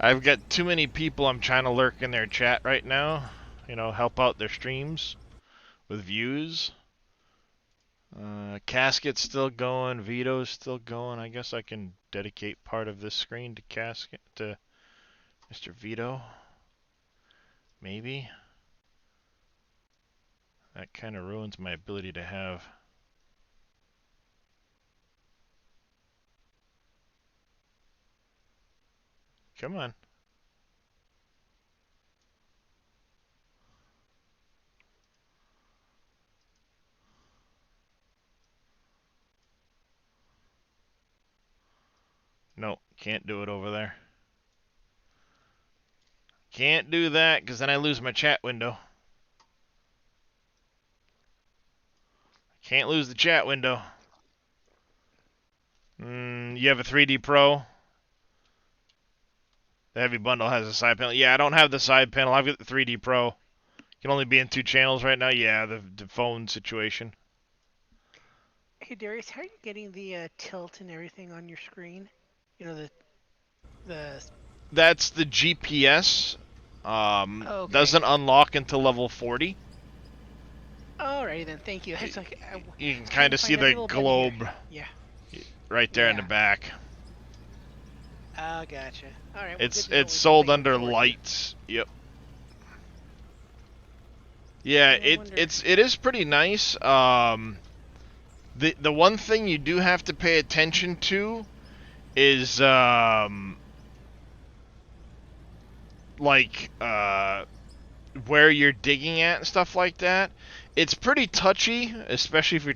I've got too many people I'm trying to lurk in their chat right now. You know, help out their streams with views. Casket's still going. Vito's still going. I guess I can dedicate part of this screen to Casket, to Mr. Vito. Maybe. That kind of ruins my ability to have. Come on. No, can't do it over there. Can't do that because then I lose my chat window. Can't lose the chat window. You have a 3D Pro. The heavy bundle has a side panel. Yeah, I don't have the side panel. I've got the 3D Pro. Can only be in 2 channels right now. Yeah, the phone situation. Hey Darius, how are you getting the tilt and everything on your screen? You know the. That's the GPS. Okay. Doesn't unlock until level 40. Alrighty then, thank you. It's like, You can kind of see the globe Yeah. right there in the Yeah. back. Oh, gotcha. All right. It's sold under lights. Yep. Yeah, it is pretty nice. The one thing you do have to pay attention to is where you're digging at and stuff like that. It's pretty touchy, especially if you're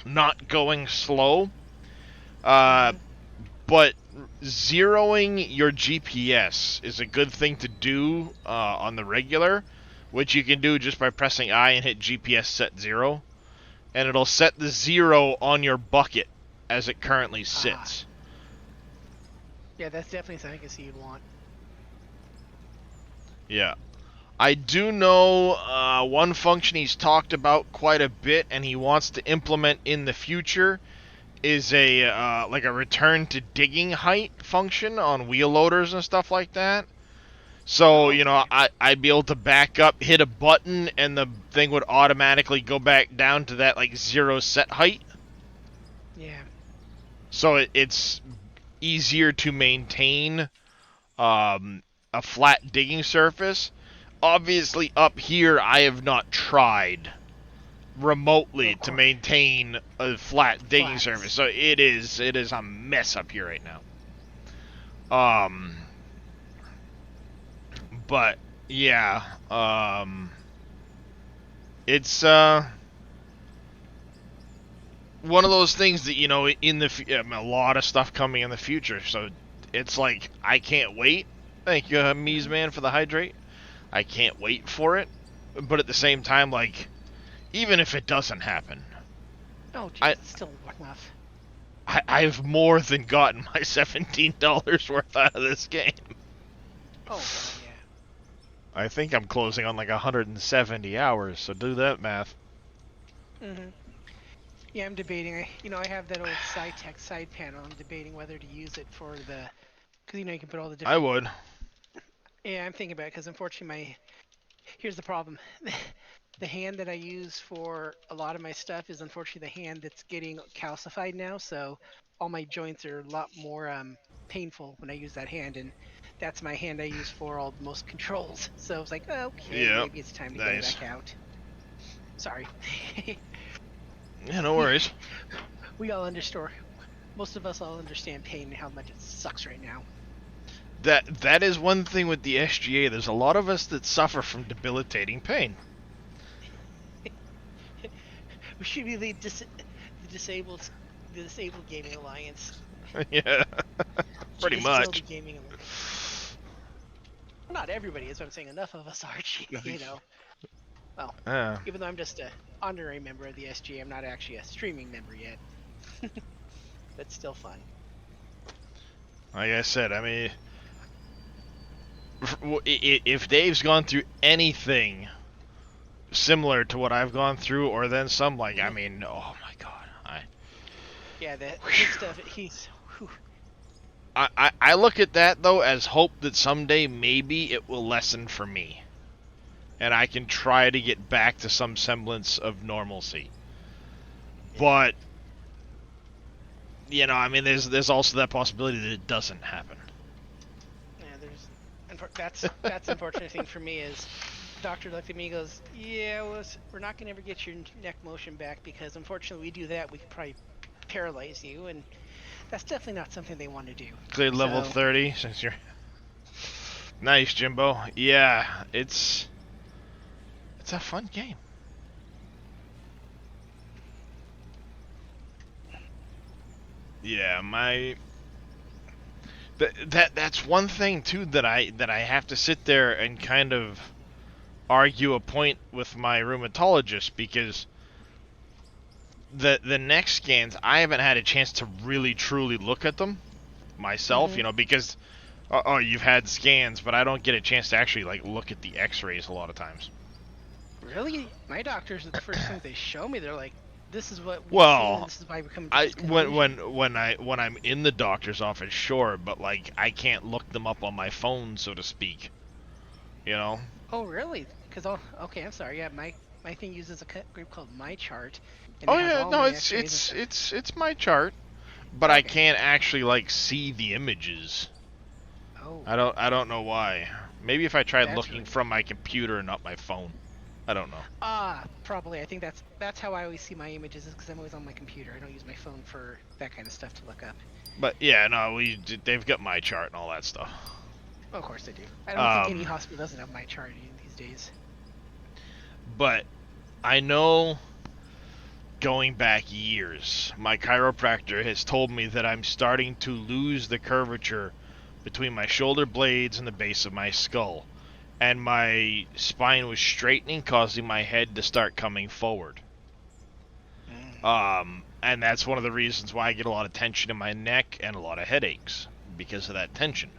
not going slow. But zeroing your GPS is a good thing to do on the regular, which you can do just by pressing I and hit GPS set 0. And it'll set the 0 on your bucket as it currently sits. Yeah, that's definitely something I can see you'd want. Yeah. I do know one function he's talked about quite a bit and he wants to implement in the future is a like a return to digging height function on wheel loaders and stuff like that. So, you know, I'd be able to back up, hit a button, and the thing would automatically go back down to that, like, 0 set height. Yeah. So it's easier to maintain a flat digging surface. Obviously, up here, I have not tried remotely to maintain a flat digging surface. So it is a mess up here right now. But yeah, it's one of those things that, you know, in the a lot of stuff coming in the future. So it's like I can't wait. Thank you, Mies Man, for the hydrate. I can't wait for it. But at the same time, like, even if it doesn't happen, oh, geez, it's still enough. I've more than gotten my $17 worth out of this game. Oh, yeah. I think I'm closing on like 170 hours, so do that math. Mhm. Yeah, I'm debating. I have that old SciTech side panel. I'm debating whether to use it for the, because you can put all the different. I would. Yeah, I'm thinking about it because unfortunately here's the problem. The hand that I use for a lot of my stuff is unfortunately the hand that's getting calcified now, so all my joints are a lot more painful when I use that hand, and that's my hand I use for all most controls. So I was like, okay, maybe it's time to get it back out. Sorry. Yeah, no worries. We all understand. Most of us all understand pain and how much it sucks right now. That is one thing with the SGA. There's a lot of us that suffer from debilitating pain. We should be the disabled gaming alliance. Yeah, pretty much. Gaming alliance. Not everybody is, but I'm saying enough of us are. You know. Well, even though I'm just an honorary member of the SGA, I'm not actually a streaming member yet. That's still fun. Like I said, I mean, if Dave's gone through anything similar to what I've gone through, or then some, like, I mean, oh my god, Yeah, his stuff. I look at that though as hope that someday maybe it will lessen for me, and I can try to get back to some semblance of normalcy. But you know, I mean, there's also that possibility that it doesn't happen. Yeah, that's unfortunate thing for me is, doctor looked at me and goes, yeah, we're not gonna ever get your neck motion back because unfortunately we do that we could probably paralyze you, and that's definitely not something they want to do. Cleared level So- 30 since you're nice, Jimbo. Yeah, it's a fun game. Yeah, that's one thing too that I have to sit there and kind of argue a point with my rheumatologist, because the neck scans, I haven't had a chance to really truly look at them myself, Mhm. you know, because you've had scans, but I don't get a chance to actually like look at the x-rays a lot of times. Really? My doctors, the first thing they show me, they're like, "This is what we've Well, seen, and this is why we come to I this conclusion." when I'm in the doctor's office, sure, but like I can't look them up on my phone, so to speak. You know? Oh, really? Because okay, I'm sorry. Yeah, my thing uses a group called MyChart. And Oh it has yeah, all no, my it's X-rays and it's my chart, but I Okay. can't actually like see the images. stuff. Oh, I don't know why. Maybe if I tried That's looking really from my computer and not my phone. I don't know. probably. I think that's how I always see my images, is because I'm always on my computer. I don't use my phone for that kind of stuff to look up. But yeah, no, they've got my chart and all that stuff. Of course they do. I don't think any Um, hospital doesn't have MyChart these days. But I know, going back years, my chiropractor has told me that I'm starting to lose the curvature between my shoulder blades and the base of my skull, and my spine was straightening, causing my head to start coming forward. And that's one of the reasons why I get a lot of tension in my neck and a lot of headaches, because of that tension.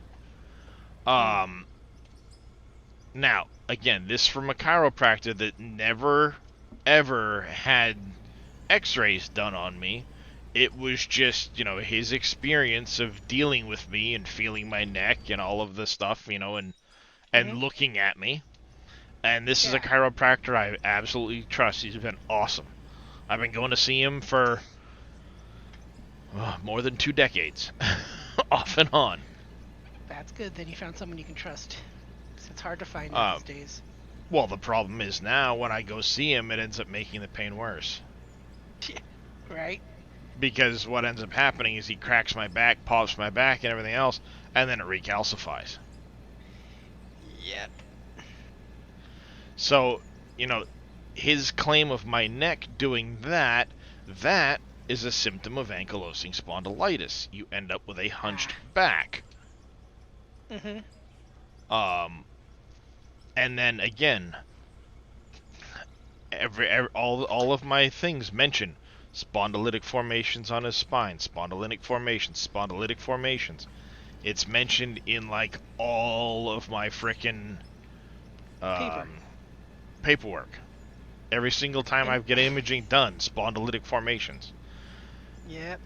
Now, again, this from a chiropractor that never, ever had x-rays done on me. It was just, you know, his experience of dealing with me and feeling my neck and all of the stuff, you know, and Mhm. looking at me. And this is a Yeah. chiropractor I absolutely trust. He's been awesome. I've been going to see him for more than 2 decades, off and on. That's good. Then you found someone you can trust. 'Cause it's hard to find Uh, these days. Well, the problem is now when I go see him, it ends up making the pain worse. Right? Because what ends up happening is he cracks my back, pops my back, and everything else, and then it recalcifies. Yep. So, you know, his claim of my neck doing that, that is a symptom of ankylosing spondylitis. You end up with a hunched back. Mhm. And then again, all of my things mention spondylitic formations on his spine, spondylitic formations. It's mentioned in like all of my frickin' paperwork. Every single time I get imaging done, spondylitic formations. Yep.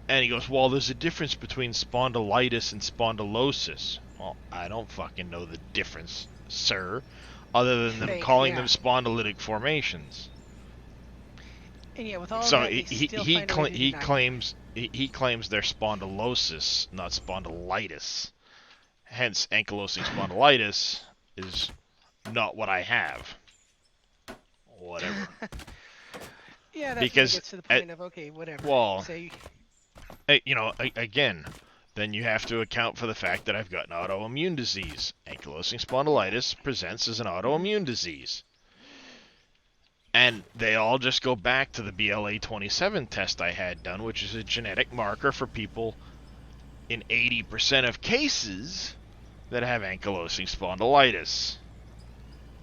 And he goes, well, there's a difference between spondylitis and spondylosis. Well, I don't fucking know the difference, sir, other than them calling them spondylitic formations. And yeah, with all So that, they still find a way to deny it. he claims they're spondylosis, not spondylitis. Hence, ankylosing spondylitis is not what I have. Whatever. Yeah, that Because gets to the point of okay, whatever. well, Say, you know, again, then you have to account for the fact that I've got an autoimmune disease. Ankylosing spondylitis presents as an autoimmune disease. And they all just go back to the BLA27 test I had done, which is a genetic marker for people in 80% of cases that have ankylosing spondylitis.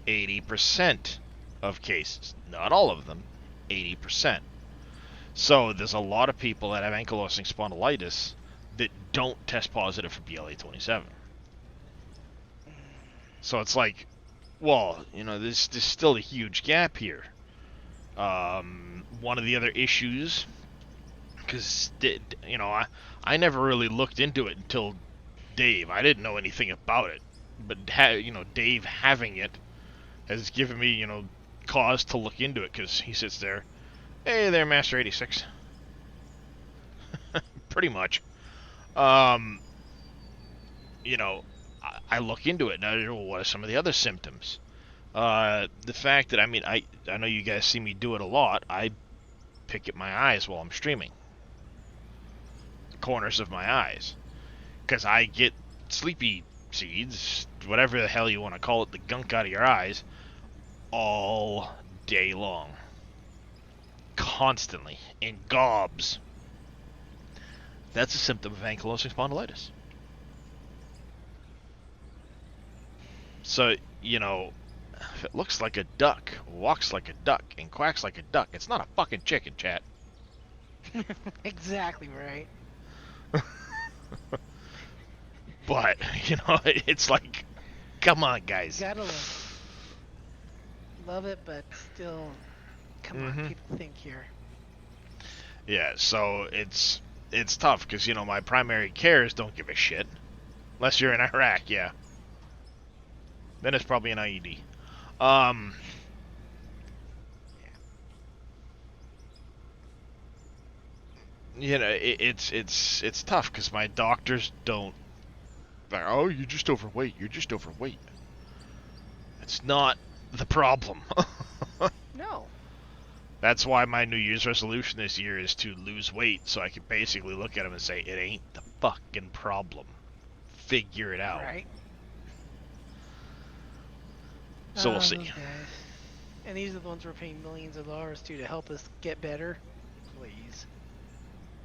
80% of cases. Not all of them. 80%. So there's a lot of people that have ankylosing spondylitis that don't test positive for BLA27. So it's like, well, you know, there's still a huge gap here. One of the other issues because you know, I never really looked into it until Dave. I didn't know anything about it, but you know, Dave having it has given me, you know, cause to look into it, because he sits there, hey there, Master 86. Pretty much. You know, I look into it, and I go, well, what are some of the other symptoms? The fact that, I mean, I know you guys see me do it a lot. I pick at my eyes while I'm streaming. The corners of my eyes. Because I get sleepy seeds, whatever the hell you want to call it, the gunk out of your eyes, all day long. Constantly. In gobs. That's a symptom of ankylosing spondylitis. So, you know, if it looks like a duck, walks like a duck, and quacks like a duck, it's not a fucking chicken, chat. Exactly right. But, you know, it's like, come on, guys. Gotta love it, but still, come on, people think here. Yeah, so it's tough, because, you know, my primary cares don't give a shit. Unless you're in Iraq, yeah. Then it's probably an IED. You know, it's tough, because my doctors don't, like, oh, you're just overweight, you're just overweight. It's not the problem. No. That's why my New Year's resolution this year is to lose weight, so I can basically look at them and say, it ain't the fucking problem. Figure it out. Right. So we'll see. Those guys. And these are the ones we're paying millions of dollars to help us get better. Please.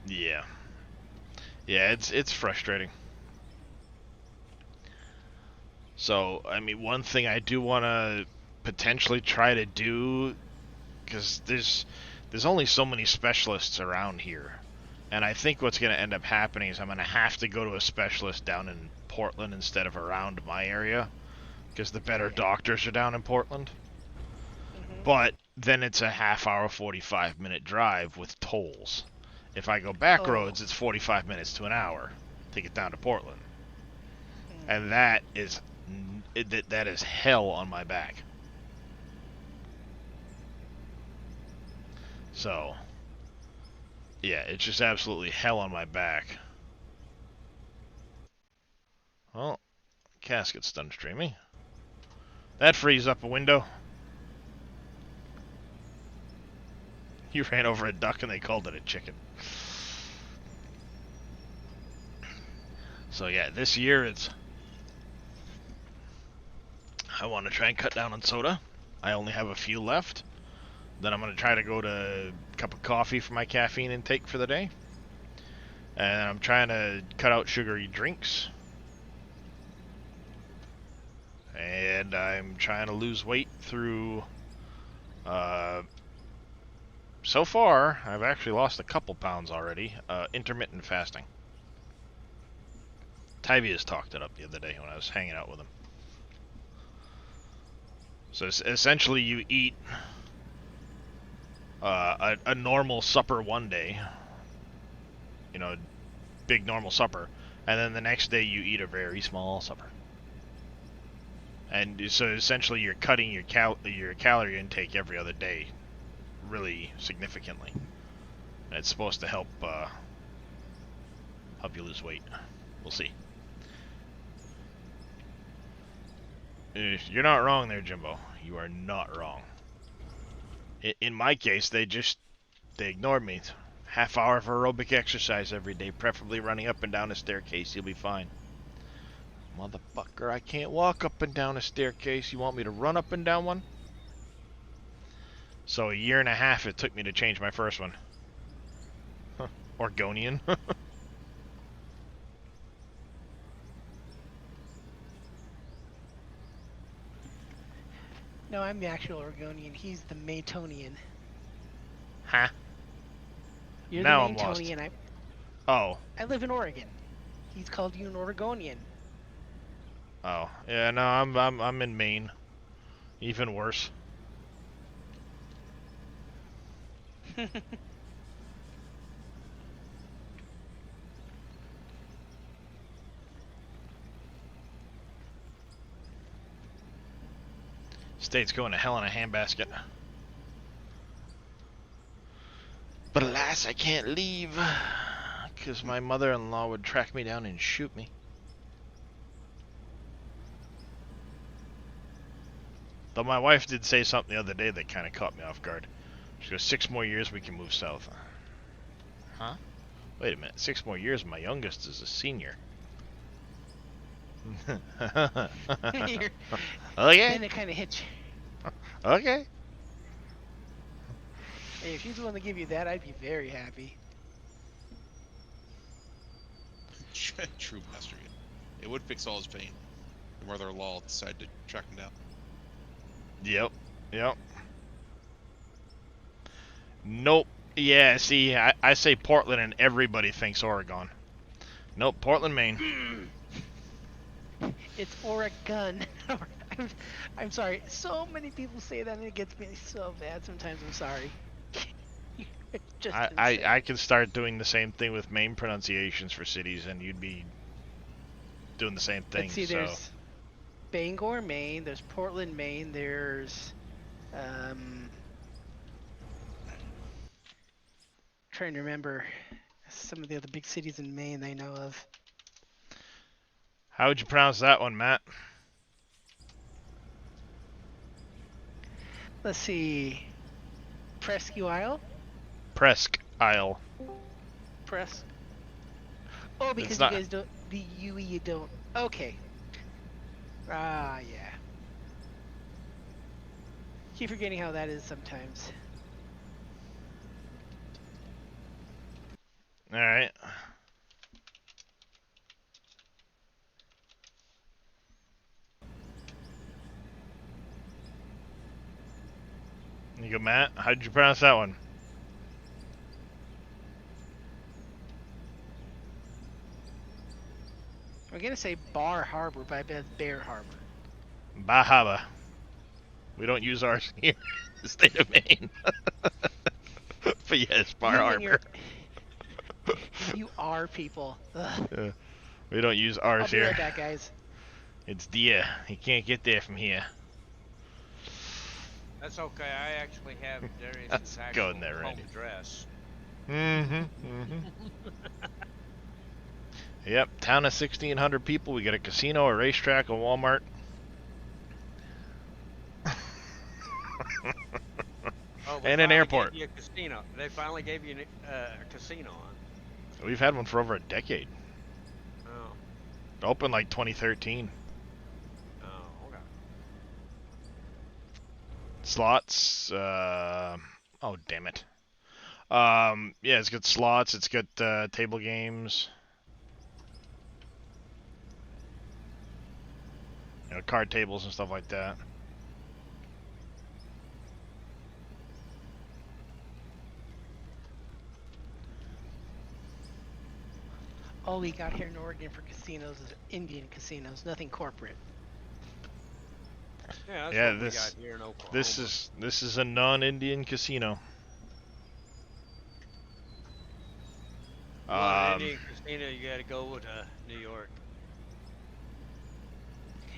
Yeah. Yeah, it's frustrating. So, I mean, one thing I do want to potentially try to do, because there's only so many specialists around here, and I think what's going to end up happening is I'm going to have to go to a specialist down in Portland instead of around my area, because the better doctors are down in Portland. But then it's a half-hour, 45-minute drive with tolls. If I go back roads, it's 45 minutes to an hour to get down to Portland. And that is hell on my back. So, yeah, it's just absolutely hell on my back. Well, Casket's done streaming. That frees up a window. You ran over a duck and they called it a chicken. So yeah, this year I want to try and cut down on soda. I only have a few left. Then I'm going to try to go to a cup of coffee for my caffeine intake for the day. And I'm trying to cut out sugary drinks. And I'm trying to lose weight through... so far, I've actually lost a couple pounds already. Intermittent fasting. Tyvius talked it up the other day when I was hanging out with him. So essentially you eat a normal supper one day, you know, big normal supper, and then the next day you eat a very small supper. And so essentially you're cutting your calorie intake every other day really significantly. And it's supposed to help you lose weight. We'll see. You're not wrong there, Jimbo. You are not wrong. In my case, they ignored me. Half hour of aerobic exercise every day, preferably running up and down a staircase. You'll be fine. Motherfucker, I can't walk up and down a staircase. You want me to run up and down one? So a year and a half it took me to change my first one. Huh. Oregonian. No, I'm the actual Oregonian. He's the Maytonian. Huh? You're Now the I'm lost. Maytonian. Oh. I live in Oregon. He's called you an Oregonian. Oh. Yeah, no, I'm in Maine. Even worse. State's going to hell in a handbasket. But alas, I can't leave, because my mother-in-law would track me down and shoot me. Though my wife did say something the other day that kind of caught me off guard. She goes, 6 more years we can move south. Huh? Wait a minute, 6 more years, my youngest is a senior. Then Okay, it kind of hits you. okay. Hey, if she's the one to give you that, I'd be very happy. True master. It would fix all his pain. The mother-in-law decided to track him down. Yep. Nope. Yeah, see, I say Portland and everybody thinks Oregon. Nope, Portland, Maine. It's Oregon. I'm sorry. So many people say that and it gets me so bad sometimes. I'm sorry. Just insane. I can start doing the same thing with Maine pronunciations for cities, and you'd be doing the same thing. Let's see, so. there's Bangor, Maine. There's Portland, Maine. There's trying to remember some of the other big cities in Maine I know of. How would you pronounce that one, Matt? Let's see. Presque Isle? Presque Isle. Press. Oh, because It's you not- guys don't. The UE, you don't. Okay. Ah, yeah. Keep forgetting how that is sometimes. Alright. You go, Matt. How did you pronounce that one? I'm gonna say Bar Harbor, but I bet it's Bear Harbor. Bahaba. We don't use ours here in the state of Maine. But yes, Bar You and Harbor. your- You are people. Ugh. We don't use I'll ours be here. right back, guys. It's dear. You can't get there from here. That's okay. I actually have Darius's Let's go actual in there, home Randy. address. Yep, town of 1,600 people. We got a casino, a racetrack, a Walmart. Oh, And an finally airport. gave you a casino. They finally gave you a casino on. We've had one for over a decade. Oh, Opened like 2013. oh, okay. Slots. Oh, damn it. Yeah, it's got slots. It's got table games. You know, card tables and stuff like that. All we got here in Oregon for casinos is Indian casinos, nothing corporate. Yeah, that's Yeah, what this- we got here in Oklahoma. This is a non-Indian casino. Well, Indian casino, you got to go to New York.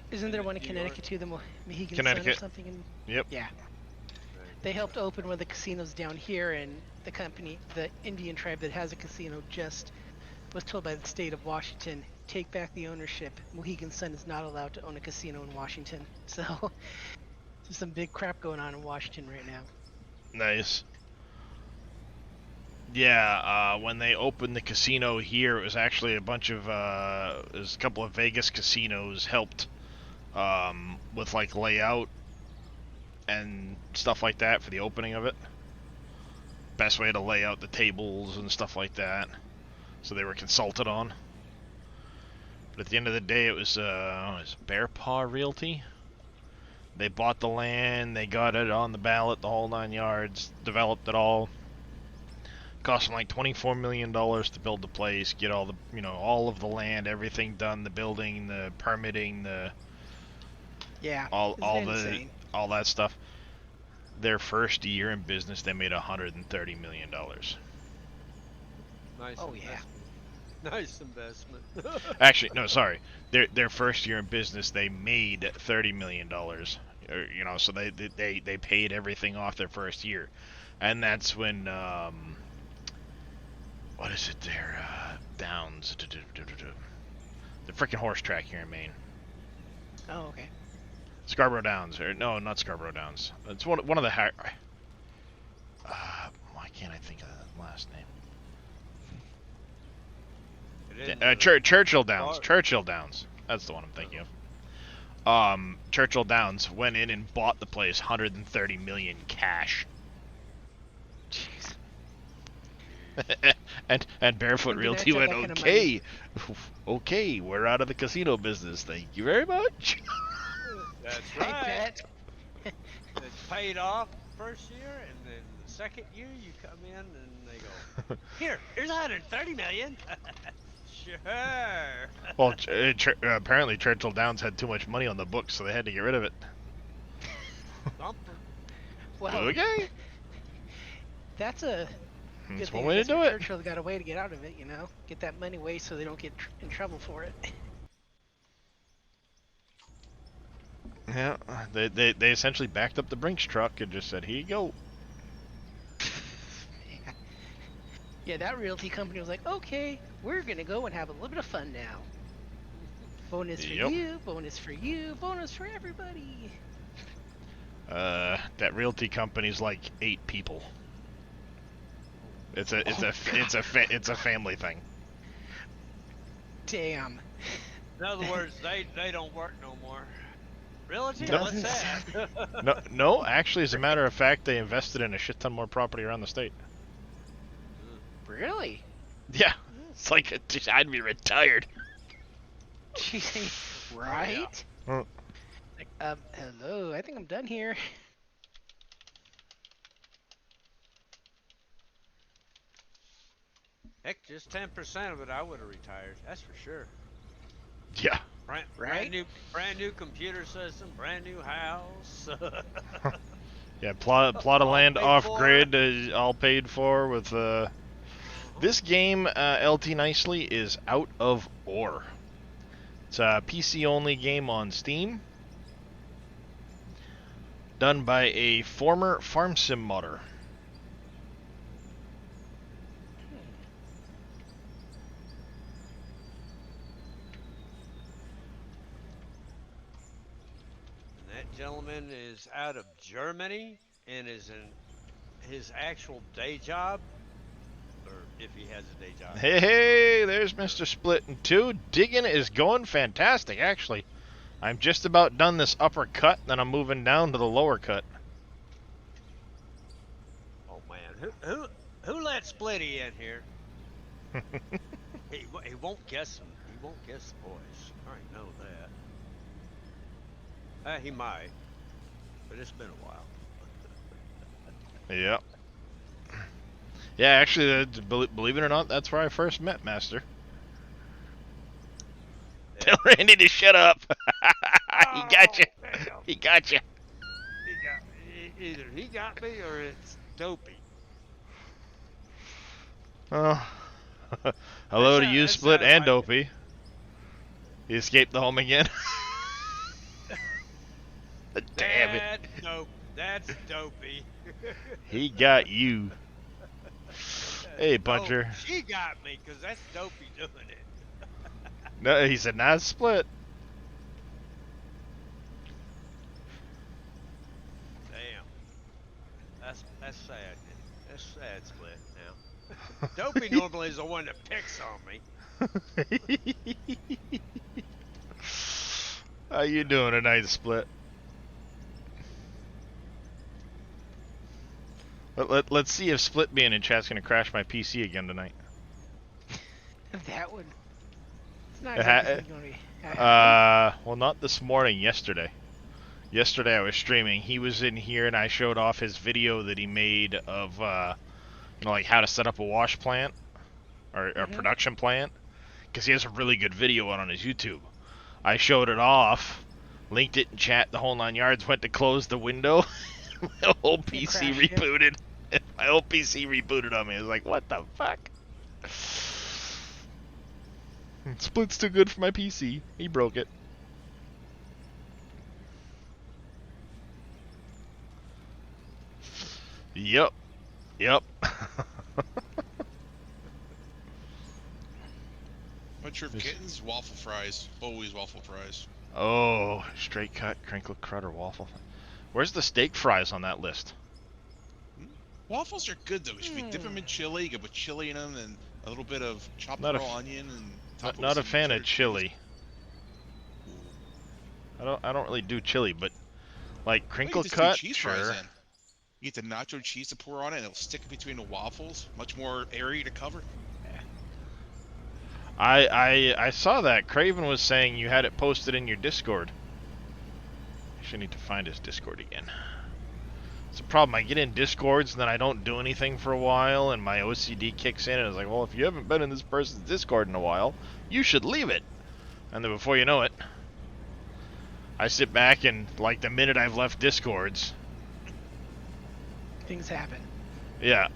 Isn't there one in New York. Connecticut too, the Mohegan Sun or Connecticut. something? Yep. Yeah. They helped open one of the casinos down here, and the company, the Indian tribe that has a casino, just was told by the state of Washington, take back the ownership. Mohegan Sun is not allowed to own a casino in Washington. So there's some big crap going on in Washington right now. Nice. Yeah, when they opened the casino here, it was actually a bunch of, it was a couple of Vegas casinos helped with like layout and stuff like that for the opening of it. Best way to lay out the tables and stuff like that. So they were consulted on. But at the end of the day, it was Bear Paw Realty. They bought the land, they got it on the ballot, the whole 9 yards, developed it all. Cost them like $24 million to build the place, get all the, you know, all of the land, everything done, the building, the permitting, the Yeah. all isn't it the insane? all that stuff. Their first year in business, they made $130 million. Nice Oh, yeah. investment. Nice investment. Actually, no, sorry. Their first year in business, they made $30 million So they paid everything off their first year, and that's when what is it there? Downs, the freaking horse track here in Maine. Oh, okay. Scarborough Downs, or no, not Scarborough Downs. It's one of the why can't I think of the last name? It is, Churchill Downs. Florida. Churchill Downs. That's the one I'm thinking of. Churchill Downs went in and bought the place, 130 million cash. Jeez. and Barefoot Didn't Realty have went, that kind of okay, okay, we're out of the casino business. Thank you very much. That's I right. bet. It's paid off first year, and then the second year you come in and they go, here's 130 million. Sure. Well, apparently Churchill Downs had too much money on the books, so they had to get rid of it. Bumper. Well, Okay, that's a good that's thing. one way to do it. Churchill got a way to get out of it, you know? Get that money away so they don't get in trouble for it. Yeah, they essentially backed up the Brinks truck and just said, here you go. Yeah, that realty company was like, okay, we're gonna go and have a little bit of fun now. Bonus for Yep. you, bonus for you, bonus for everybody. That realty company's like 8 people. It's a family thing. Damn. In other words, they don't work no more. Realty? No. What's that? No, actually, as a matter of fact, they invested in a shit ton more property around the state. Really? Yeah, it's like I'd be retired. Jeez, right? Yeah. Like, hello, I think I'm done here. Heck, just 10% of it, I would have retired. That's for sure. Yeah. Brand Right? new computer system, brand new house. Yeah, plot of All land paid off for. grid, all paid for with this game, LT Nicely, is Out of Ore. It's a PC only game on Steam, done by a former farm sim modder. And that gentleman is out of Germany and is in his actual day job, or if he has a day job. Hey, there's Mr. Splitting 2. Digging is going fantastic, actually. I'm just about done this upper cut, then I'm moving down to the lower cut. Oh man, who let Splitty in here? He won't guess him. He won't guess the voice. I already know that. He might, but it's been a while. Yep. Yeah, actually, believe it or not, that's where I first met Master. Tell Randy to shut up. He got you. Oh, damn. He got you. Either he got me or it's Dopey. Oh. Hello to That you, sound- Split that sound and like- Dopey. He escaped the home again. Damn it. That's Dopey. He got you. Hey, Puncher. Oh, she got me because that's Dopey doing it. No, he said, nah, it's Split. Damn. That's sad. That's sad, Split. Now, Dopey normally is the one that picks on me. How you doing tonight, Split? Let's see if Split being in chat's gonna crash my PC again tonight. That would. It's not It ha- exactly going to be. happening. Well, not this morning. Yesterday. Yesterday I was streaming. He was in here, and I showed off his video that he made of, like how to set up a wash plant or a production plant, because he has a really good video on his YouTube. I showed it off, linked it in chat, the whole 9 yards. Went to close the window, my whole PC crashed it. rebooted. My whole PC rebooted on me. I was like, what the fuck? Split's too good for my PC. He broke it. Yep. Yep. Bunch of kittens, waffle fries. Always waffle fries. Oh, straight cut, crinkle cut, or waffle. Where's the steak fries on that list? Waffles are good though. You dip them in chili, you can put chili in them, and a little bit of chopped Not a raw f- onion, and top it Not with a some fan cheddar of chili. cheese. I don't really do chili, but like Well, you crinkle just do cut, cheese sure. fries then. You get the nacho cheese to pour on it, and it'll stick between the waffles. Much more area to cover. I saw that Craven was saying you had it posted in your Discord. Actually, I need to find his Discord again. It's a problem. I get in Discords and then I don't do anything for a while, and my OCD kicks in, and it's like, well, if you haven't been in this person's Discord in a while, you should leave it. And then before you know it, I sit back and, like, the minute I've left Discords, Things happen. yeah.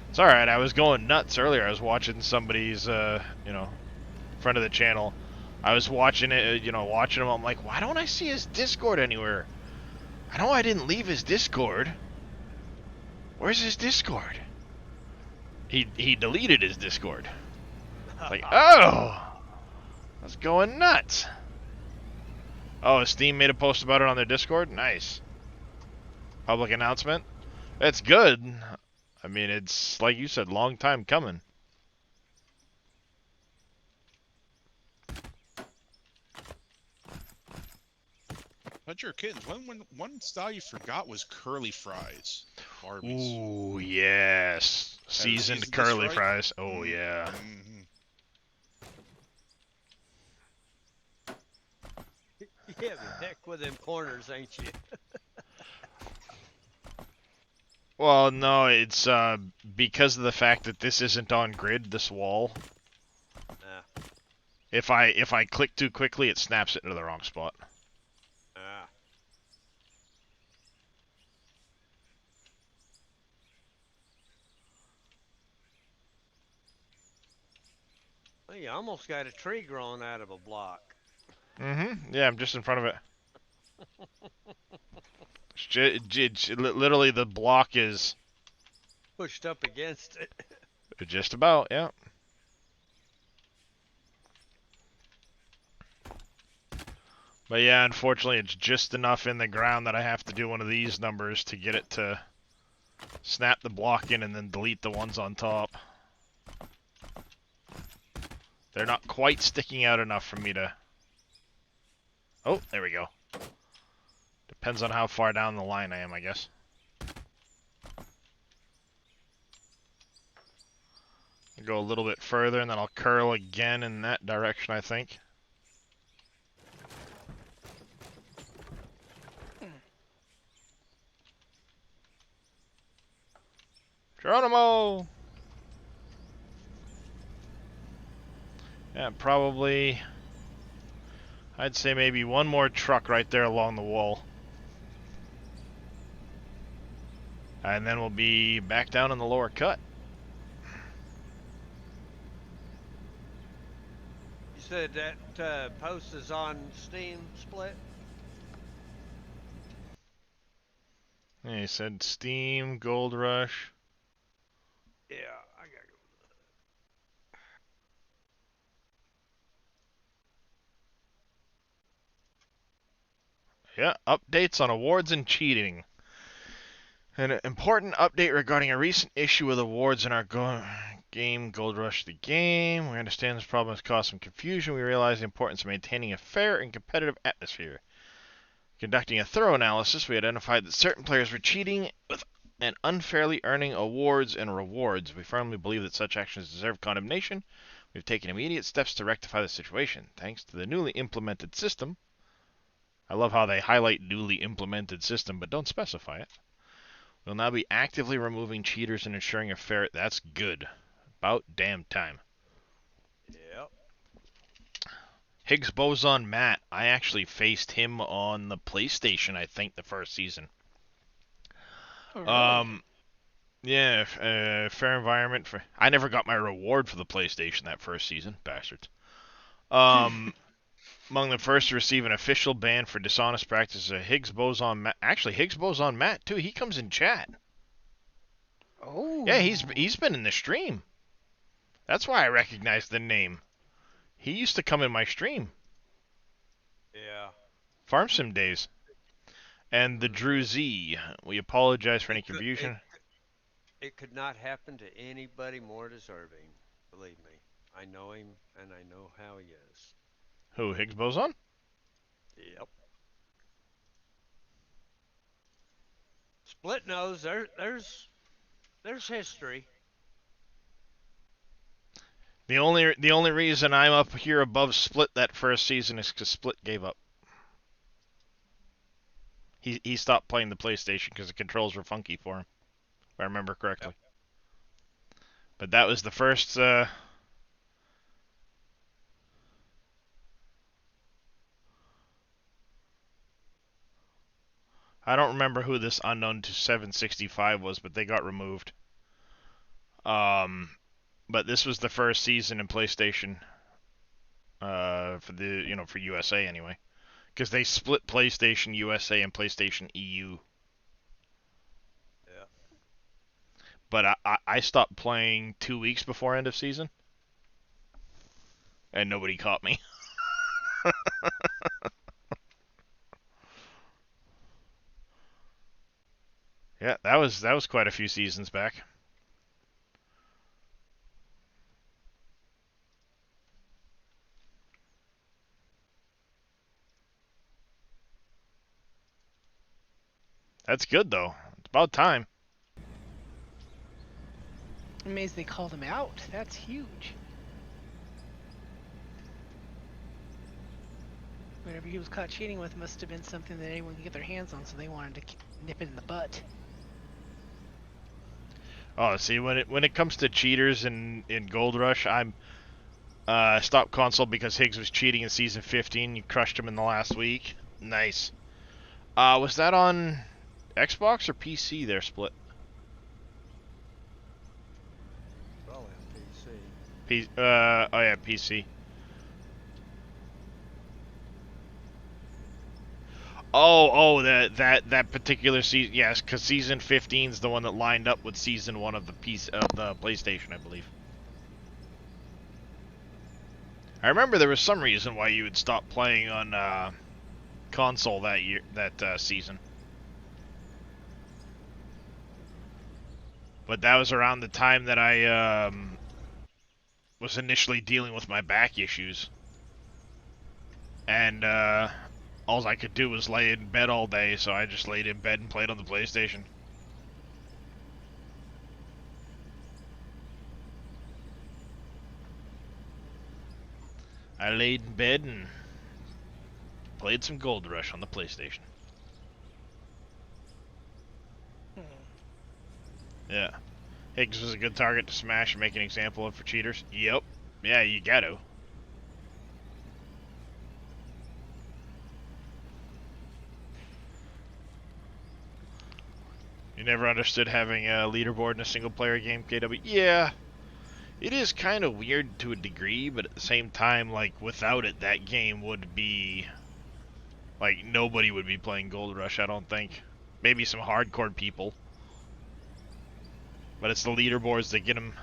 It's alright, I was going nuts earlier. I was watching somebody's, friend of the channel. I was watching it, watching him. I'm like, why don't I see his Discord anywhere? I know I didn't leave his Discord. Where's his Discord? He deleted his Discord. It's like, oh! I was going nuts. Oh, Steam made a post about it on their Discord? Nice. Public announcement? That's good. I mean, it's, like you said, long time coming. Bunch of kittens. One style you forgot was curly fries. Barbies. Ooh, yes. Seasoned seasoned curly this fries. Oh, yeah. Mhm. Yeah, but heck with them corners, ain't you? Well, no, it's because of the fact that this isn't on grid, this wall. Ah, If I click too quickly, it snaps it into the wrong spot. ah. Well, you almost got a tree growing out of a block. Mm-hmm. Yeah, I'm just in front of it. Literally, the block is Pushed up against it. just about, yeah. But yeah, unfortunately, it's just enough in the ground that I have to do one of these numbers to get it to snap the block in and then delete the ones on top. They're not quite sticking out enough for me to... Oh, there we go. Depends on how far down the line I am, I guess. I'll go a little bit further, and then I'll curl again in that direction, I think. Geronimo! Yeah, probably... I'd say maybe one more truck right there along the wall. And then we'll be back down in the lower cut. You said that post is on Steam Split? Yeah, he said Steam, Gold Rush. Yeah, I gotta go. Yeah, updates on awards and cheating. An important update regarding a recent issue with awards in our game, Gold Rush the Game. We understand this problem has caused some confusion. We realize the importance of maintaining a fair and competitive atmosphere. Conducting a thorough analysis, we identified that certain players were cheating with and unfairly earning awards and rewards. We firmly believe that such actions deserve condemnation. We've taken immediate steps to rectify the situation. Thanks to the newly implemented system. I love how they highlight newly implemented system, but don't specify it. We'll now be actively removing cheaters and ensuring a fair... That's good. About damn time. Yep. Higgs Boson Matt. I actually faced him on the PlayStation, I think, the first season. Oh, really? Yeah, fair environment. I never got my reward for the PlayStation that first season. Bastards. Among the first to receive an official ban for dishonest practices, Higgs Boson Matt. Actually, Higgs Boson Matt too. He comes in chat. Oh. Yeah, he's been in the stream. That's why I recognize the name. He used to come in my stream. Yeah. Farm Sim days. And the Drew Z. We apologize for any It could- confusion. It could not happen to anybody more deserving. Believe me. I know him, and I know how he is. Who, Higgs Boson? Yep. Split knows there's history. The only reason I'm up here above Split that first season is because Split gave up. He stopped playing the PlayStation because the controls were funky for him, if I remember correctly. But that was the first. I don't remember who this unknown to 765 was, but they got removed. But this was the first season in PlayStation. For USA anyway, because they split PlayStation USA and PlayStation EU. Yeah. But I stopped playing 2 weeks before end of season, and nobody caught me. Yeah, that was quite a few seasons back. That's good though. It's about time. I'm amazed they called him out. That's huge. Whatever he was caught cheating with must have been something that anyone could get their hands on, so they wanted to nip it in the butt. Oh, see, when it comes to cheaters in Gold Rush, I'm stopped console because Higgs was cheating in season 15. You crushed him in the last week. Nice. Was that on Xbox or PC there, Split? Probably on PC. Oh yeah, PC. That particular season, yes, because season 15 is the one that lined up with season 1 of the PlayStation, I believe. I remember there was some reason why you would stop playing on console that season. But that was around the time that I was initially dealing with my back issues, and all I could do was lay in bed all day, so I just laid in bed and played on the PlayStation. I laid in bed and played some Gold Rush on the PlayStation. Yeah. Higgs was a good target to smash and make an example of for cheaters. Yep. Yeah, you gotta. You never understood having a leaderboard in a single-player game, KW? Yeah. It is kind of weird to a degree, but at the same time, like, without it, that game would be... Like, nobody would be playing Gold Rush, I don't think. Maybe some hardcore people. But it's the leaderboards that get them.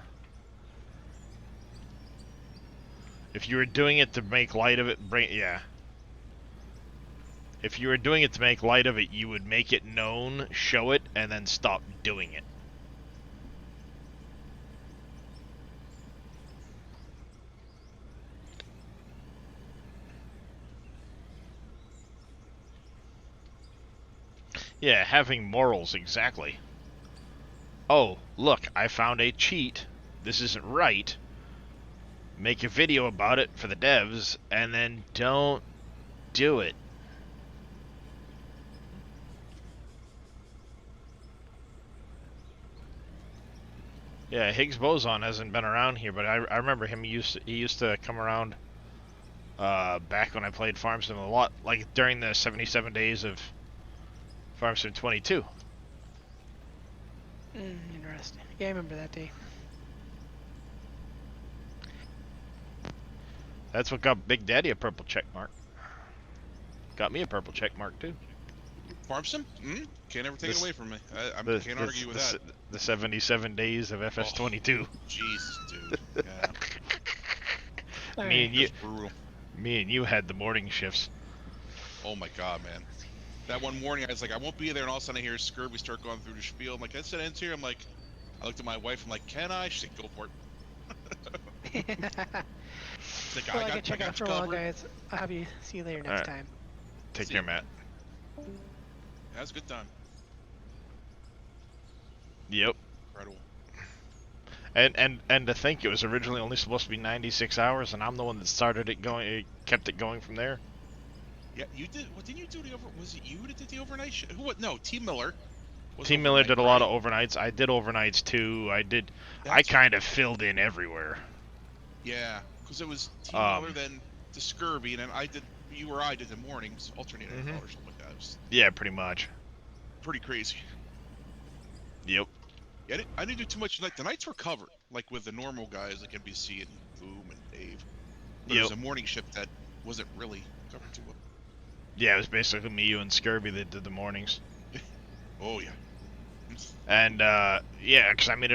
If you were doing it to make light of it, yeah. If you were doing it to make light of it, you would make it known, show it, and then stop doing it. Yeah, having morals, exactly. Oh, look, I found a cheat. This isn't right. Make a video about it for the devs, and then don't do it. Yeah, Higgs Boson hasn't been around here, but I remember him. He used to come around back when I played Farm Sim a lot, like during the 77 days of Farm Sim 22. Interesting. Yeah, I remember that day. That's what got Big Daddy a purple check mark. Got me a purple check mark too. Farm sim? Can't ever take This- it away from me. I The, can't argue with that. the 77 days of FS22. Jesus, dude. Yeah, Me and you, that's brutal. me and you had the morning shifts. Oh my god, man. That one morning, I was like, I won't be there, and all of a sudden I hear Scurvy start going through the spiel. I'm like, that's it ends here. I'm like, I looked at my wife. I'm like, can I? She said, go for it. It's like, Well, I I can got, check I out got for you a while, covered. guys. I'll have you see you later next Alright. time. Take See care, ya. Matt. That was a good time. Yep. Incredible. And to think it was originally only supposed to be 96 hours, and I'm the one that started it going, kept it going from there. Yeah, you did. What did you do? Was it you that did the overnight? Who? What? No, T Miller. was T Miller overnight, did a lot right? of overnights. I did overnights too. I That's- kind of filled in everywhere. Yeah, because it was T Um, Miller, then the Scurvy, and then I did. You or I did the mornings, alternating Mhm. or something like that. It was Yeah, pretty much. pretty crazy. Yep. Yeah, I didn't do too much. Like the nights were covered, like with the normal guys like NBC and Boom and Dave. But there was Yep. a morning shift that wasn't really covered too well. Yeah, it was basically me, you, and Scurvy that did the mornings. Oh yeah. And yeah, because I mean,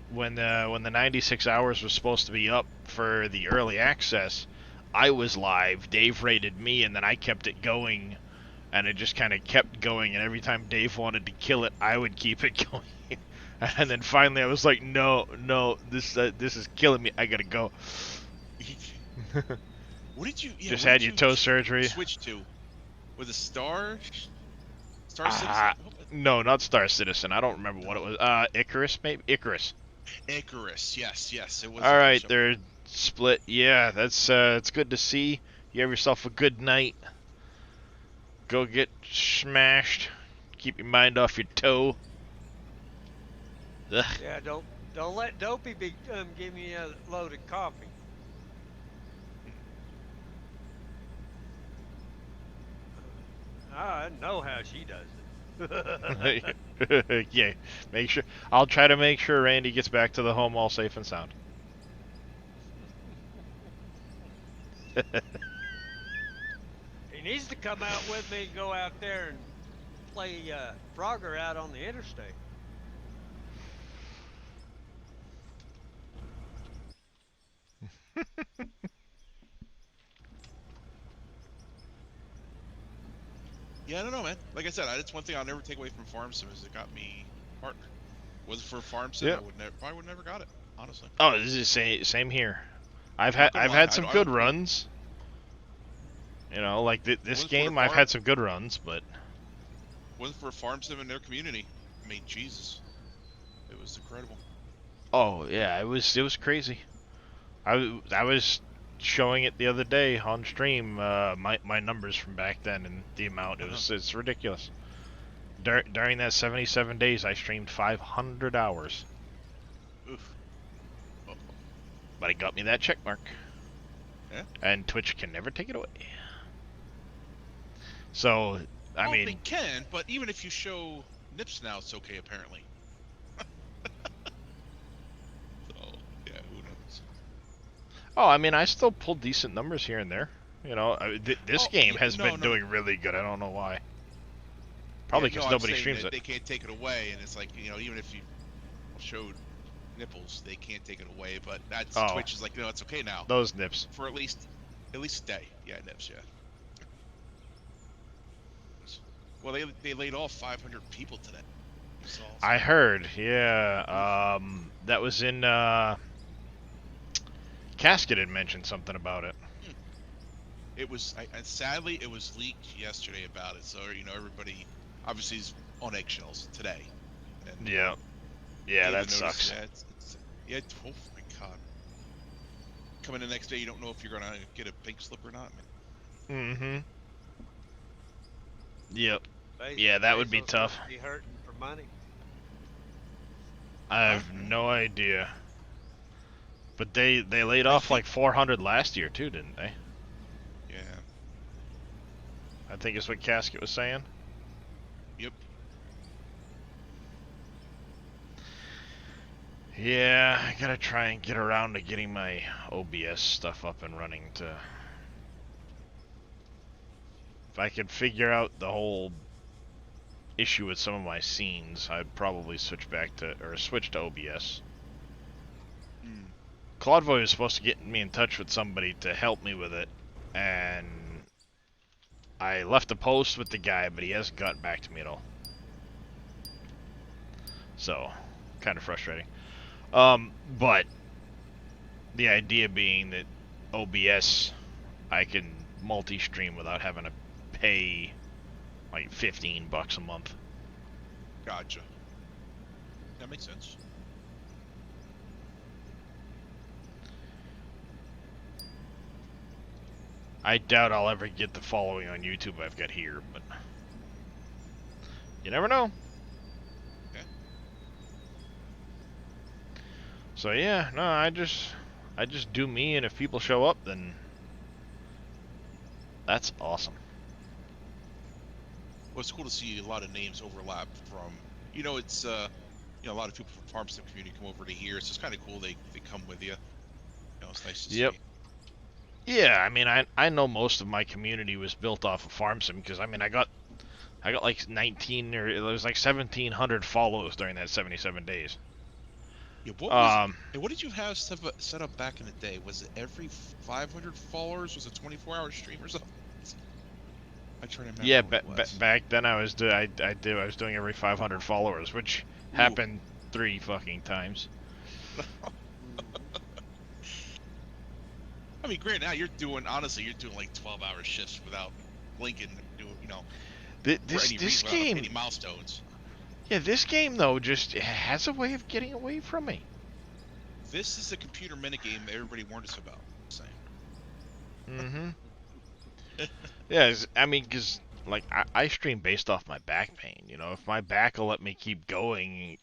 when the 96 hours was supposed to be up for the early access, I was live. Dave rated me, and then I kept it going, and it just kind of kept going. And every time Dave wanted to kill it, I would keep it going. And then finally, I was like, no, this is killing me. I gotta go. What did you? Yeah, Just what had did your you toe surgery. Switch to with a Star Ah, Citizen. no, not Star Citizen. I don't remember what it was. Icarus, maybe? Icarus. Icarus. Yes, it was. All right, Icarus. they're split. Yeah, that's it's good to see. You have yourself a good night. Go get smashed. Keep your mind off your toe. Ugh. Yeah, don't let Dopey be giving you a loaded coffee. I know how she does it. Yeah, make sure. I'll try to make sure Randy gets back to the home all safe and sound. He needs to come out with me and go out there and play Frogger out on the interstate. Yeah, I don't know, man. Like I said, that's one thing I'll never take away from Farm Sim is it got me partner. Was it for Farm Sim, Yep. I would never got it, honestly. Oh, this is same here. I've Not gonna had lie, some I good don't- runs. You know, like this Wasn't for game, the I've farm. had some good runs, but Wasn't for Farm Sim in their community. I mean, Jesus, it was incredible. oh yeah, it was crazy. I was showing it the other day on stream, my numbers from back then and the amount. It's ridiculous. During that 77 days, I streamed 500 hours, Oof. Oh, but it got me that check mark. Yeah. And Twitch can never take it away. So, I well, mean, they can, but even if you show nips now, it's okay apparently. So yeah, who knows? oh, I mean, I still pull decent numbers here and there. You know, this Oh, game yeah, has no, been no. doing really good. I don't know why. Probably Yeah, because no, I'm nobody saying streams that it. They can't take it away, and it's like, you know, even if you showed nipples, they can't take it away. But that's Oh. Twitch is like, no, it's okay now Those nips. for at least a day. Yeah, nips. Yeah. Well, they laid off 500 people today. You saw. I heard, yeah. That was in Casket had mentioned something about it. It was, and sadly, it was leaked yesterday about it. So you know, everybody obviously is on eggshells today. And Yeah. gave Yeah, that the notice. sucks. Yeah, oh my god. Coming the next day, you don't know if you're gonna get a pink slip or not, man. Mm-hmm. Yep. Bezos- Yeah, that would be Bezos tough. must be hurting for money. I have no idea. But they laid off like 400 last year too, didn't they? Yeah. I think is what Casket was saying. Yep. Yeah, I gotta try and get around to getting my OBS stuff up and running to I could figure out the whole issue with some of my scenes, I'd probably switch to OBS. Hmm. Claudevoy was supposed to get me in touch with somebody to help me with it, and I left a post with the guy, but he hasn't gotten back to me at all. So, kind of frustrating. But the idea being that OBS, I can multi-stream without having to pay like $15 a month. Gotcha. That makes sense. I doubt I'll ever get the following on YouTube I've got here, but you never know. Okay. So yeah, no, I just do me, and if people show up, then that's awesome. Well, it's cool to see a lot of names overlap from, it's, a lot of people from Farm Sim community come over to here. It's just kind of cool they come with you. It's nice to Yep. see. Yeah, I mean, I know most of my community was built off of Farm Sim, because I mean, I got like 19 or it was like 1,700 follows during that 77 days. Yeah, what did you have set up back in the day? Was it every 500 followers? Was it 24-hour stream or something? I'm trying to remember. Yeah, what it was. back then I was doing every 500 followers, which happened 3 fucking times. I mean, granted, now you're doing like 12-hour shifts without blinking, This game, any milestones. yeah, this game though just has a way of getting away from me. This is the computer minigame that everybody warned us about. Saying. Mm-hmm. Yeah, I mean, because like I stream based off my back pain. If my back will let me keep going,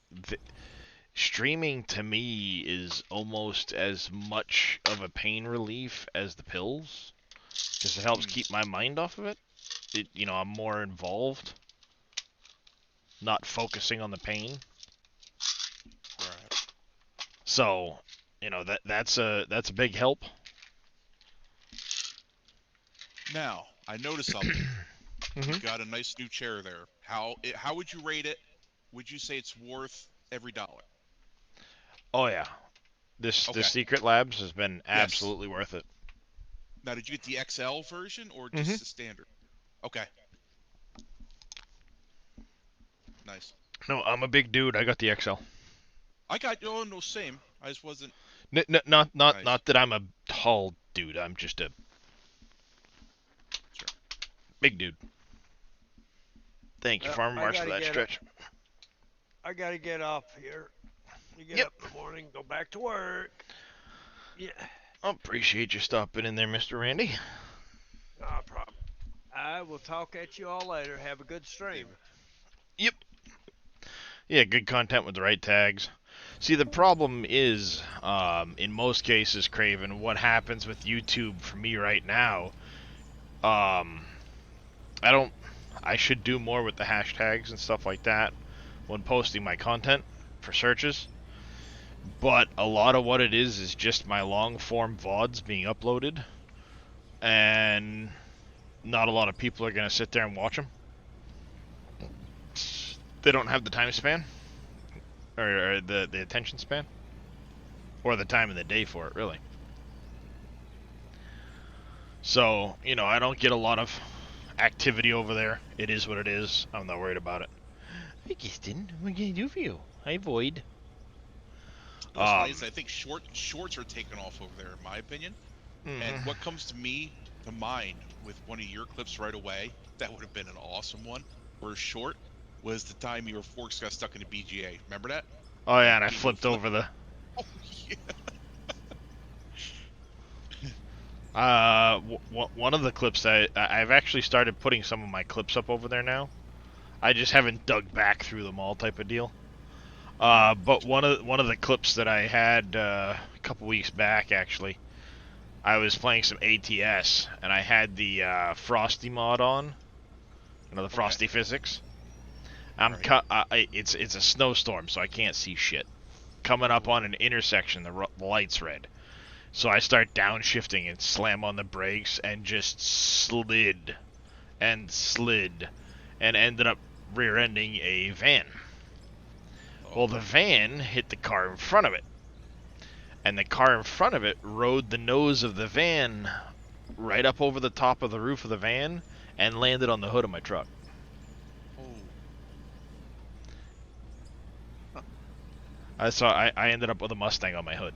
streaming to me is almost as much of a pain relief as the pills, because it helps keep my mind off of it. I'm more involved, not focusing on the pain. Right. So, that's a big help. Now, I noticed something. Mhm. You got a nice new chair there. How would you rate it? Would you say it's worth every dollar? Oh yeah, this Secret Labs has been absolutely worth it. Now, did you get the XL version or just the standard? Okay. Nice. No, I'm a big dude. I got the XL. I got no same. I just wasn't. Not Nice. that I'm a tall dude. I'm just a Sure. big dude. Thank you, Well, Farmer I March, for gotta that get stretch. I gotta get off here. You get Yep. up in the morning, go back to work. Yeah, I appreciate you stopping in there, Mr. Randy. no problem. I will talk at you all later. Have a good stream. Yep. Yeah, good content with the right tags. See, the problem is, in most cases, Craven, what happens with YouTube for me right now, I should do more with the hashtags and stuff like that when posting my content for searches. But a lot of what it is just my long-form VODs being uploaded, and not a lot of people are going to sit there and watch them. They don't have the time span, or the attention span, or the time of the day for it, really. So, I don't get a lot of activity over there. It is what it is. I'm not worried about it. Hi, Giston. What can I do for you? Hi, Void. What's funny is I think shorts are taking off over there, in my opinion. And what comes to mind with one of your clips right away, that would have been an awesome one, or short, was the time your forks got stuck in a BGA. Remember that? Oh yeah, and I flipped over the... Oh, yeah. One of the clips I've actually started putting some of my clips up over there now. I just haven't dug back through them all, type of deal. But one of the clips that I had a couple weeks back, actually, I was playing some ATS and I had the Frosty mod on, the Frosty physics. It's a snowstorm, so I can't see shit. Coming up on an intersection, the light's red. So I start downshifting and slam on the brakes and just slid and slid and ended up rear-ending a van. Well, the van hit the car in front of it, and the car in front of it rode the nose of the van right up over the top of the roof of the van and landed on the hood of my truck. I ended up with a Mustang on my hood.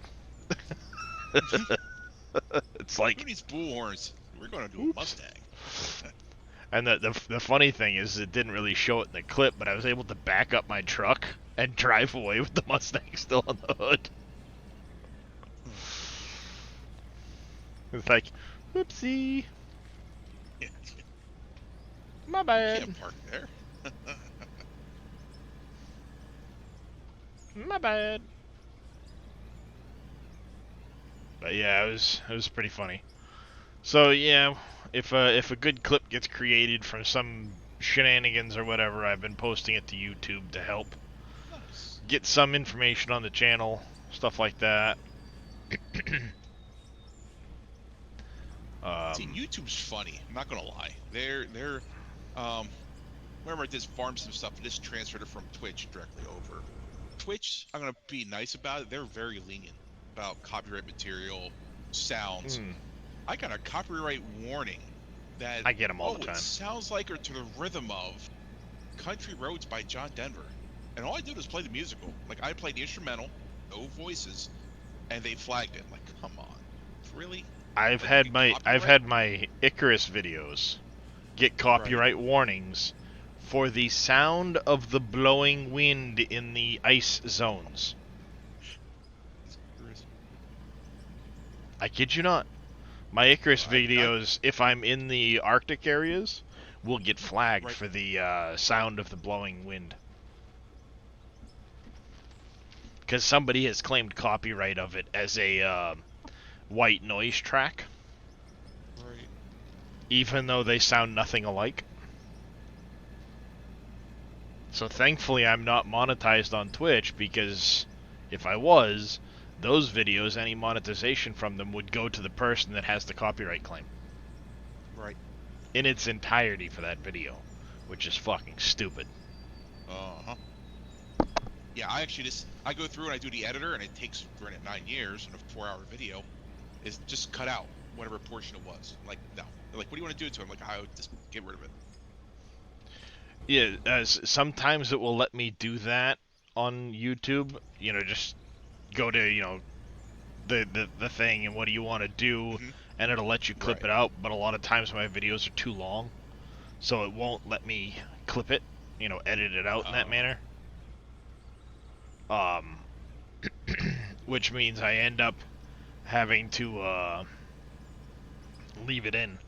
It's like, who needs bullhorns? We're going to do a Mustang. and the funny thing is, it didn't really show it in the clip, but I was able to back up my truck and drive away with the Mustang still on the hood. It's like, whoopsie, Yeah, my you bad, can't park there. my bad. But yeah, it was pretty funny. So yeah, if a good clip gets created from some shenanigans or whatever, I've been posting it to YouTube to help Nice. get some information on the channel, stuff like that. See, YouTube's funny. I'm not gonna lie. They're remember I did farm some stuff. I just transferred it from Twitch directly over. Twitch, I'm gonna be nice about it. They're very lenient about copyright material, sounds. I got a copyright warning that I get 'em all the time. It sounds like or to the rhythm of Country Roads by John Denver, and all I did was play the musical. Like I played the instrumental, no voices, and they flagged it. Like, come on, really? I've Like, had you my copyright? Icarus videos get copyright warnings for the sound of the blowing wind in the ice zones. I kid you not. My Icarus videos, if I'm in the Arctic areas, will get flagged Right. for the sound of the blowing wind. Because somebody has claimed copyright of it as a white noise track, Right. even though they sound nothing alike. So thankfully I'm not monetized on Twitch, because if I was, those videos, any monetization from them would go to the person that has the copyright claim Right. in its entirety for that video, which is fucking stupid. Uh-huh. Yeah, I actually I go through and I do the editor, and it takes, granted, 9 years, and a 4-hour video is just cut out whatever portion it was. Like, no. They're like, what do you want to do to it? I'm like, I would just get rid of it. Yeah, sometimes it will let me do that on YouTube. You know, just go to, you know, the thing and what do you want to do, Mhm. and it'll let you clip Right. it out. But a lot of times my videos are too long, so it won't let me clip it, you know, edit it out in that Oh. manner. Which means I end up having to leave it in,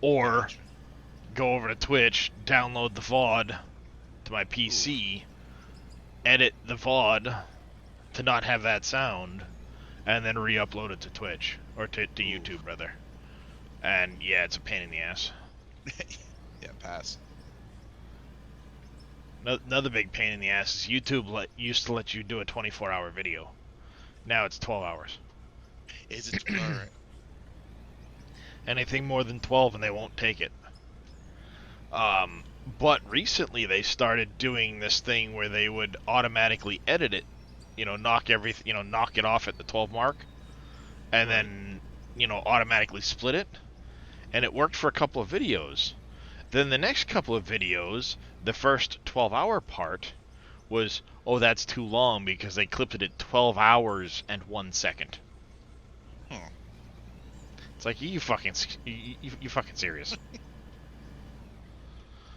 or Gotcha. go over to Twitch, download the VOD to my PC, edit the VOD to not have that sound, and then re-upload it to Twitch, or to YouTube rather. And yeah, it's a pain in the ass. Yeah, pass. Another big pain in the ass is YouTube used to let you do a 24-hour video. Now it's 12 hours. Is it alright? Anything more than 12 and they won't take it. But recently they started doing this thing where they would automatically edit it, you know, knock it off at the 12 mark, and then, you know, automatically split it. And it worked for a couple of videos. Then the next couple of videos, the first 12-hour part was, oh, that's too long because they clipped it at 12 hours and 1 second. Huh. It's like, you fucking serious?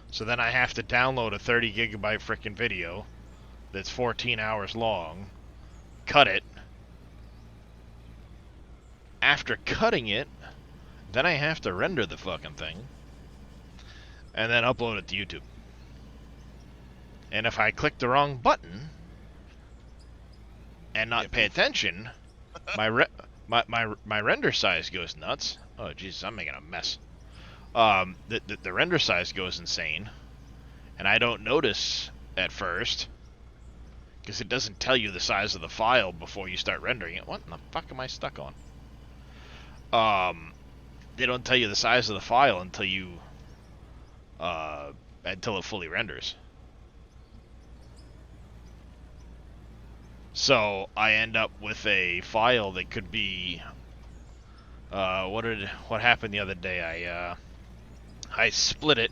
So then I have to download a 30 gigabyte frickin' video that's 14 hours long, cut it. After cutting it, then I have to render the fucking thing, and then upload it to YouTube. And if I click the wrong button and not pay attention, my render size goes nuts. Oh Jesus, I'm making a mess. The render size goes insane, and I don't notice at first because it doesn't tell you the size of the file before you start rendering it. What in the fuck am I stuck on? They don't tell you the size of the file until you until it fully renders. So I end up with a file that could be what happened the other day. I split it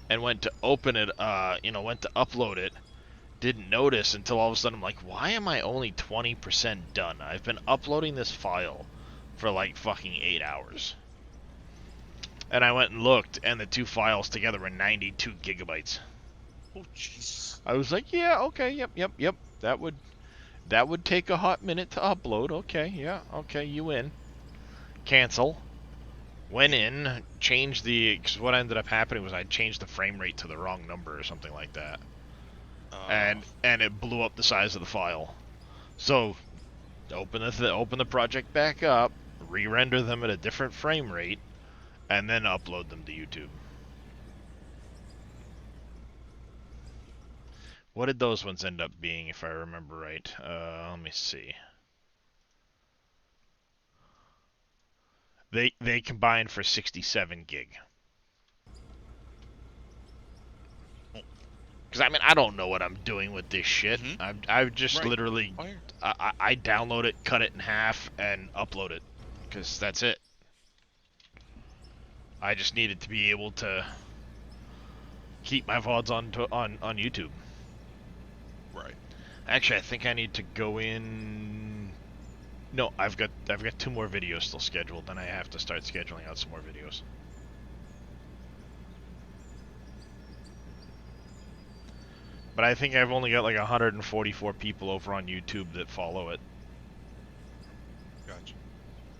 and went to open it, went to upload it. Didn't notice until all of a sudden I'm like, why am I only 20% done? I've been uploading this file for like fucking 8 hours. And I went and looked, and the two files together were 92 gigabytes. Oh, jeez. I was like, yeah, okay, yep. That would take a hot minute to upload. Okay, yeah, okay, you in. Cancel. Went in, changed because what ended up happening was I changed the frame rate to the wrong number or something like that. And it blew up the size of the file. So open the project back up, re-render them at a different frame rate, and then upload them to YouTube. What did those ones end up being, if I remember right? Let me see. They combined for 67 gig. Because, I mean, I don't know what I'm doing with this shit. I've just literally... I download it, cut it in half, and upload it. Because that's it. I just needed to be able to keep my VODs on YouTube. Right. Actually, I think I need to go in... No, I've got 2 more videos still scheduled, and I have to start scheduling out some more videos. But I think I've only got like 144 people over on YouTube that follow it. Gotcha.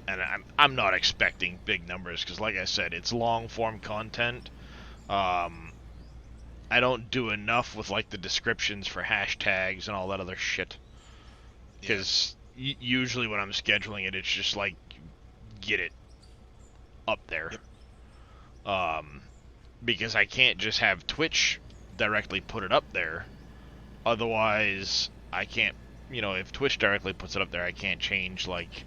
And I'm not expecting big numbers, because like I said, it's long form content. I don't do enough with like the descriptions for hashtags and all that other shit. Because usually when I'm scheduling it, it's just like, get it up there. Yep. Because I can't just have Twitch directly put it up there. Otherwise, I can't, if Twitch directly puts it up there, I can't change, like,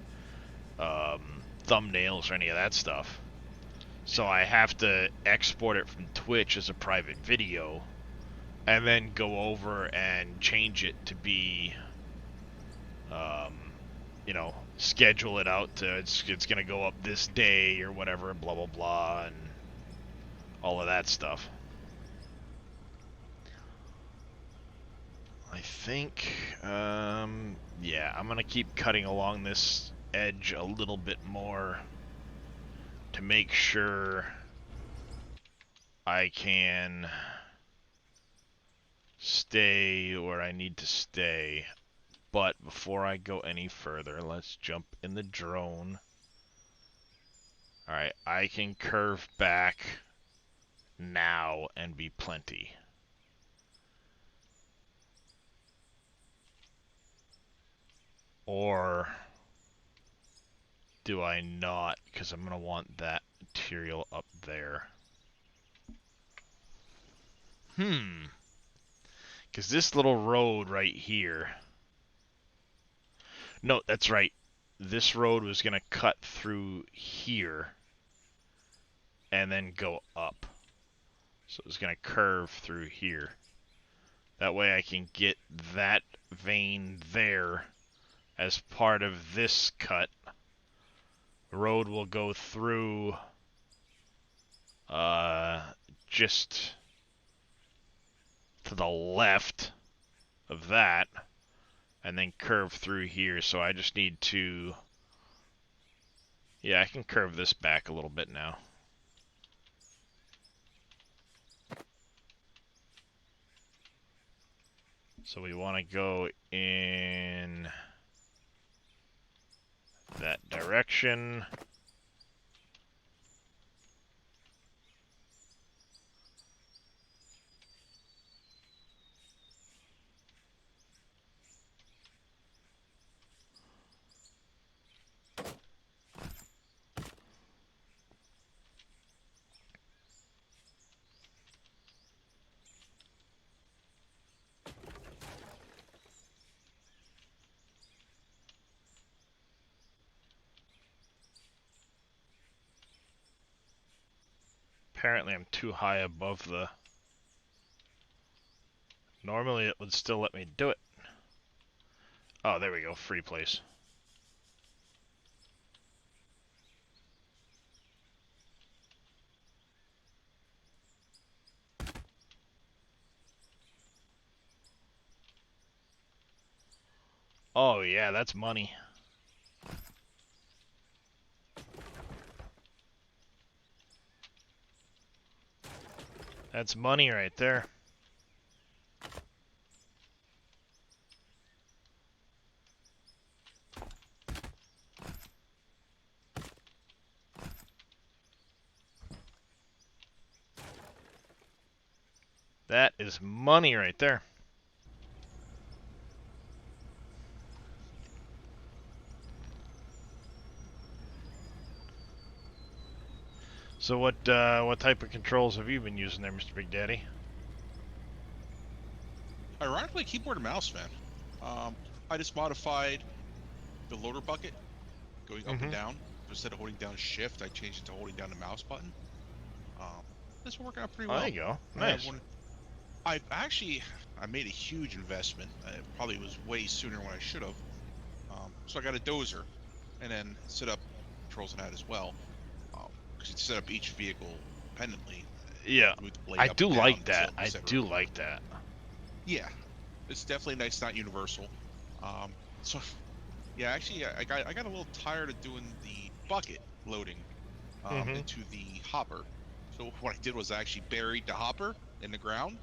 thumbnails or any of that stuff. So I have to export it from Twitch as a private video, and then go over and change it to be, schedule it out to, it's gonna go up this day or whatever, blah, blah, blah, and all of that stuff. I think, yeah, I'm gonna keep cutting along this edge a little bit more to make sure I can stay where I need to stay. But before I go any further, let's jump in the drone. Alright, I can curve back now and be plenty. Or do I not? Because I'm going to want that material up there. Because this little road right here... No, that's right. This road was going to cut through here and then go up. So it's going to curve through here. That way I can get that vein there as part of this cut. The road will go through just to the left of that and then curve through here. So I just need to, yeah, I can curve this back a little bit now. So we want to go in that direction. Apparently I'm too high above the... Normally it would still let me do it. Oh, there we go. Free place. Oh, yeah, that's money. That's money right there. That is money right there. So what type of controls have you been using there, Mr. Big Daddy? Ironically, keyboard and mouse, man. I just modified the loader bucket going up and down. Instead of holding down shift, I changed it to holding down the mouse button. This is working out pretty well. Oh, there you go. Nice. I made a huge investment. It probably was way sooner when I should have. So I got a dozer, and then set up controls on that as well. Because you set up each vehicle independently. Yeah, Move the blade I up do and like down, that. so I et cetera. do like that. Yeah, it's definitely nice, not universal. So, yeah, actually, I got a little tired of doing the bucket loading into the hopper. So what I did was I actually buried the hopper in the ground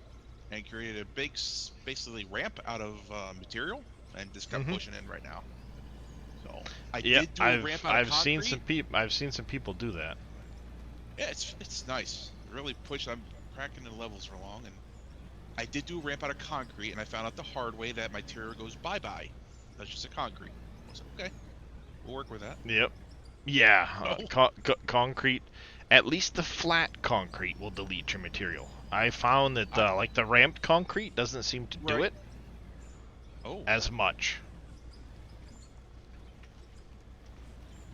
and created a big, basically ramp out of material, and just kept pushing in right now. So I did do a ramp out of concrete. I've seen some people do that. Yeah, it's nice. Really push. I'm cracking the levels along, and I did do a ramp out of concrete, and I found out the hard way that my material goes bye-bye. That's just a concrete. I was like, okay, we'll work with that. Yep. Yeah, concrete. At least the flat concrete will delete your material. I found that like the ramped concrete doesn't seem to do it as much.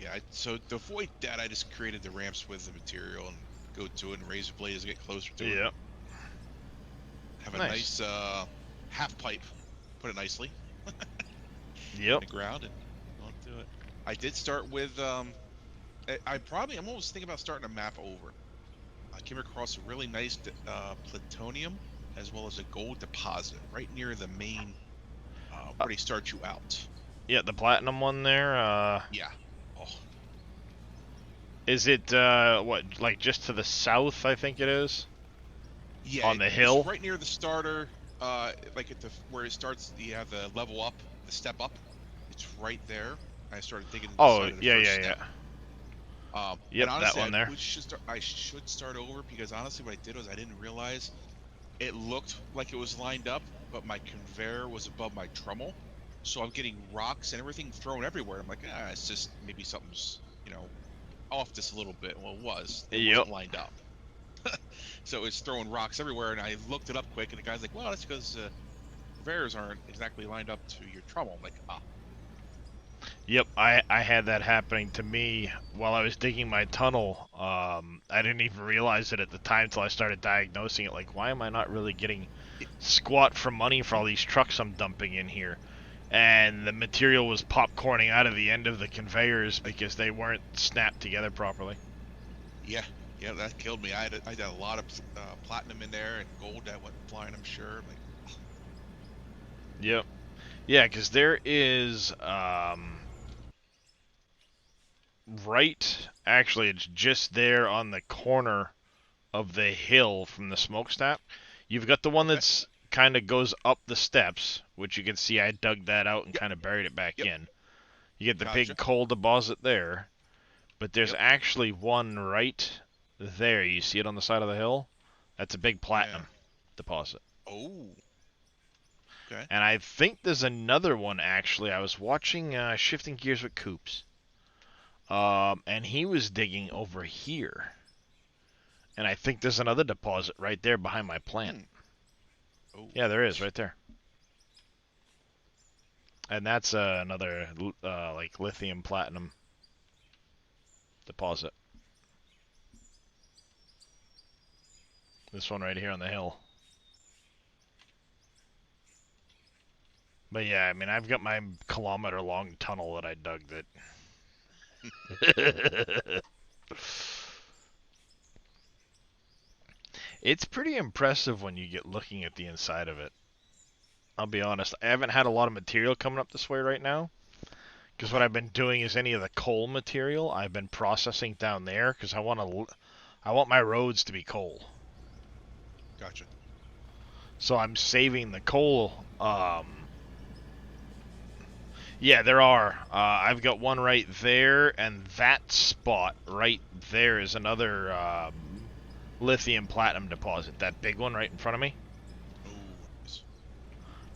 Yeah, so to avoid that, I just created the ramps with the material and go to it and raise the blade as I get closer to it. Yep. Have a nice half pipe, put it nicely. Yep. In the ground and go to it. I did start with I'm almost thinking about starting a map over. I came across a really nice plutonium as well as a gold deposit right near the main where they start you out. Yeah, the platinum one there. Yeah. Oh. Is it what, like just to the south? I think it is. Yeah. On the hill. It's right near the starter. Like at where it starts. You have the level up, the step up. It's right there. I started thinking. Oh yeah. Yep, honestly, that one there. I should start over because honestly, what I did was I didn't realize it looked like it was lined up, but my conveyor was above my trommel, so I'm getting rocks and everything thrown everywhere. I'm like, it's just maybe something's off just a little bit. Well, it wasn't lined up. So it's throwing rocks everywhere, and I looked it up quick, and the guy's like, well, that's because conveyors aren't exactly lined up to your trommel. I'm like, Yep, I had that happening to me while I was digging my tunnel. I didn't even realize it at the time until I started diagnosing it. Like, why am I not really getting squat for money for all these trucks I'm dumping in here? And the material was popcorning out of the end of the conveyors because they weren't snapped together properly. Yeah, that killed me. I had a lot of platinum in there and gold that went flying, I'm sure. Like, Yep. Yeah, because there is, actually it's just there on the corner of the hill from the smokestack. You've got the one that's kind of goes up the steps, which you can see I dug that out and kind of buried it back in. You get the big coal deposit there, but there's actually one right there. You see it on the side of the hill? That's a big platinum deposit. Oh. Okay. And I think there's another one, actually. I was watching Shifting Gears with Coops. And he was digging over here. And I think there's another deposit right there behind my plant. Oh. Yeah, there is, right there. And that's another, like, lithium platinum deposit. This one right here on the hill. But yeah, I mean, I've got my kilometer-long tunnel that I dug that... It's pretty impressive when you get looking at the inside of it. I'll be honest, I haven't had a lot of material coming up this way right now. Because what I've been doing is any of the coal material I've been processing down there because I want my roads to be coal. Gotcha. So I'm saving the coal. Yeah, there are. I've got one right there, and that spot right there is another lithium platinum deposit. That big one right in front of me.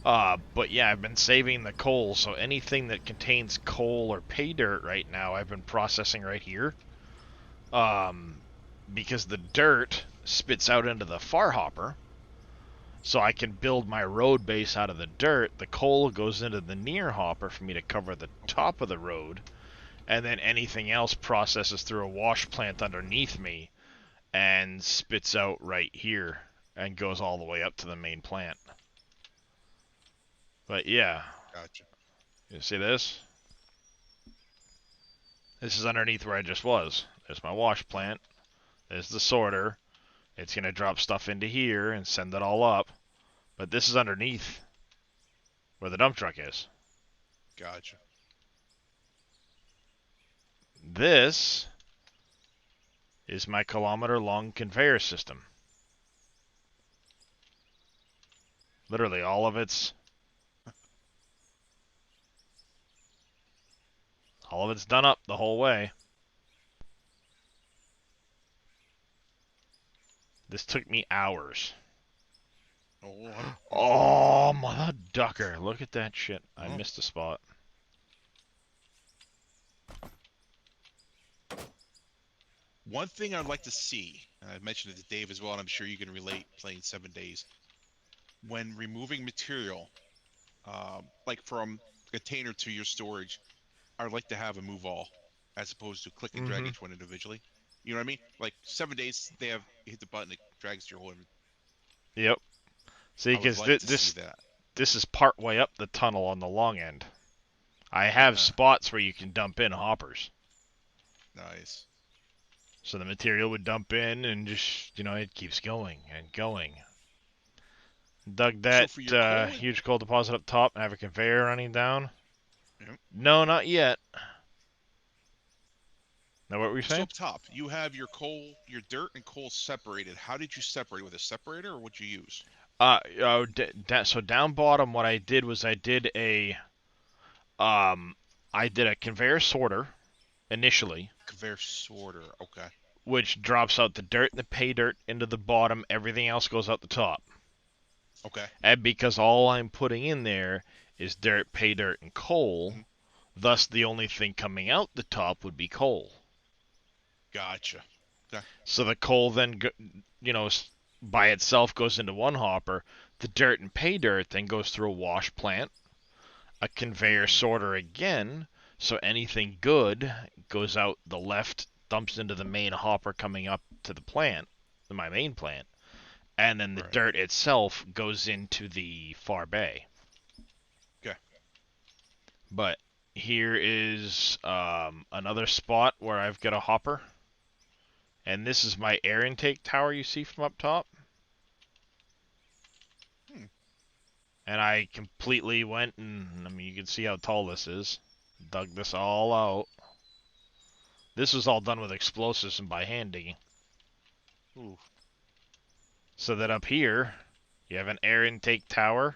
Oh, nice. But yeah, I've been saving the coal, so anything that contains coal or pay dirt right now, I've been processing right here. Because the dirt spits out into the far hopper, so I can build my road base out of the dirt. The coal goes into the near hopper for me to cover the top of the road, and then anything else processes through a wash plant underneath me and spits out right here and goes all the way up to the main plant. But yeah, Gotcha. you see this? This is underneath where I just was. There's my wash plant. There's the sorter. It's going to drop stuff into here and send it all up. But this is underneath where the dump truck is. Gotcha. This is my kilometer-long conveyor system. Literally all of it's done up the whole way. This took me hours. Oh, Oh, mother ducker. Look at that shit. I missed a spot. one thing I'd like to see, and I mentioned it to Dave as well, and I'm sure you can relate playing 7 days. When removing material, like from container to your storage, I would like to have a move all, as opposed to click and drag each one individually. You know what I mean? Like 7 days, they have you hit the button, it drags your whole. Yep. See, I would because like to see that. this is part way up the tunnel on the long end. I have spots where you can dump in hoppers. Nice. So the material would dump in and just, it keeps going and going. Dug that for your coal- huge coal deposit up top and have a conveyor running down. Yep. No, not yet. Now what were you So saying? up top, you have your coal, your dirt and coal separated. How did you separate? With a separator, or what'd you use? So down bottom, what I did was I did a conveyor sorter initially, Conveyor sorter. Okay. which drops out the dirt and the pay dirt into the bottom. Everything else goes out the top. Okay. And because all I'm putting in there is dirt, pay dirt, and coal, thus the only thing coming out the top would be coal. Gotcha. So the coal then, by itself goes into one hopper. The dirt and pay dirt then goes through a wash plant, a conveyor sorter again. So anything good goes out the left, dumps into the main hopper coming up to the plant, my main plant. And then the Right. dirt itself goes into the far bay. Okay. But here is another spot where I've got a hopper. And this is my air intake tower you see from up top. And I completely went and, you can see how tall this is. Dug this all out. This was all done with explosives and by hand digging. Ooh. So that up here, you have an air intake tower.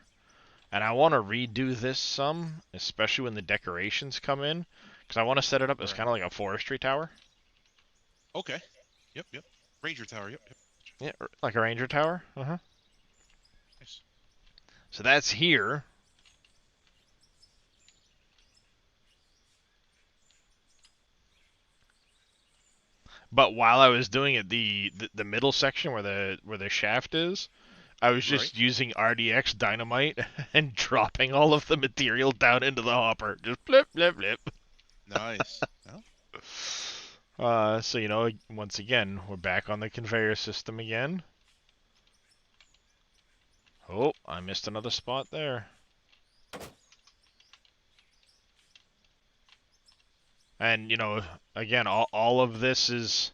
And I want to redo this some, especially when the decorations come in. Because I want to set it up as kind of like a forestry tower. Okay. Yep. Ranger tower. Yep. Yeah, like a ranger tower. Uh-huh. Nice. So that's here. But while I was doing it, the middle section where the shaft is, I was just using RDX dynamite and dropping all of the material down into the hopper. Just flip, flip, flip. Nice. So once again, we're back on the conveyor system again. Oh, I missed another spot there. And, you know, again, all of this is...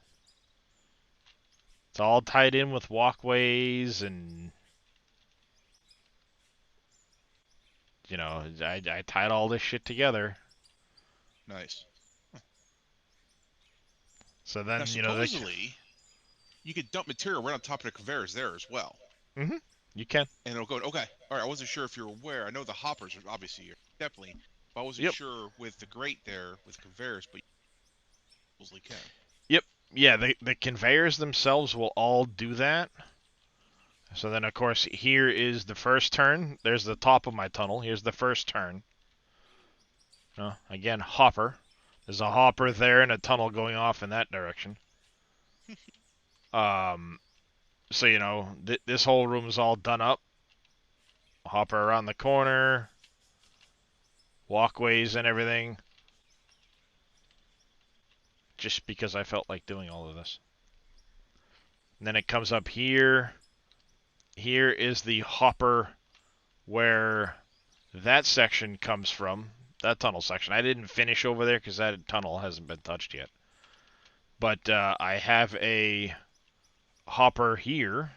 It's all tied in with walkways and... You know, I tied all this shit together. Nice. So then, Now, you know, supposedly, you could dump material right on top of the conveyors there as well. you can. And it'll go, okay, all right, I wasn't sure if you're aware. I know the hoppers are obviously, definitely, but I wasn't Yep. sure with the grate there, with the conveyors, but you supposedly can. Yeah, the conveyors themselves will all do that. So then, of course, here is the first turn. There's the top of my tunnel. Here's the first turn. Again, hopper. There's a hopper there and a tunnel going off in that direction. So, you know, this whole room is all done up. Hopper around the corner. Walkways and everything. Just because I felt like doing all of this. And then it comes up here. Here is the hopper where that section comes from. That tunnel section. I didn't finish over there because that tunnel hasn't been touched yet. But I have a hopper here.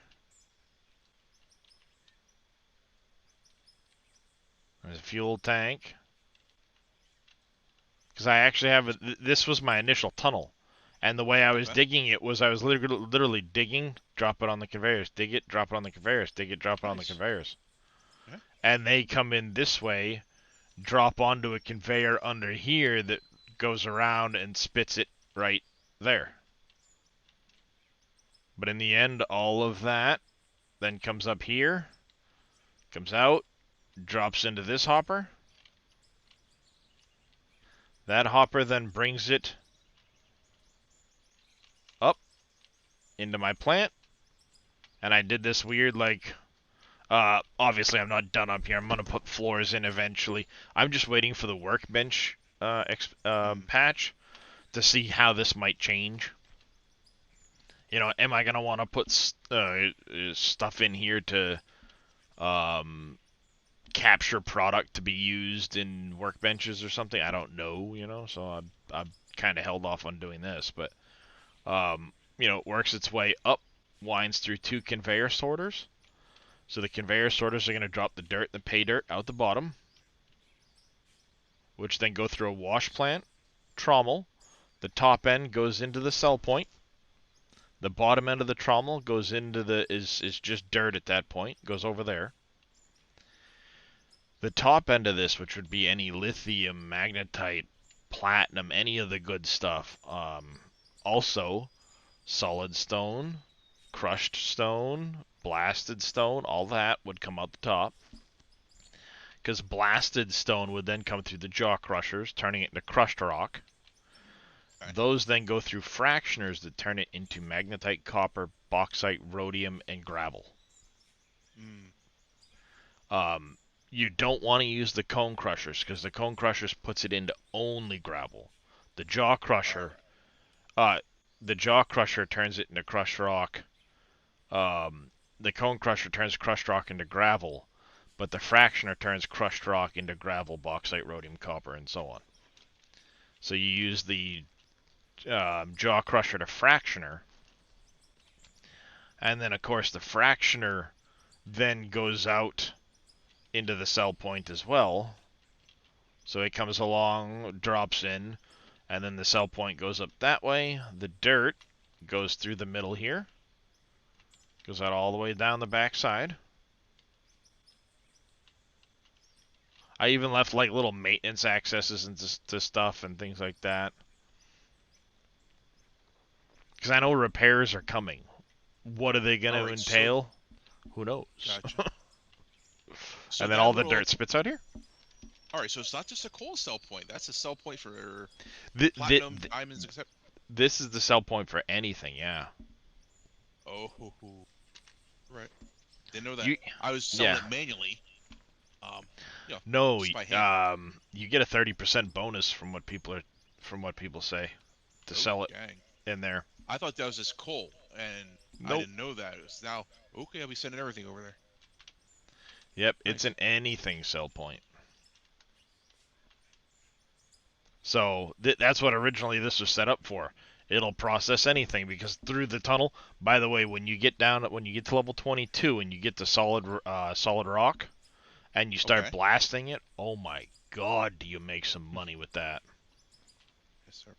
There's a fuel tank. Because I actually have this was my initial tunnel. And the way I was digging it was I was literally digging, drop it on the conveyors, dig it, drop it on the conveyors, dig it, drop it on the conveyors. Yeah. And they come in this way, drop onto a conveyor under here that goes around and spits it right there. But in the end, all of that then comes up here, comes out, drops into this hopper. That hopper then brings it up into my plant. And I did this weird, like, obviously I'm not done up here. I'm going to put floors in eventually. I'm just waiting for the workbench patch to see how this might change. You know, am I going to want to put stuff in here to capture product to be used in workbenches or something? I don't know, you know, so I've kind of held off on doing this. But, you know, it works its way up, winds through 2 conveyor sorters. So the conveyor sorters are going to drop the dirt, the pay dirt out the bottom, which then go through a wash plant, trommel. The top end goes into the sell point. The bottom end of the trommel goes into is just dirt at that point, goes over there. The top end of this, which would be any lithium, magnetite, platinum, any of the good stuff, also solid stone, crushed stone, blasted stone, all that would come out the top. Because blasted stone would then come through the jaw crushers, turning it into crushed rock. Okay. Those then go through fractioners that turn it into magnetite, copper, bauxite, rhodium, and gravel. You don't want to use the cone crushers because the cone crushers puts it into only gravel. The jaw crusher turns it into crushed rock. The cone crusher turns crushed rock into gravel, but the fractioner turns crushed rock into gravel, bauxite, rhodium, copper, and so on. So you use the jaw crusher to fractioner, and then of course the fractioner then goes out into the sell point as well. So it comes along, drops in, and then the sell point goes up that way. The dirt goes through the middle here, goes out all the way down the back side. I even left like little maintenance accesses into stuff and things like that. Because I know repairs are coming. What are they going to entail? Who knows? Gotcha. So and then all the dirt spits out here. All right, so it's not just a coal sell point. That's a sell point for Platinum, diamonds, etc. This is the sell point for anything, yeah. Oh, right. Didn't know that. I was selling it manually. No, you get a 30% bonus from what people say to sell it in there. I thought that was just coal, and I didn't know that. It was now okay. I'll be sending everything over there. Yep, it's Nice. an anything sell point. So that's what originally this was set up for. It'll process anything because through the tunnel. By the way, when you get to level 22 and you get to solid rock, and you start Okay. blasting it, oh my God, do you make some money with that? Yes, sir.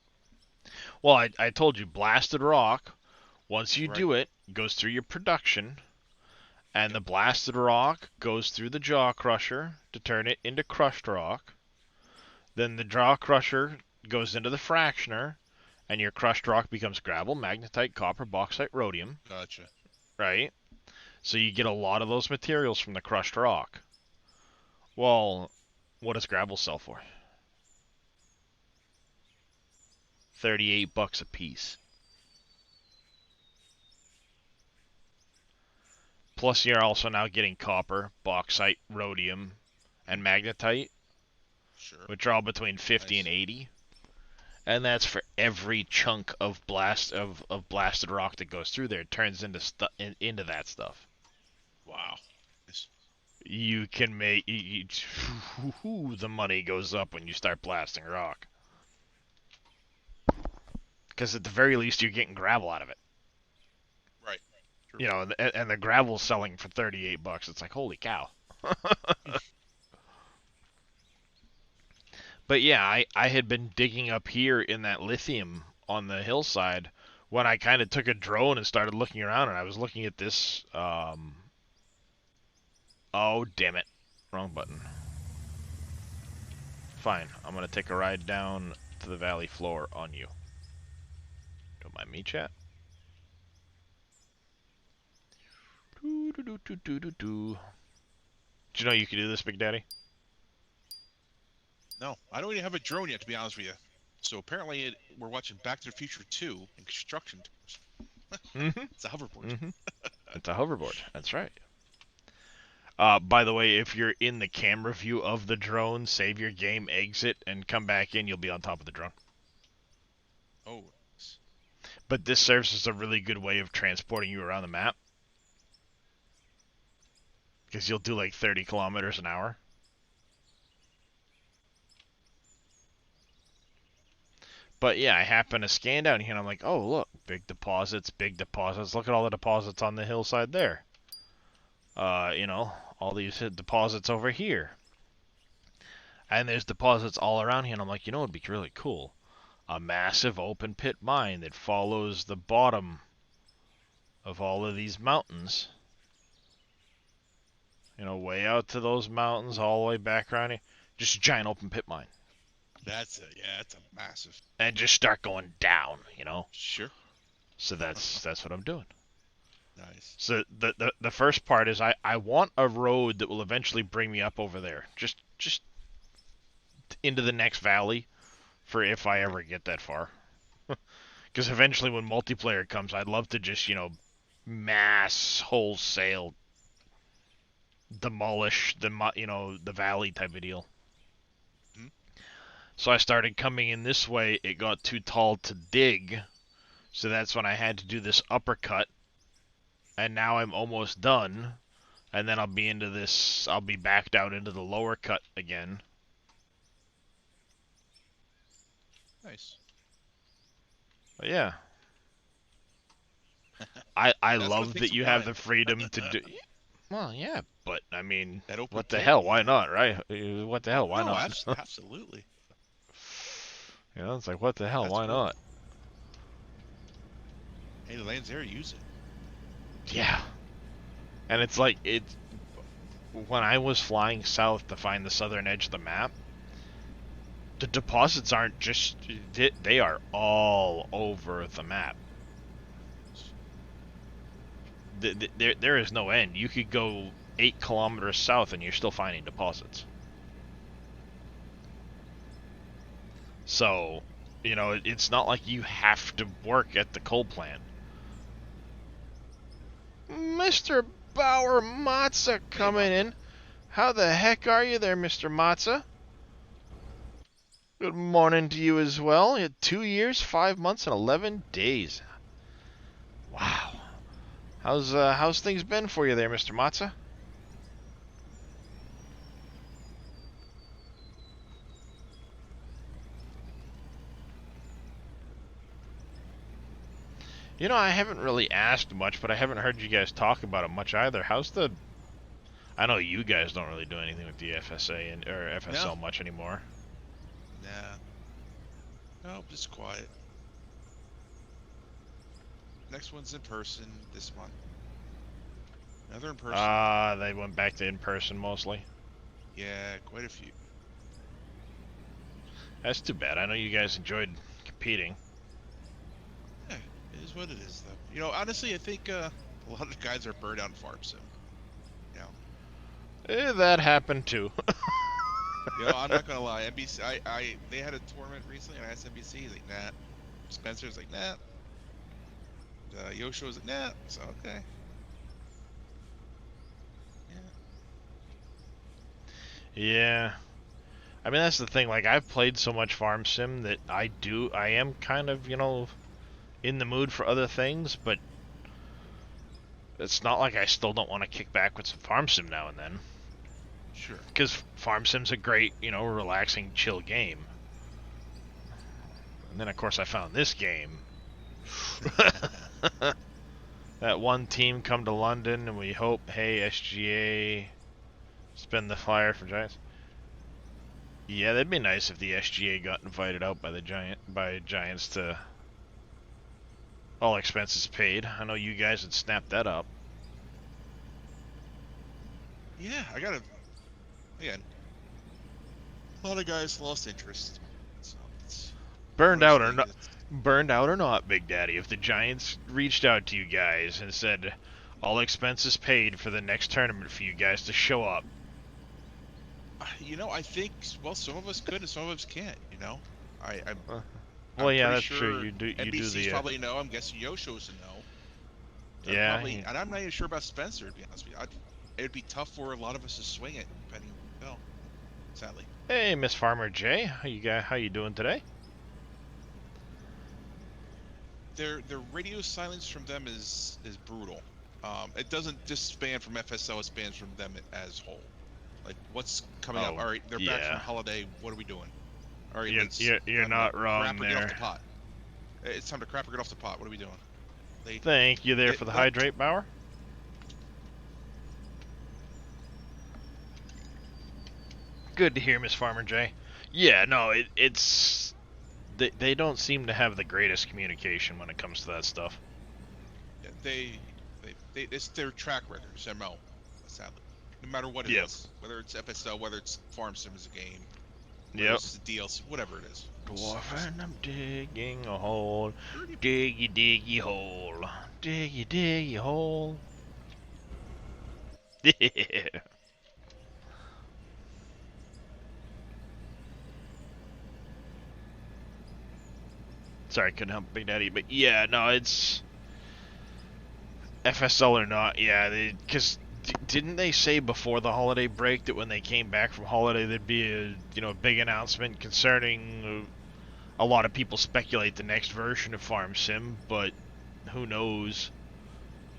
Well, I told you, blasted rock. Once you Right. do it, goes through your production, and the blasted rock goes through the jaw crusher to turn it into crushed rock. Then the jaw crusher goes into the fractioner, and your crushed rock becomes gravel, magnetite, copper, bauxite, rhodium, Gotcha. right? So you get a lot of those materials from the crushed rock. Well, what does gravel sell for? $38 a piece. Plus, you're also now getting copper, bauxite, rhodium, and magnetite, Sure. which are all between 50 and Nice. 80. And that's for every chunk of blasted rock that goes through there. It turns into that stuff. Wow. Nice. You can make the money goes up when you start blasting rock. Because at the very least, you're getting gravel out of it. Right. True. You know, and the gravel's selling for $38. It's like, holy cow. But yeah, I had been digging up here in that lithium on the hillside when I kind of took a drone and started looking around, and I was looking at this. Oh, damn it. Wrong button. Fine. I'm going to take a ride down to the valley floor on you. Don't mind me, chat. Do you know you could do this, Big Daddy? No, I don't even have a drone yet, to be honest with you. So apparently, we're watching Back to the Future 2 in construction terms. Mm-hmm. It's a hoverboard. Mm-hmm. It's a hoverboard. That's right. By the way, if you're in the camera view of the drone, save your game, exit, and come back in, you'll be on top of the drone. Oh. But this serves as a really good way of transporting you around the map. Because you'll do like 30 kilometers an hour. But yeah, I happen to scan down here and I'm like, oh look, big deposits, big deposits. Look at all the deposits on the hillside there. You know, all these deposits over here. And there's deposits all around here and I'm like, you know what would be really cool? A massive open pit mine that follows the bottom of all of these mountains. You know, way out to those mountains, all the way back around here. Just a giant open pit mine. That's a massive. And just start going down, you know? Sure. So that's what I'm doing. Nice. So the first part is I want a road that will eventually bring me up over there. Just into the next valley for if I ever get that far. Because eventually when multiplayer comes, I'd love to just, you know, mass wholesale demolish the valley type of deal. Hmm. So I started coming in this way. It got too tall to dig. So that's when I had to do this uppercut. And now I'm almost done. And then I'll be backed out into the lower cut again. Nice. But yeah. I That's love what that takes you some have time. the freedom to do. Well, yeah, but I mean, That open what the pit. hell? Why not, right? What the hell? Why No, not? absolutely. You know, it's like, what the hell? That's Why cool. not? Hey, the land's there. Use it. Yeah. And it's like, when I was flying south to find the southern edge of the map, the deposits aren't just, they are all over the map. There is no end. You could go 8 kilometers south and you're still finding deposits. So, you know, it's not like you have to work at the coal plant. Mr. Bauer Matza coming in. How the heck are you there, Mr. Matza? Good morning to you as well. You had 2 years, 5 months, and 11 days. Wow. How's things been for you there, Mr. Matza? You know, I haven't really asked much, but I haven't heard you guys talk about it much either. How's the... I know you guys don't really do anything with the FSA and or FSL much anymore. Nah. Nope, just quiet. Next one's in person this month. Another in person. They went back to in person mostly. Yeah, quite a few. That's too bad. I know you guys enjoyed competing. Yeah, it is what it is, though. You know, honestly, I think a lot of the guys are burned out in Farm Sim. You know, That happened too. you know, I'm not gonna lie. NBC, they had a tournament recently, and I asked NBC, he's like, nah. Spencer's like, nah. Yoshi was like, nah. So okay. Yeah. I mean, that's the thing. Like, I've played so much Farm Sim that I am kind of, you know, in the mood for other things, but it's not like I still don't want to kick back with some Farm Sim now and then. Sure. Because Farm Sim's a great, you know, relaxing, chill game. And then, of course, I found this game. That one team come to London, and we hope, hey, SGA, spin the flyer for Giants. Yeah, that'd be nice if the SGA got invited out by the Giants to all expenses paid. I know you guys would snap that up. Yeah, again, a lot of guys lost interest. So it's Burned out or not, Big Daddy, if the Giants reached out to you guys and said all expenses paid for the next tournament for you guys to show up. You know, I think, well, some of us could and some of us can't, you know? I'm Well, yeah, pretty that's sure true. You do NBC's the probably no. I'm guessing Yosho's a no. They're yeah. probably, and I'm not even sure about Spencer, to be honest with you. It'd be tough for a lot of us to swing it, depending. No, sadly. Hey, Miss Farmer J, how you doing today? Their radio silence from them is brutal. It doesn't just span from FSL; it spans from them as whole. Like, what's coming up? All right, they're back from holiday. What are we doing? All right, you're not wrong crap or there. get off the pot. It's time to crap or get off the pot. What are we doing? Thank you there for the hydrate, Bauer. Good to hear, Miss Farmer J. Yeah, no, it's they don't seem to have the greatest communication when it comes to that stuff. Yeah, it's their track record, it's MO, sadly. No matter what it is, whether it's FSL, whether it's Farm Sim as a game, whether it's the DLC, whatever it is. Dwarf, I'm digging a hole, diggy diggy hole, diggy diggy hole. Yeah. Sorry, I couldn't help Big Daddy, but yeah, no, it's FSL or not, yeah, because didn't they say before the holiday break that when they came back from holiday there'd be a big announcement concerning a lot of people speculate the next version of Farm Sim, but who knows?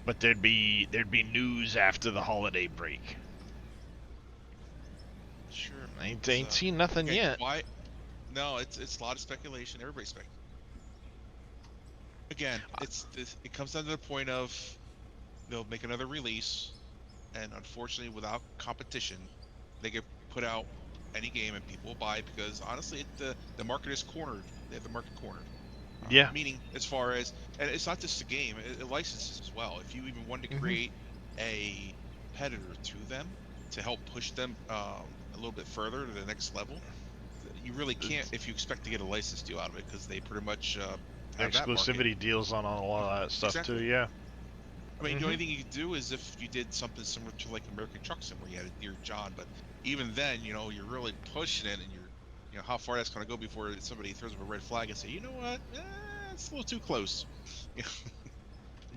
But there'd be news after the holiday break. Sure. Ain't seen nothing yet. Why? No, it's a lot of speculation. Everybody's speculating. Again, it comes down to the point of they'll make another release, and unfortunately, without competition, they get put out any game and people will buy because honestly, the market is cornered. They have the market cornered. Yeah. Meaning, as far as, and it's not just a game; it licenses as well. If you even wanted to create a competitor to them to help push them a little bit further to the next level, you really can't if you expect to get a license deal out of it because they pretty much have exclusivity deals on a lot of that stuff too. Yeah. I mean, the only thing you could do is if you did something similar to like American Truck Sim, where you had a Dear John. But even then, you're really pushing it, and how far that's going to go before somebody throws up a red flag and say, you know what, it's a little too close.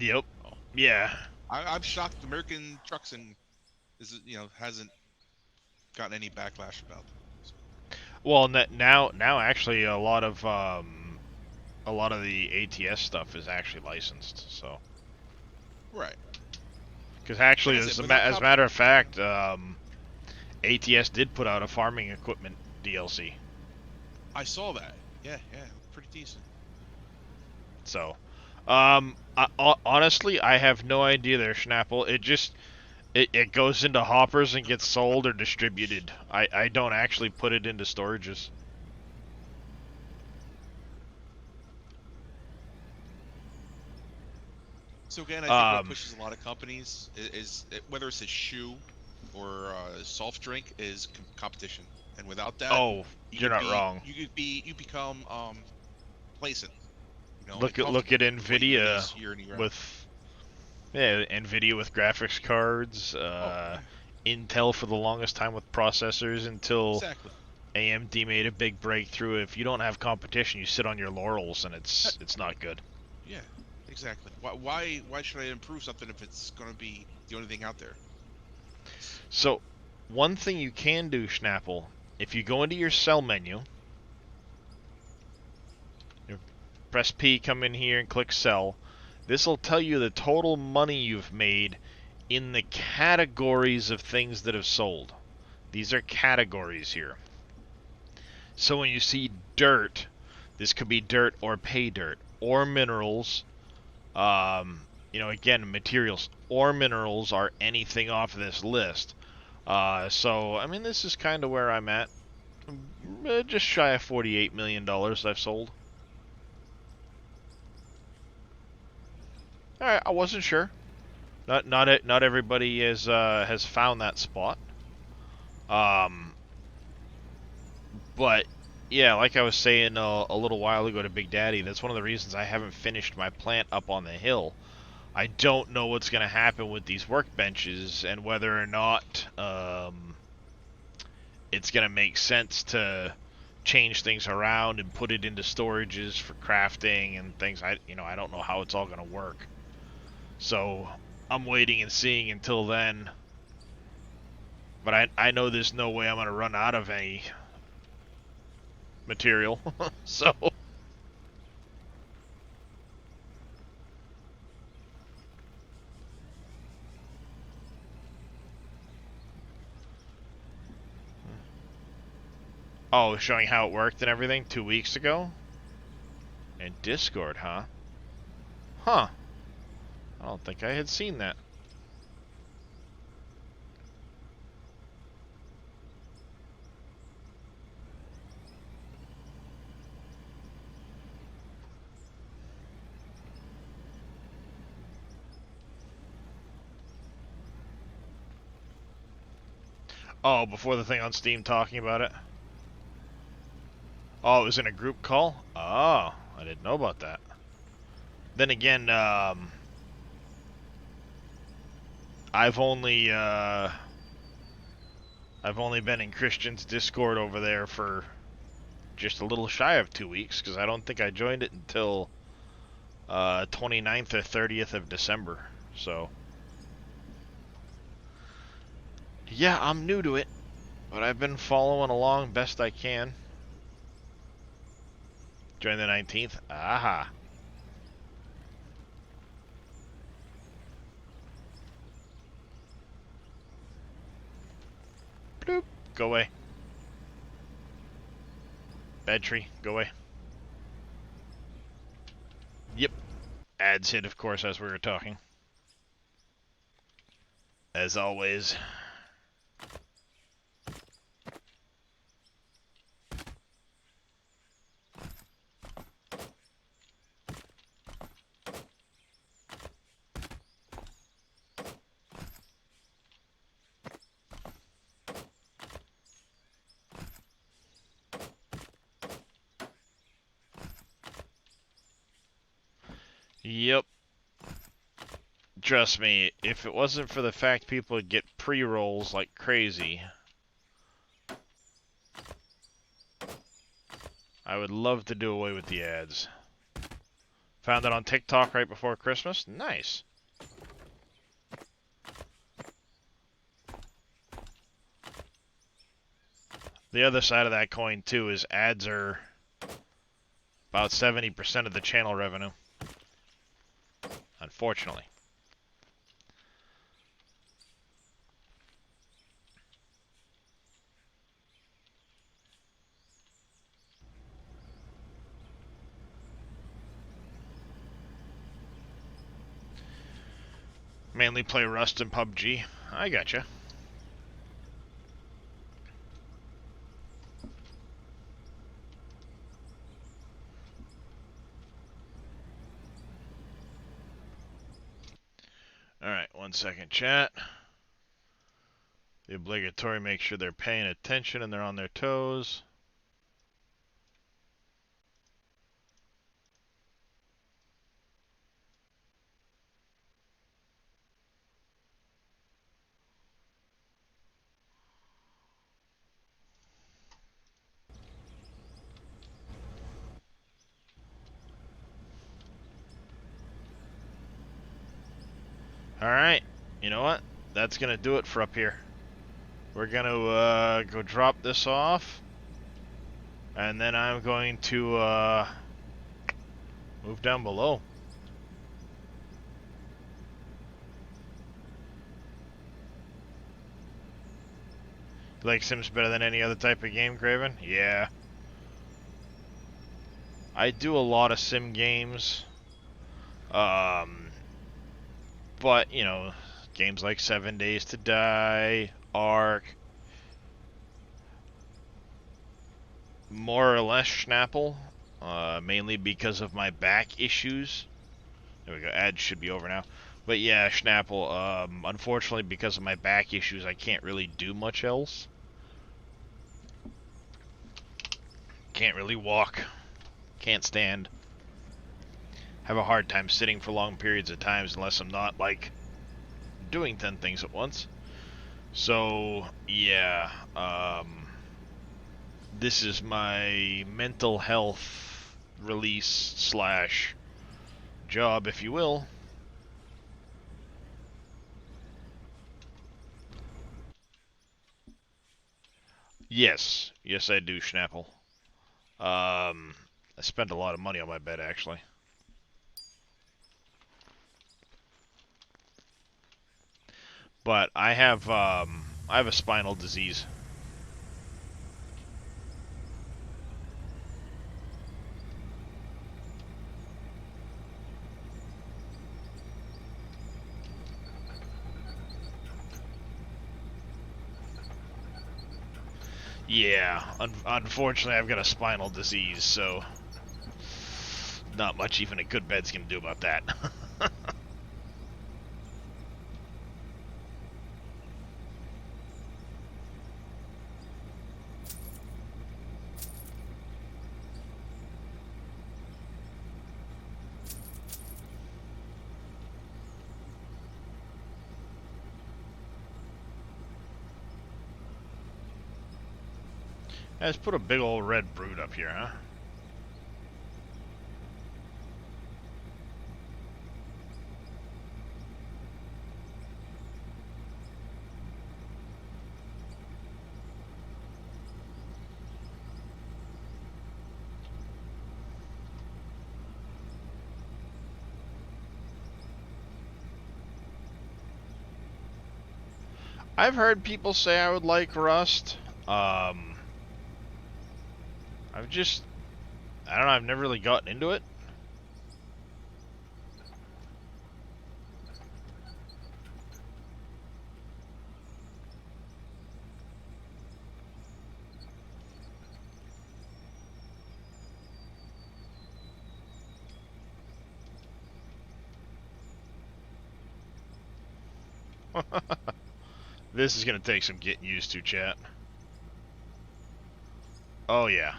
Yep. Yeah. I'm shocked American Truck Sim hasn't gotten any backlash about it. So. Well, now actually a lot of the ATS stuff is actually licensed, so. Right. Because actually, as a matter of fact, ATS did put out a farming equipment DLC. I saw that. Yeah, pretty decent. So, Honestly, I have no idea there, Schnapple. It goes into hoppers and gets sold or distributed. I don't actually put it into storages. So again, I think what Um, pushes a lot of companies whether it's a shoe or a soft drink is competition, and without that, oh, you're not wrong. you become complacent, and Look at comfortable with what you Nvidia release year in year out. with yeah, Nvidia with graphics cards, Oh yeah, Intel for the longest time with processors until exactly. AMD made a big breakthrough. If you don't have competition, you sit on your laurels, and it's not good. Yeah, exactly. Why should I improve something if it's going to be the only thing out there? So, one thing you can do, Schnapple, if you go into your sell menu, you press P, come in here and click sell. This will tell you the total money you've made in the categories of things that have sold. These are categories here. So when you see dirt, this could be dirt or pay dirt or minerals. Again, materials or minerals are anything off this list. So, I mean, this is kind of where I'm at. Just shy of $48 million I've sold. Alright, I wasn't sure. Not everybody has found that spot. Um, but yeah, like I was saying a little while ago to Big Daddy, that's one of the reasons I haven't finished my plant up on the hill. I don't know what's going to happen with these workbenches and whether or not it's going to make sense to change things around and put it into storages for crafting and things. I don't know how it's all going to work. So I'm waiting and seeing until then. But I know there's no way I'm going to run out of any material. So oh, showing how it worked and everything 2 weeks ago? In Discord, huh? Huh. I don't think I had seen that. Oh, before the thing on Steam talking about it? Oh, it was in a group call? Oh, I didn't know about that. Then again, I've only been in Christian's Discord over there for just a little shy of 2 weeks, because I don't think I joined it until 29th or 30th of December. So, yeah, I'm new to it, but I've been following along best I can. Join the 19th? Aha. Bloop. Go away. Bad tree. Go away. Yep. Ads hit, of course, as we were talking. As always. Yep. Trust me, if it wasn't for the fact people would get pre-rolls like crazy, I would love to do away with the ads. Found it on TikTok right before Christmas? Nice. The other side of that coin, too, is ads are about 70% of the channel revenue. Unfortunately. Mainly play Rust and PUBG. I gotcha. Alright, 1 second, chat. The obligatory make sure they're paying attention and they're on their toes. Alright, you know what? That's gonna do it for up here. We're gonna go drop this off. And then I'm going to move down below. You like Sims better than any other type of game, Craven? Yeah. I do a lot of sim games. But, you know, games like 7 Days to Die, Ark, more or less Schnapple, mainly because of my back issues. There we go, ads should be over now. But yeah, Schnapple, unfortunately because of my back issues, I can't really do much else. Can't really walk, can't stand. Have a hard time sitting for long periods of times unless I'm not, like, doing 10 things at once. So, yeah, this is my mental health release slash job, if you will. Yes, yes I do, Schnapple. I spend a lot of money on my bed, actually. But I have a spinal disease. Yeah, unfortunately I've got a spinal disease, so not much even a good bed's gonna do about that. Let's put a big old red brood up here, huh? I've heard people say I would like Rust. I don't know, I've never really gotten into it. This is gonna take some getting used to, chat. Oh yeah.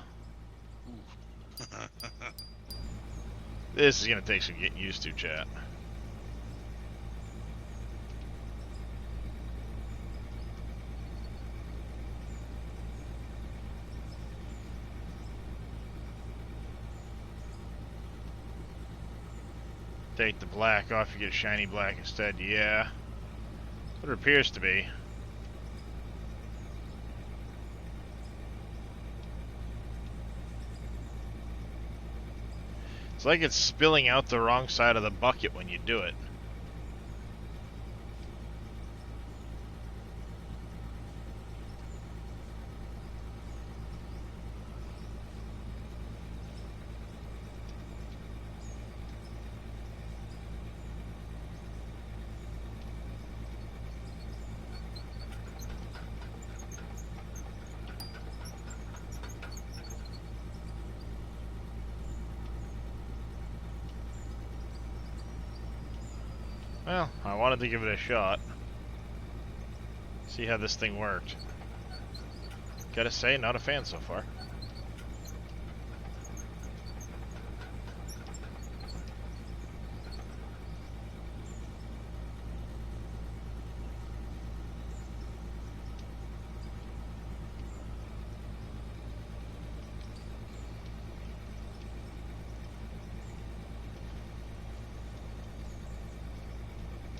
This is gonna take some getting used to, chat. Take the black off, you get shiny black instead. Yeah. What it appears to be. It's like it's spilling out the wrong side of the bucket when you do it. Well, I wanted to give it a shot. See how this thing worked. Gotta say, not a fan so far.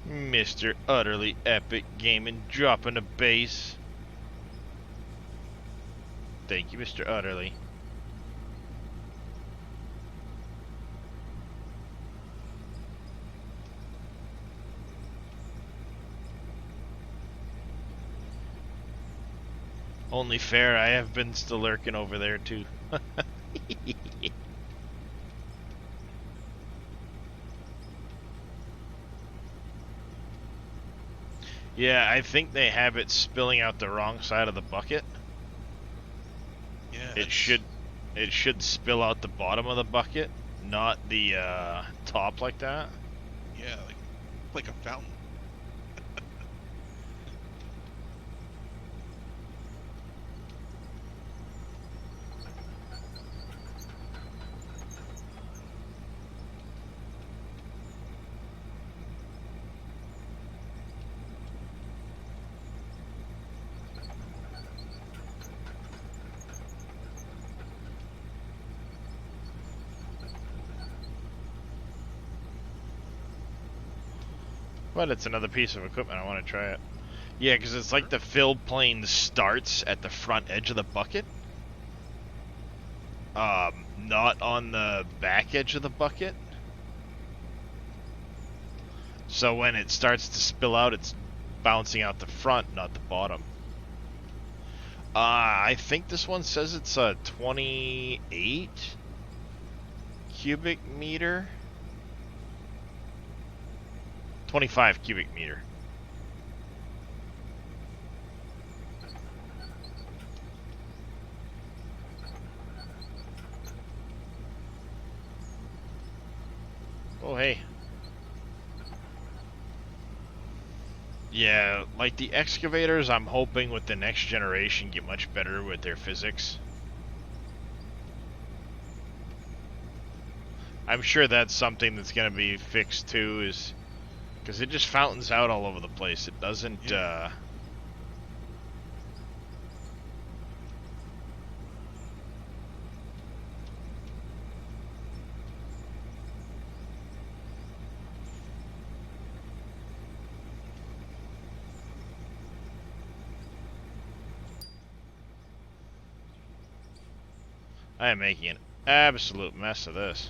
Mr. Utterly Epic Gaming dropping a base. Thank you, Mr. Utterly. Only fair, I have been still lurking over there too. Yeah, I think they have it spilling out the wrong side of the bucket. Yeah. It should spill out the bottom of the bucket, not the top like that. Yeah, like a fountain. But it's another piece of equipment. I want to try it. Yeah, because it's like the fill plane starts at the front edge of the bucket. Not on the back edge of the bucket. So when it starts to spill out, it's bouncing out the front, not the bottom. I think this one says it's a 28 cubic meter. 25 cubic meter. Oh, hey. Yeah, like the excavators, I'm hoping with the next generation get much better with their physics. I'm sure that's something that's going to be fixed too, is because it just fountains out all over the place. It doesn't, Yeah. I am making an absolute mess of this.